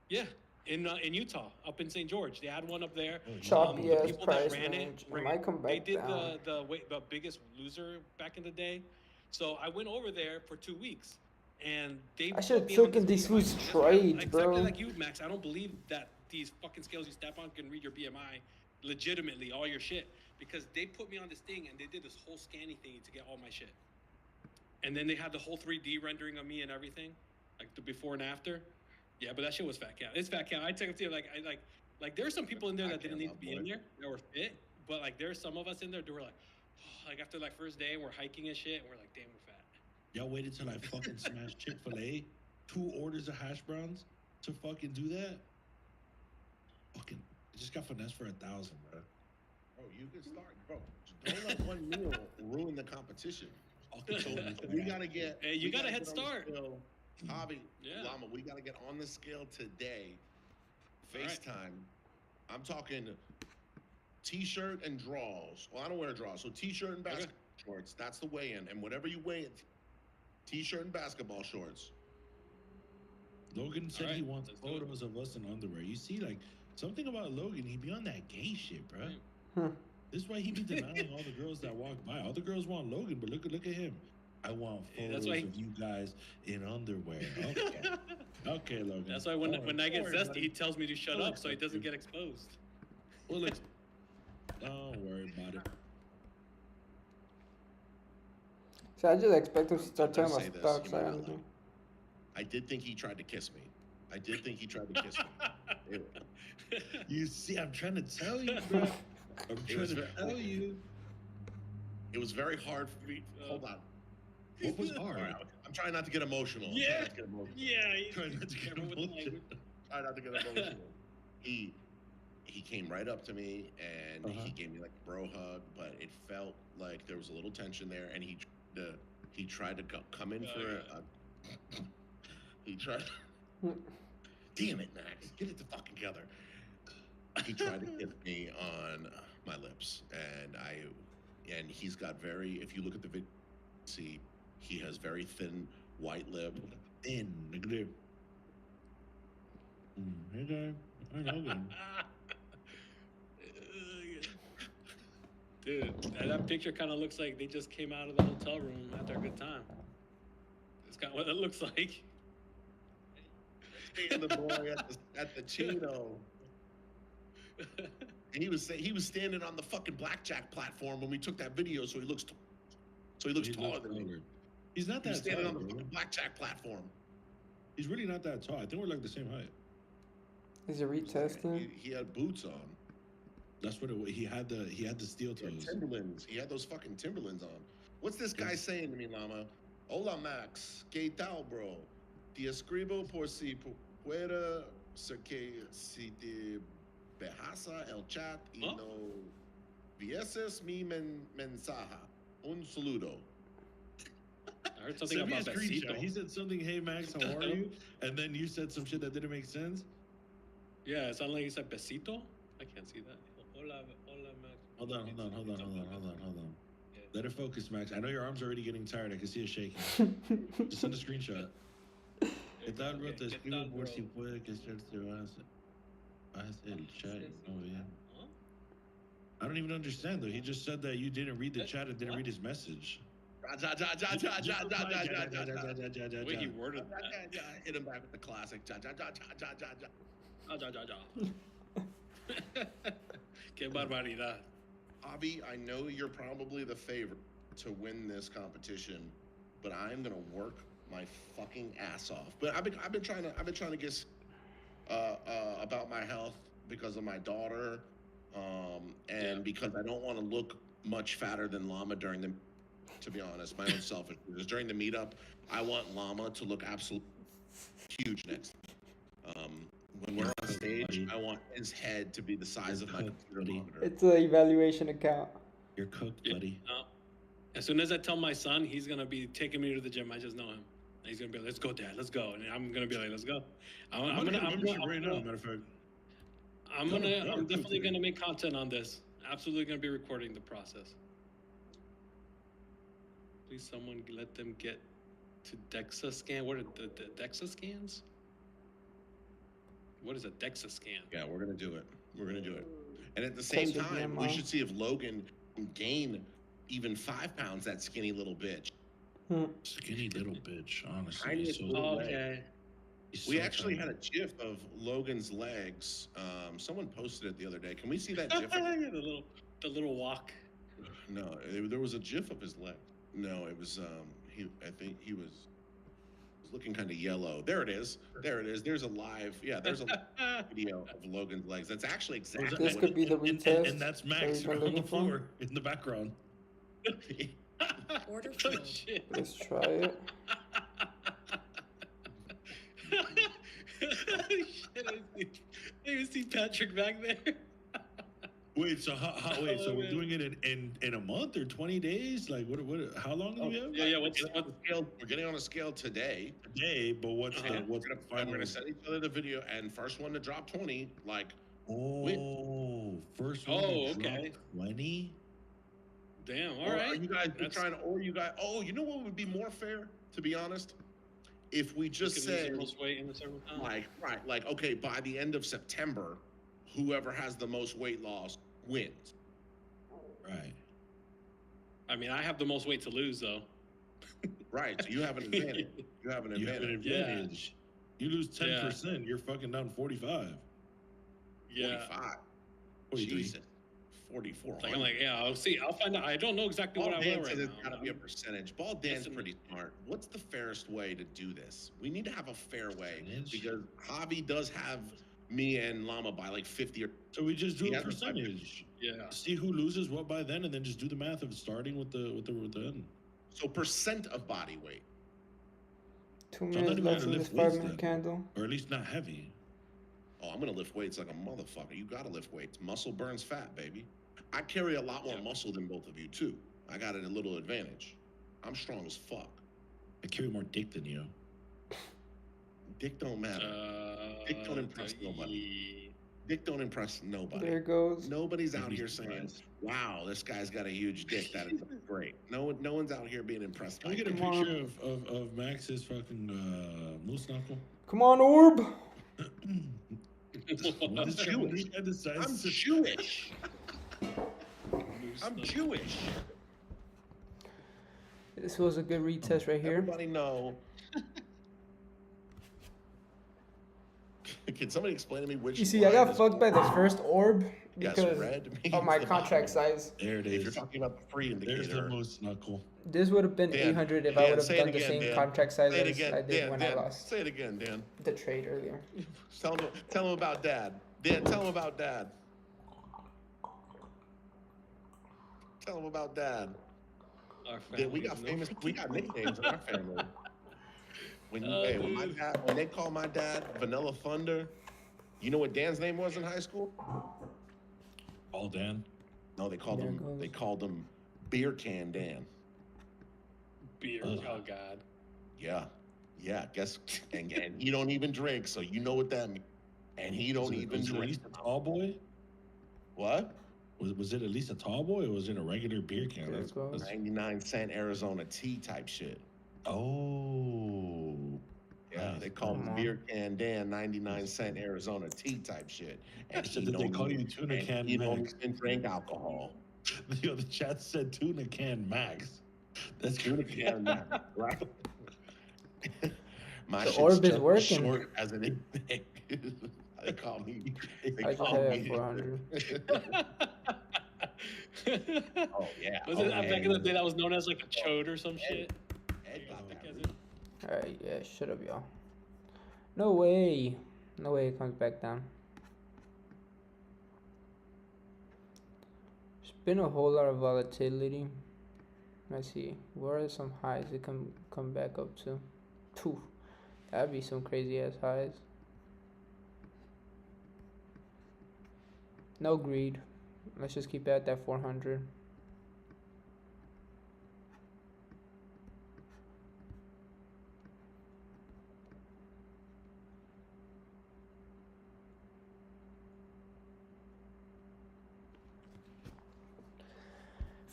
Yeah, in Utah, up in St. George. They had one up there. Choppy the ass people price that ran range. it, Might come back they did down. the Biggest Loser back in the day. So I went over there for 2 weeks. And I should have taken these foods trades, bro. Exactly like you, Max. I don't believe that these fucking scales you step on can read your BMI legitimately, all your shit. Because they put me on this thing and they did this whole scanning thing to get all my shit. And then they had the whole 3D rendering of me and everything, like the before and after. Yeah, but that shit was fat cat. It's fat cat. I take it to you, like there's some people in there that didn't need to be in there that were fit, but like there's some of us in there that were like, oh, like after like first day and we're hiking and shit, and we're like, damn, we're fat. Y'all waited till I fucking smashed Chick-fil-A, 2 orders of hash browns to fucking do that? Fucking, I just got finessed for 1,000, bro. Bro, you can start, bro. Don't let one meal ruin the competition. We gotta get. Hey, you got a head start. Javi, Llama, we gotta get on the scale today. FaceTime. I'm talking t-shirt and draws. Well, I don't wear draws, so t-shirt and basketball shorts. That's the weigh-in, and whatever you weigh in. T-shirt and basketball shorts. Logan said he wants photos of us in underwear. You see, like, something about Logan, he be on that gay shit, bro. This is why he be denying all the girls that walk by. All the girls want Logan, but look at him. I want photos of you guys in underwear. Okay. Okay, Logan. That's why when I get zesty, he tells me to shut up so he doesn't get exposed. Well, don't worry about it. So I just expect him to start talking about stocks. I did think he tried to kiss me. I did think he tried to kiss me. You see, I'm trying to tell you, bro. I'm trying to tell you. It was very hard for me. Hold on. What was hard? All right, I'm trying not to get emotional. Yeah. Trying not to get emotional. Try not to get emotional. He came right up to me and he gave me like a bro hug, but it felt like there was a little tension there, and he tried to come in for he tried. Damn it, Max! Get it the fucking together. He tried to kiss me on my lips, and he's got very. If you look at the video, see he has very thin white lip. Thin, look at it. Okay. Dude, that picture kind of looks like they just came out of the hotel room after a good time. It's kind of what it looks like. The boy at the Chino. And he was standing on the fucking blackjack platform when we took that video, so he looks taller than me. He's not that standing tall, on the bro. fucking blackjack platform. He's really not that tall. I think we're like the same height. Is it retesting? He had boots on. That's what he had. He had the steel toes. Timberlands. He had those fucking Timberlands on. What's this guy saying to me, Llama? Hola, Max. ¿Qué tal, bro? Te escribo por si pueda ser que si te bajasa el chat y no vieses mi mensaje. Un saludo. I heard something Send me a about screenshot. besito. He said something, hey Max, how are you? And then you said some shit that didn't make sense. Yeah, it sounded like he said besito. I can't see that. Hola, Max. Hold on. Let it focus, Max. I know your arms are already getting tired. I can see it shaking. Just send a screenshot. ¿Qué tal, bro? Te escribo por si puede que se hace el chat. Oh, yeah. I don't even understand, though. He just said that you didn't read the chat and didn't read his message. The way he worded that. Hit him back with the classic. Qué barbaridad. Javi, I know you're probably the favorite to win this competition, but I'm gonna work my fucking ass off. But I've been trying to get about my health because of my daughter, and because I don't want to look much fatter than Llama during the. To be honest, my own selfish. Because during the meetup, I want Llama to look absolutely huge next. When we're on stage, I want his head to be the size of my computer monitor. It's an evaluation account. You're cooked, buddy. As soon as I tell my son, he's gonna be taking me to the gym. I just know him. He's gonna be like, "Let's go, Dad. Let's go." And I'm gonna be like, "Let's go." I'm definitely gonna make content on this. Absolutely gonna be recording the process. Please, someone let them get to DEXA scan. What are the DEXA scans? What is a DEXA scan? Yeah, we're gonna do it. And at the same time, we should see if Logan can gain even 5 pounds. That skinny little bitch. Skinny little bitch, honestly. Tiniest little leg. Okay. We actually had a GIF of Logan's legs. Someone posted it the other day. Can we see that GIF? the little walk. No, there was a GIF of his leg. No, it was I think he was looking kind of yellow. There it is. There's a live. Yeah, there's a video of Logan's legs. That's actually exactly. This could be the retest. And that's Max on the floor in the background. Order Oh, shit. Let's try it. I even see Patrick back there. Wait, so so we're doing it in a month or 20 days? Like what how long do we have? Yeah, what's the scale? We're getting on a scale today. But what's the we're gonna send each other the video, and first one to drop 20, like first one to drop 20? Damn, all or right. Are you guys trying to you know what would be more fair, to be honest? If we just said like okay, by the end of September, whoever has the most weight loss wins. Right. I mean, I have the most weight to lose, though. Right. So you have an advantage. You have an advantage. You lose 10%, you're fucking down 45. Yeah. 45. 43. Jesus. 44. Like I'm like, yeah, I'll see. I'll find out. I don't know exactly Ball what I Dan weigh says right it's now. got to be a percentage. Ball Dan's Listen. pretty smart. What's the fairest way to do this? We need to have a fair way Percentage? because Javi does have me and Llama by like 50 or. So we just do He a has us by 50. percentage. Yeah. See who loses what by then, and then just do the math of starting with the end. So percent of body weight. 2 So I thought minutes you left had to in this lift weights 5-minute then. candle. Or at least not heavy. Oh, I'm gonna lift weights like a motherfucker. You gotta lift weights. Muscle burns fat, baby. I carry a lot more muscle than both of you too. I got a little advantage. I'm strong as fuck. I carry more dick than you. Dick don't matter. Dick don't impress nobody. Dick don't impress nobody. There it goes. Nobody's out here saying, "Wow, this guy's got a huge dick. That is great." No one's out here being impressed. Can we get a picture of Max's fucking moose knuckle? Come on, Orb. I'm Jewish. I'm Jewish. I'm Jewish. This was a good retest right here. Everybody know. Can somebody explain to me which? You see, I got fucked by the first orb Yes, because red of my means the contract bottom. size. There it If is. you're talking about the free indicator, There's the moose knuckle. This would have been Dan, 800 if I Dan, would have say it done the again, same Dan. contract size Say it as again, I did Dan, when Dan. I lost Say it again, Dan. the trade earlier. Tell him about Dad. Dan, tell him about Dad. Tell him about Dad. Dan, we got nicknames in our family. When they call my dad Vanilla Thunder, you know what Dan's name was in high school? All Dan. No, they called him Beer Can Dan. Beer. Oh God. Yeah. Guess and he don't even drink, so you know what that means. And he don't even Was it at drink. least a tall boy? What? Was it at least a tall boy, or was it a regular beer can? That's 99-cent Arizona tea type shit. Oh. Yeah, they call him Beer Can Dan, 99-cent Arizona tea type shit. And So did they call you Tuna Can He don't Max? even drink alcohol. Yo, the chat said Tuna Can Max. That's Tuna Can Max, right? My The shit's orb is just working. short as an index. They call me. I just had 400. Oh yeah. Was it back in the day that was known as like a chode or some shit? Ed got that. Alright, yeah, shut up, y'all. No way. No way it comes back down. There's been a whole lot of volatility. Let's see. Where are some highs it can come back up to? Phew. That'd be some crazy ass highs. No greed. Let's just keep it at that 400.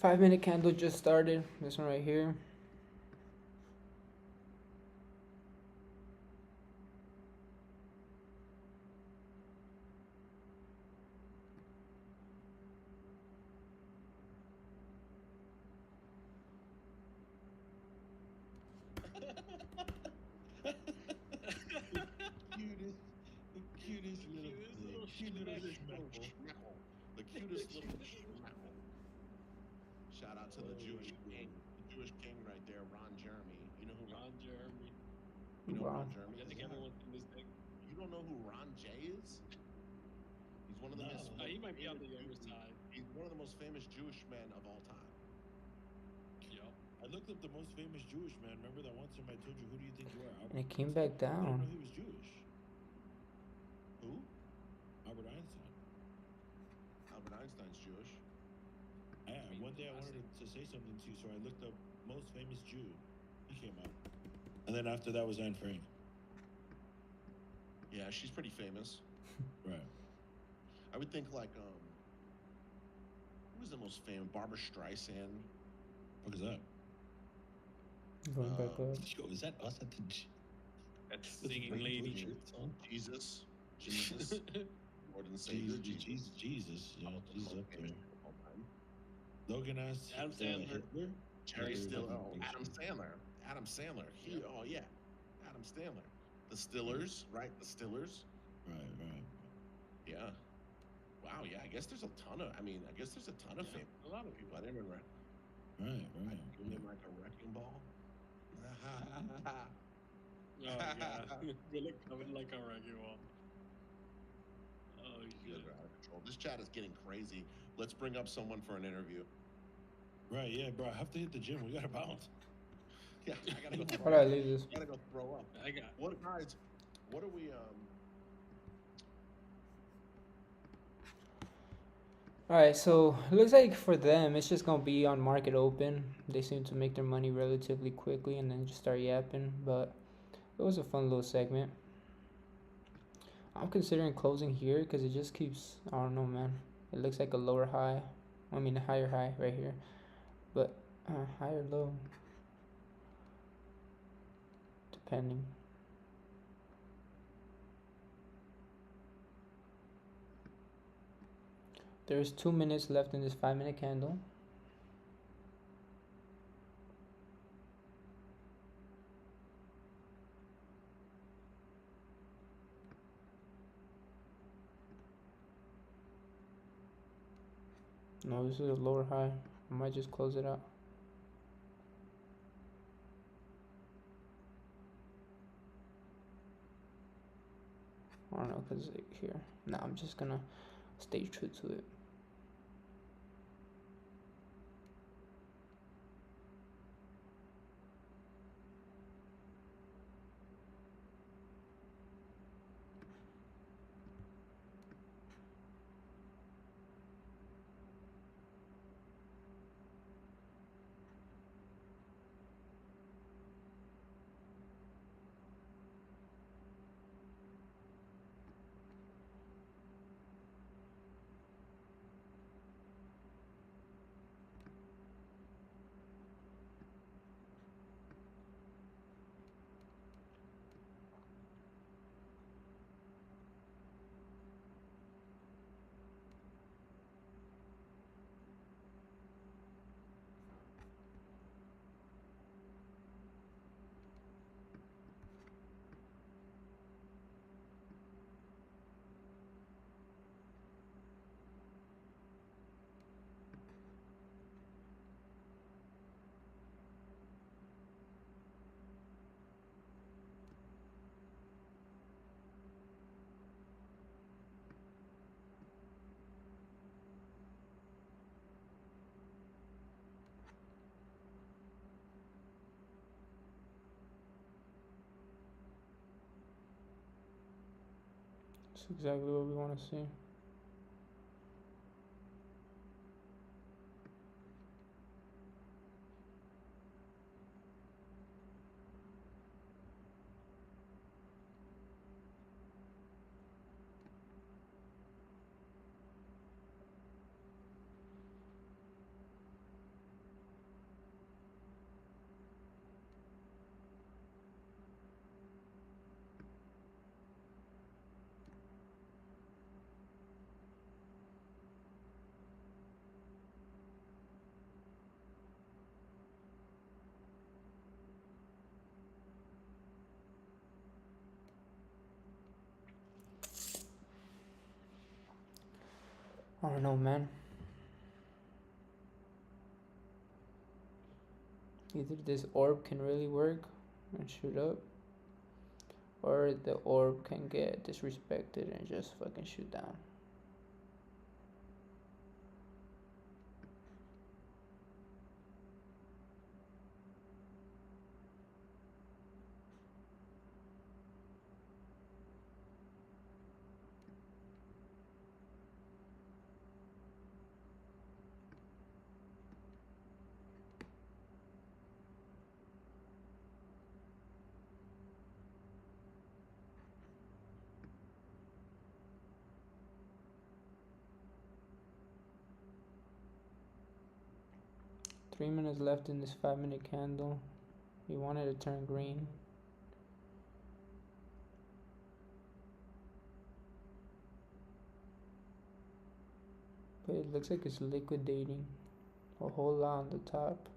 Five-minute candle just started. This one right here. The cutest little schmeckle. Shout out to the Jewish king. The Jewish king right there, Ron Jeremy. You know who Ron Jeremy. You know Wow. Ron Jeremy? I think everyone's in this thing. You don't know who Ron J is? He's one of the most. He might be on the younger side. He's one of the most famous Jewish men of all time. Yep. I looked up the most famous Jewish man. Remember that one time I told you, who do you think you are? And it came back I didn't down. know he was Jewish. Who? Albert Einstein. Albert Einstein's Jewish. Yeah, one day I wanted to say something to you, so I looked up most famous Jew. He came up. And then after that was Anne Frank. Yeah, she's pretty famous. Right. I would think like who was the most famous? Barbara Streisand. What is that? Going back up. Yo, is that us at the That's singing lady. Jesus. More than Savior. Jesus. Yeah, Jesus up there. Logan asked Adam Sandler. Hitler? Jerry Stiller. Oh, Adam Sandler. Adam Sandler. Oh yeah. Adam Sandler. The Stillers, right? The Stillers. Right. Yeah. Wow, yeah, I guess there's a ton of. I mean, I guess there's a ton of fame. A lot of people. I didn't remember. Right. Giving him like a wrecking ball. Oh god, really coming like a wrecking ball. Oh You guys shit. are out of control. This chat is getting crazy. Let's bring up someone for an interview. Right, yeah, bro. I have to hit the gym. We gotta bounce. Yeah, I gotta go. How do I leave this? I gotta go throw up. I got. What guys? What are we? Alright, so it looks like for them, it's just gonna be on market open. They seem to make their money relatively quickly and then just start yapping. But it was a fun little segment. I'm considering closing here because it just keeps. I don't know, man. It looks like a lower high. I mean, a higher high right here, but higher low, depending. There's 2 minutes left in this 5-minute candle. No, this is a lower high. I might just close it out. I don't know, cause here. Nah, I'm just gonna stay true to it. That's exactly what we want to see. I don't know, man. Either this orb can really work and shoot up, or the orb can get disrespected and just fucking shoot down. Three minutes left in this 5-minute candle. You want it to turn green. But it looks like it's liquidating a whole lot on the top.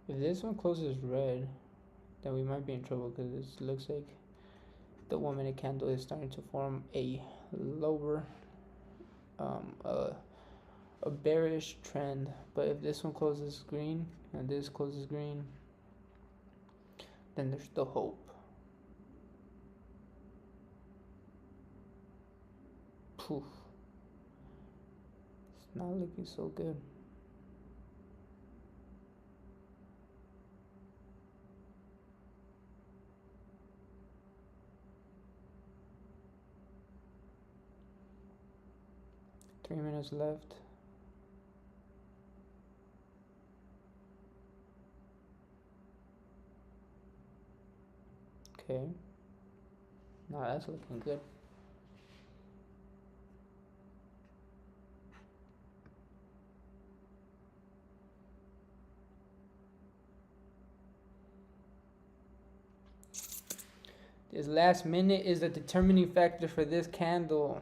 If this one closes red, then we might be in trouble because it looks like the 1 minute candle is starting to form a lower, a bearish trend. But if this one closes green and this closes green, then there's still hope. Poof. It's not looking so good. Three minutes left. Okay. Now that's looking good. This last minute is the determining factor for this candle.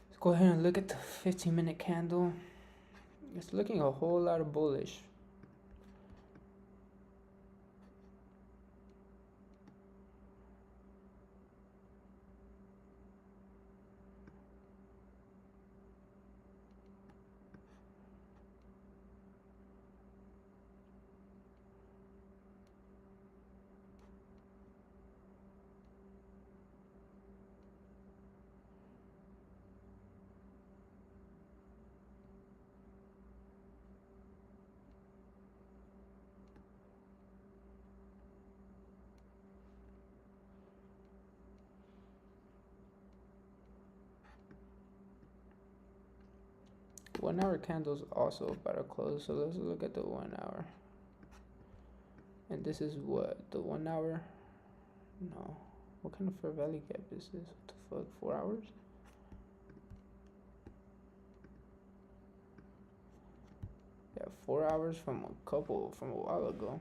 Let's go ahead and look at the 15-minute candle. It's looking a whole lot of bullish. The 1 hour candle is also about to close, so let's look at the 1 hour. And this is what, the 1 hour? No. What kind of fair value gap is this? What the fuck, 4 hours? Yeah, 4 hours from a while ago.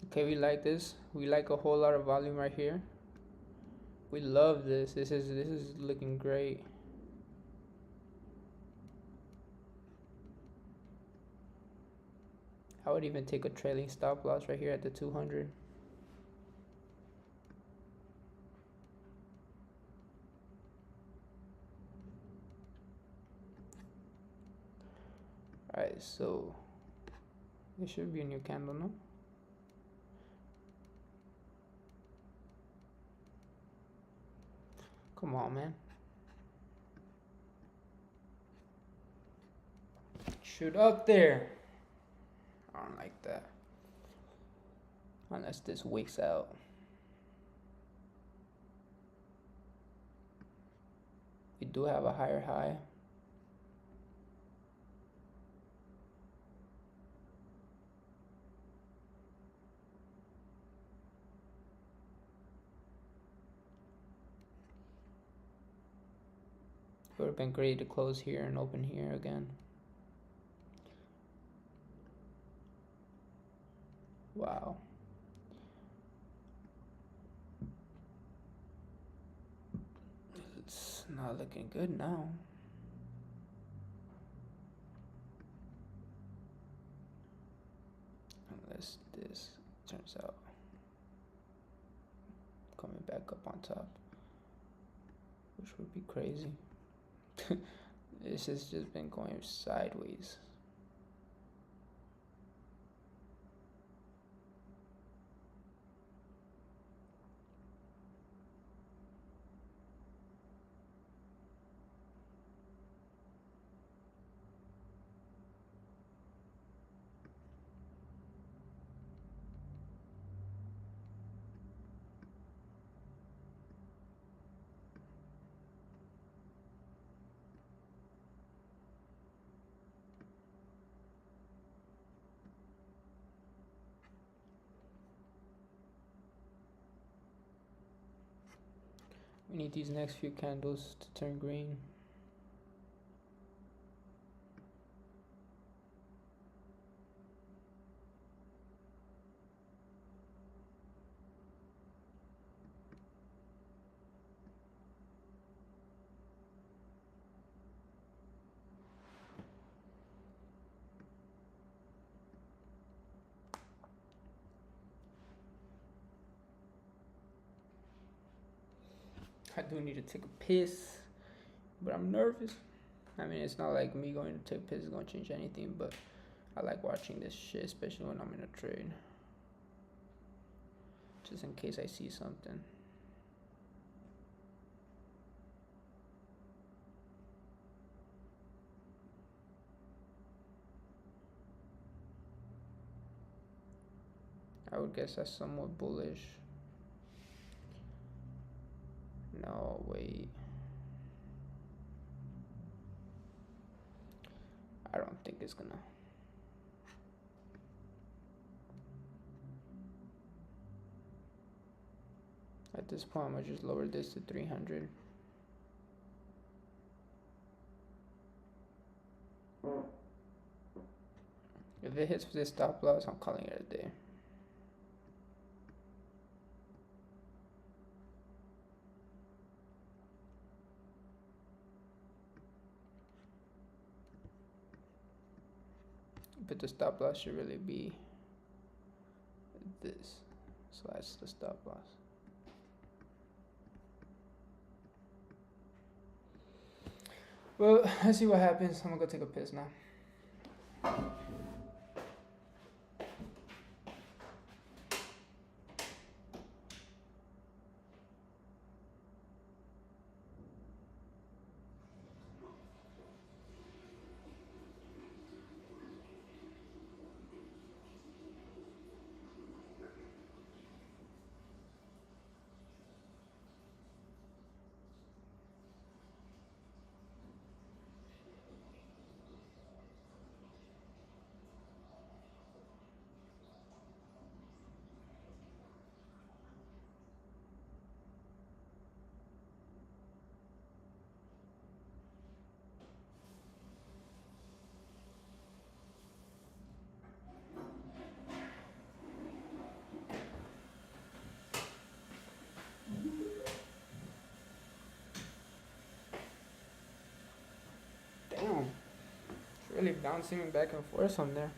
Okay, we like this. We like a whole lot of volume right here. We love this. This is looking great. I would even take a trailing stop loss right here at the 200. Alright, so this should be a new candle, no? Come on, man. Shoot up there. I don't like that. Unless this wicks out. We do have a higher high. It would have been great to close here and open here again. Wow. It's not looking good now. Unless this turns out coming back up on top, which would be crazy. This has just been going sideways. We need these next few candles to turn green. I do need to take a piss, but I'm nervous. I mean, it's not like me going to take a piss is going to change anything, but I like watching this shit, especially when I'm in a trade. Just in case I see something. I would guess that's somewhat bullish. No, wait. I don't think it's gonna. At this point, I'm gonna just lower this to 300. If it hits this stop loss, I'm calling it a day. But the stop loss should really be this. So that's the stop loss. Well, let's see what happens. I'm gonna go take a piss now. Damn, it's really bouncing back and forth on there.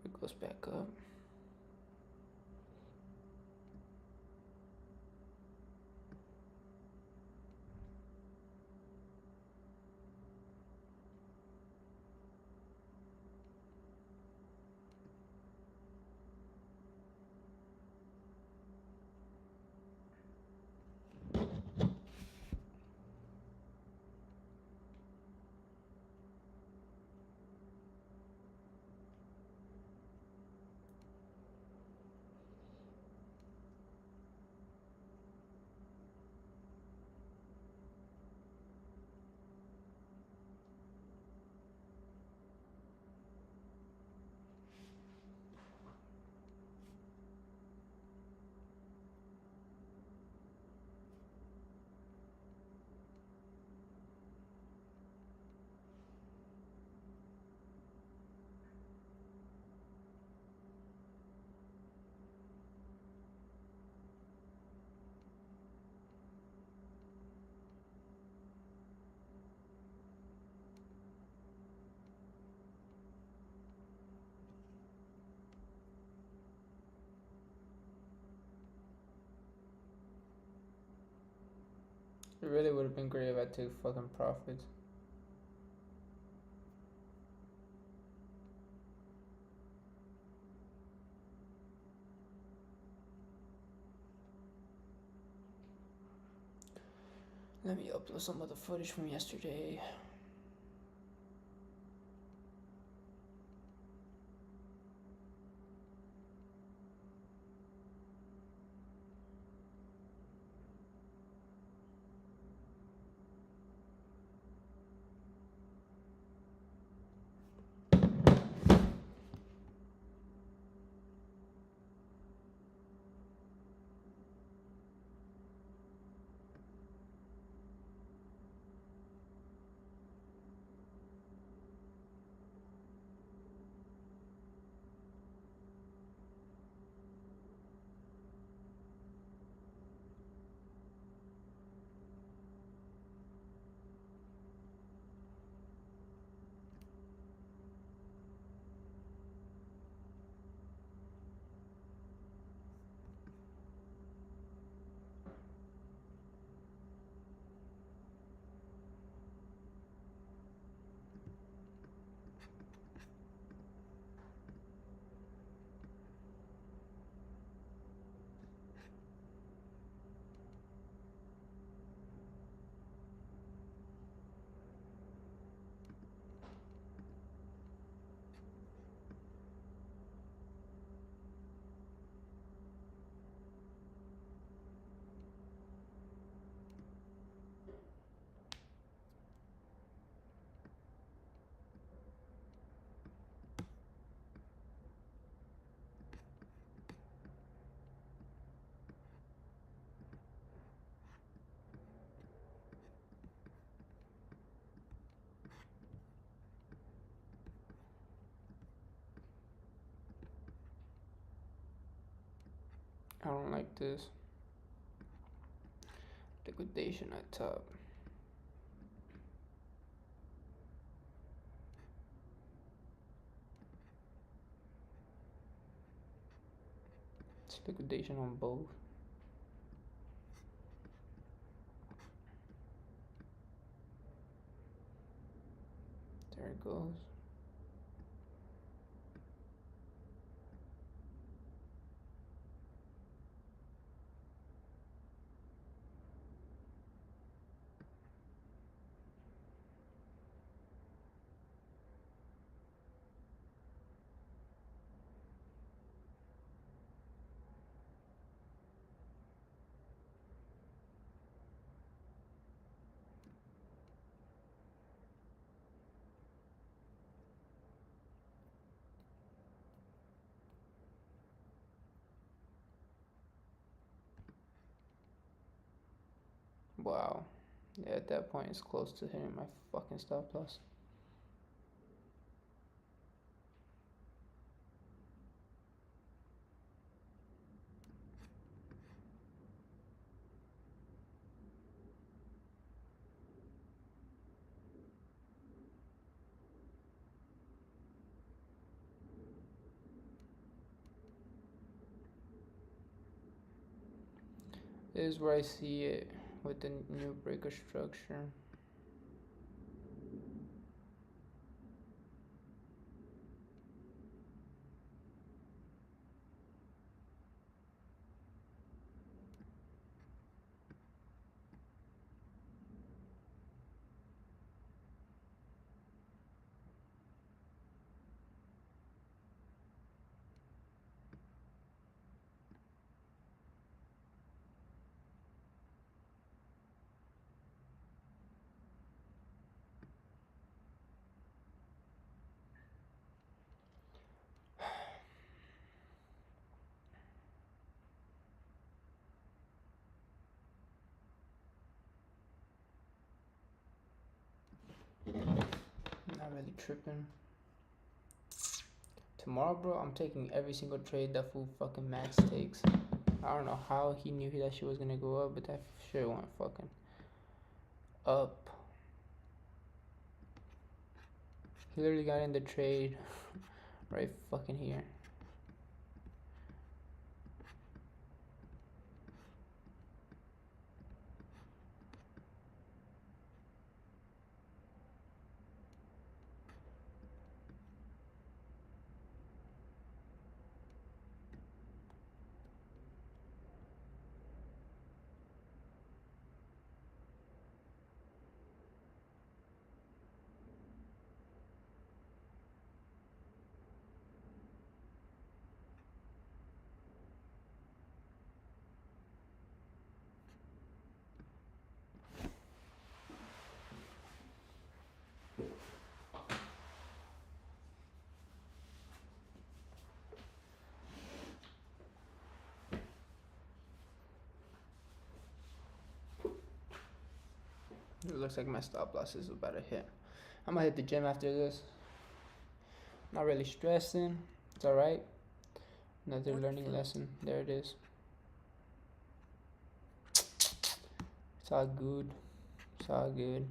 It goes back up. It really would have been great if I took fucking profits. Let me upload some of the footage from yesterday. I don't like this. Liquidation at top. It's liquidation on both. There it goes. Wow. Yeah, at that point it's close to hitting my fucking stop loss. This is where I see it with the new breaker structure. Not really tripping. Tomorrow, bro, I'm taking every single trade that fool fucking Max takes. I don't know how he knew that shit was gonna go up, but that shit went fucking up. He literally got in the trade right fucking here. It looks like my stop loss is about to hit. I'm gonna hit the gym after this. Not really stressing. It's alright. Another learning lesson. There it is. It's all good. It's all good.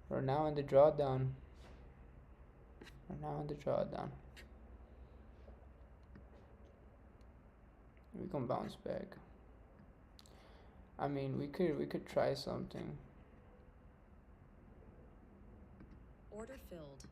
We're now in the drawdown. We can bounce back. I mean, we could try something. Order filled.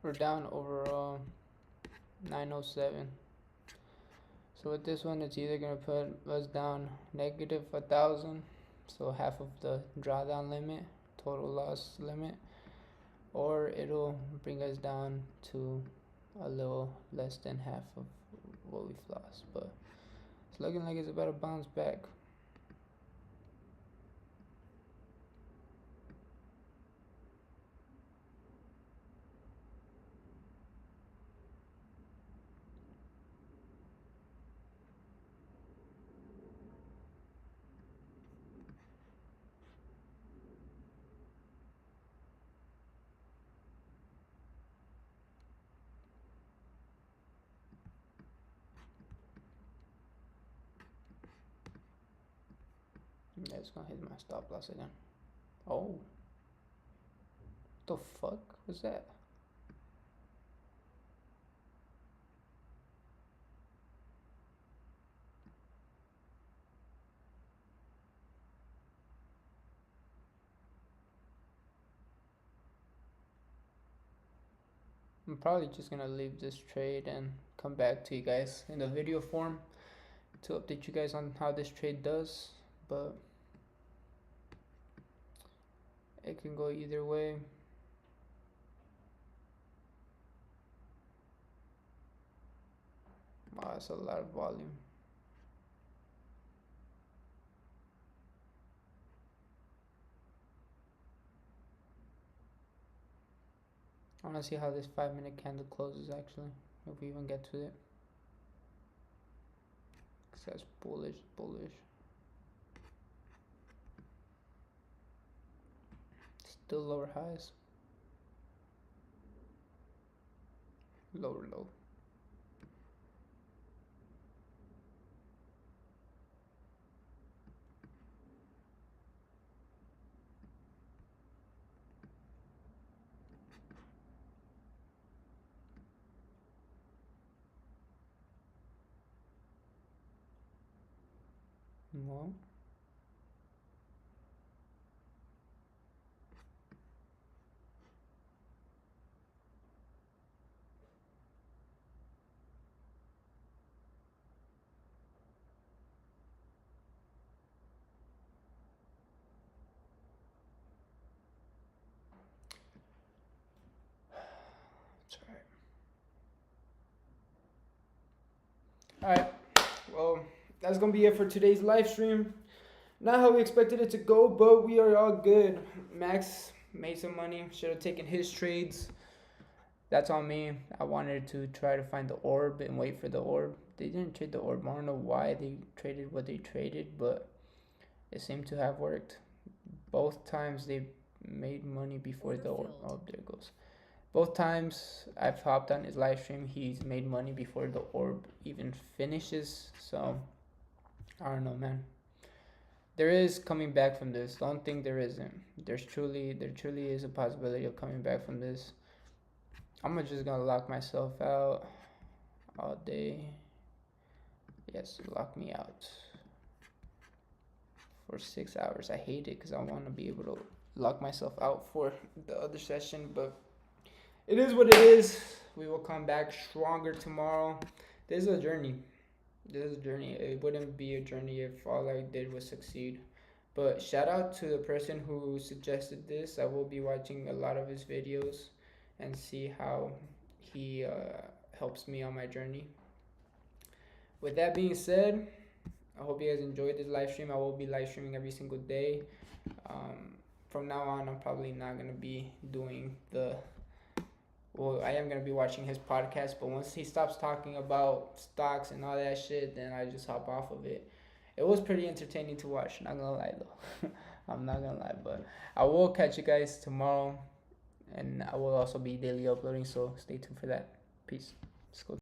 We're down overall 907. So with this one, it's either gonna put us down negative 1,000, so half of the drawdown limit, total loss limit, or it'll bring us down to a little less than half of what we've lost. But it's looking like it's about to bounce back. Yeah, it's gonna hit my stop loss again. Oh. What the fuck was that? I'm probably just gonna leave this trade and come back to you guys in the video form to update you guys on how this trade does, but it can go either way. Wow, that's a lot of volume. I want to see how this 5-minute candle closes actually, if we even get to it. Cause that's bullish. Still lower highs. Lower low. No. Alright, well, that's gonna be it for today's live stream. Not how we expected it to go, but we are all good. Max made some money, should have taken his trades. That's on me. I wanted to try to find the orb and wait for the orb. They didn't trade the orb. I don't know why they traded what they traded, but it seemed to have worked. Both times they made money before the orb. Oh, there it goes. Both times I've hopped on his live stream, he's made money before the orb even finishes. So I don't know, man. There is coming back from this. Don't think there isn't. There truly is a possibility of coming back from this. I'm just gonna lock myself out all day. Yes, lock me out for 6 hours. I hate it because I want to be able to lock myself out for the other session, but it is what it is. We will come back stronger tomorrow. This is a journey. this is a journey. It wouldn't be a journey if all I did was succeed. But shout out to the person who suggested this. I will be watching a lot of his videos and see how he helps me on my journey. With that being said, I hope you guys enjoyed this live stream. I will be live streaming every single day. From now on, I'm probably not going to be doing I am going to be watching his podcast, but once he stops talking about stocks and all that shit, then I just hop off of it. It was pretty entertaining to watch, not gonna lie though. I'm not gonna lie, but I will catch you guys tomorrow, and I will also be daily uploading, so stay tuned for that. Peace. Let's go.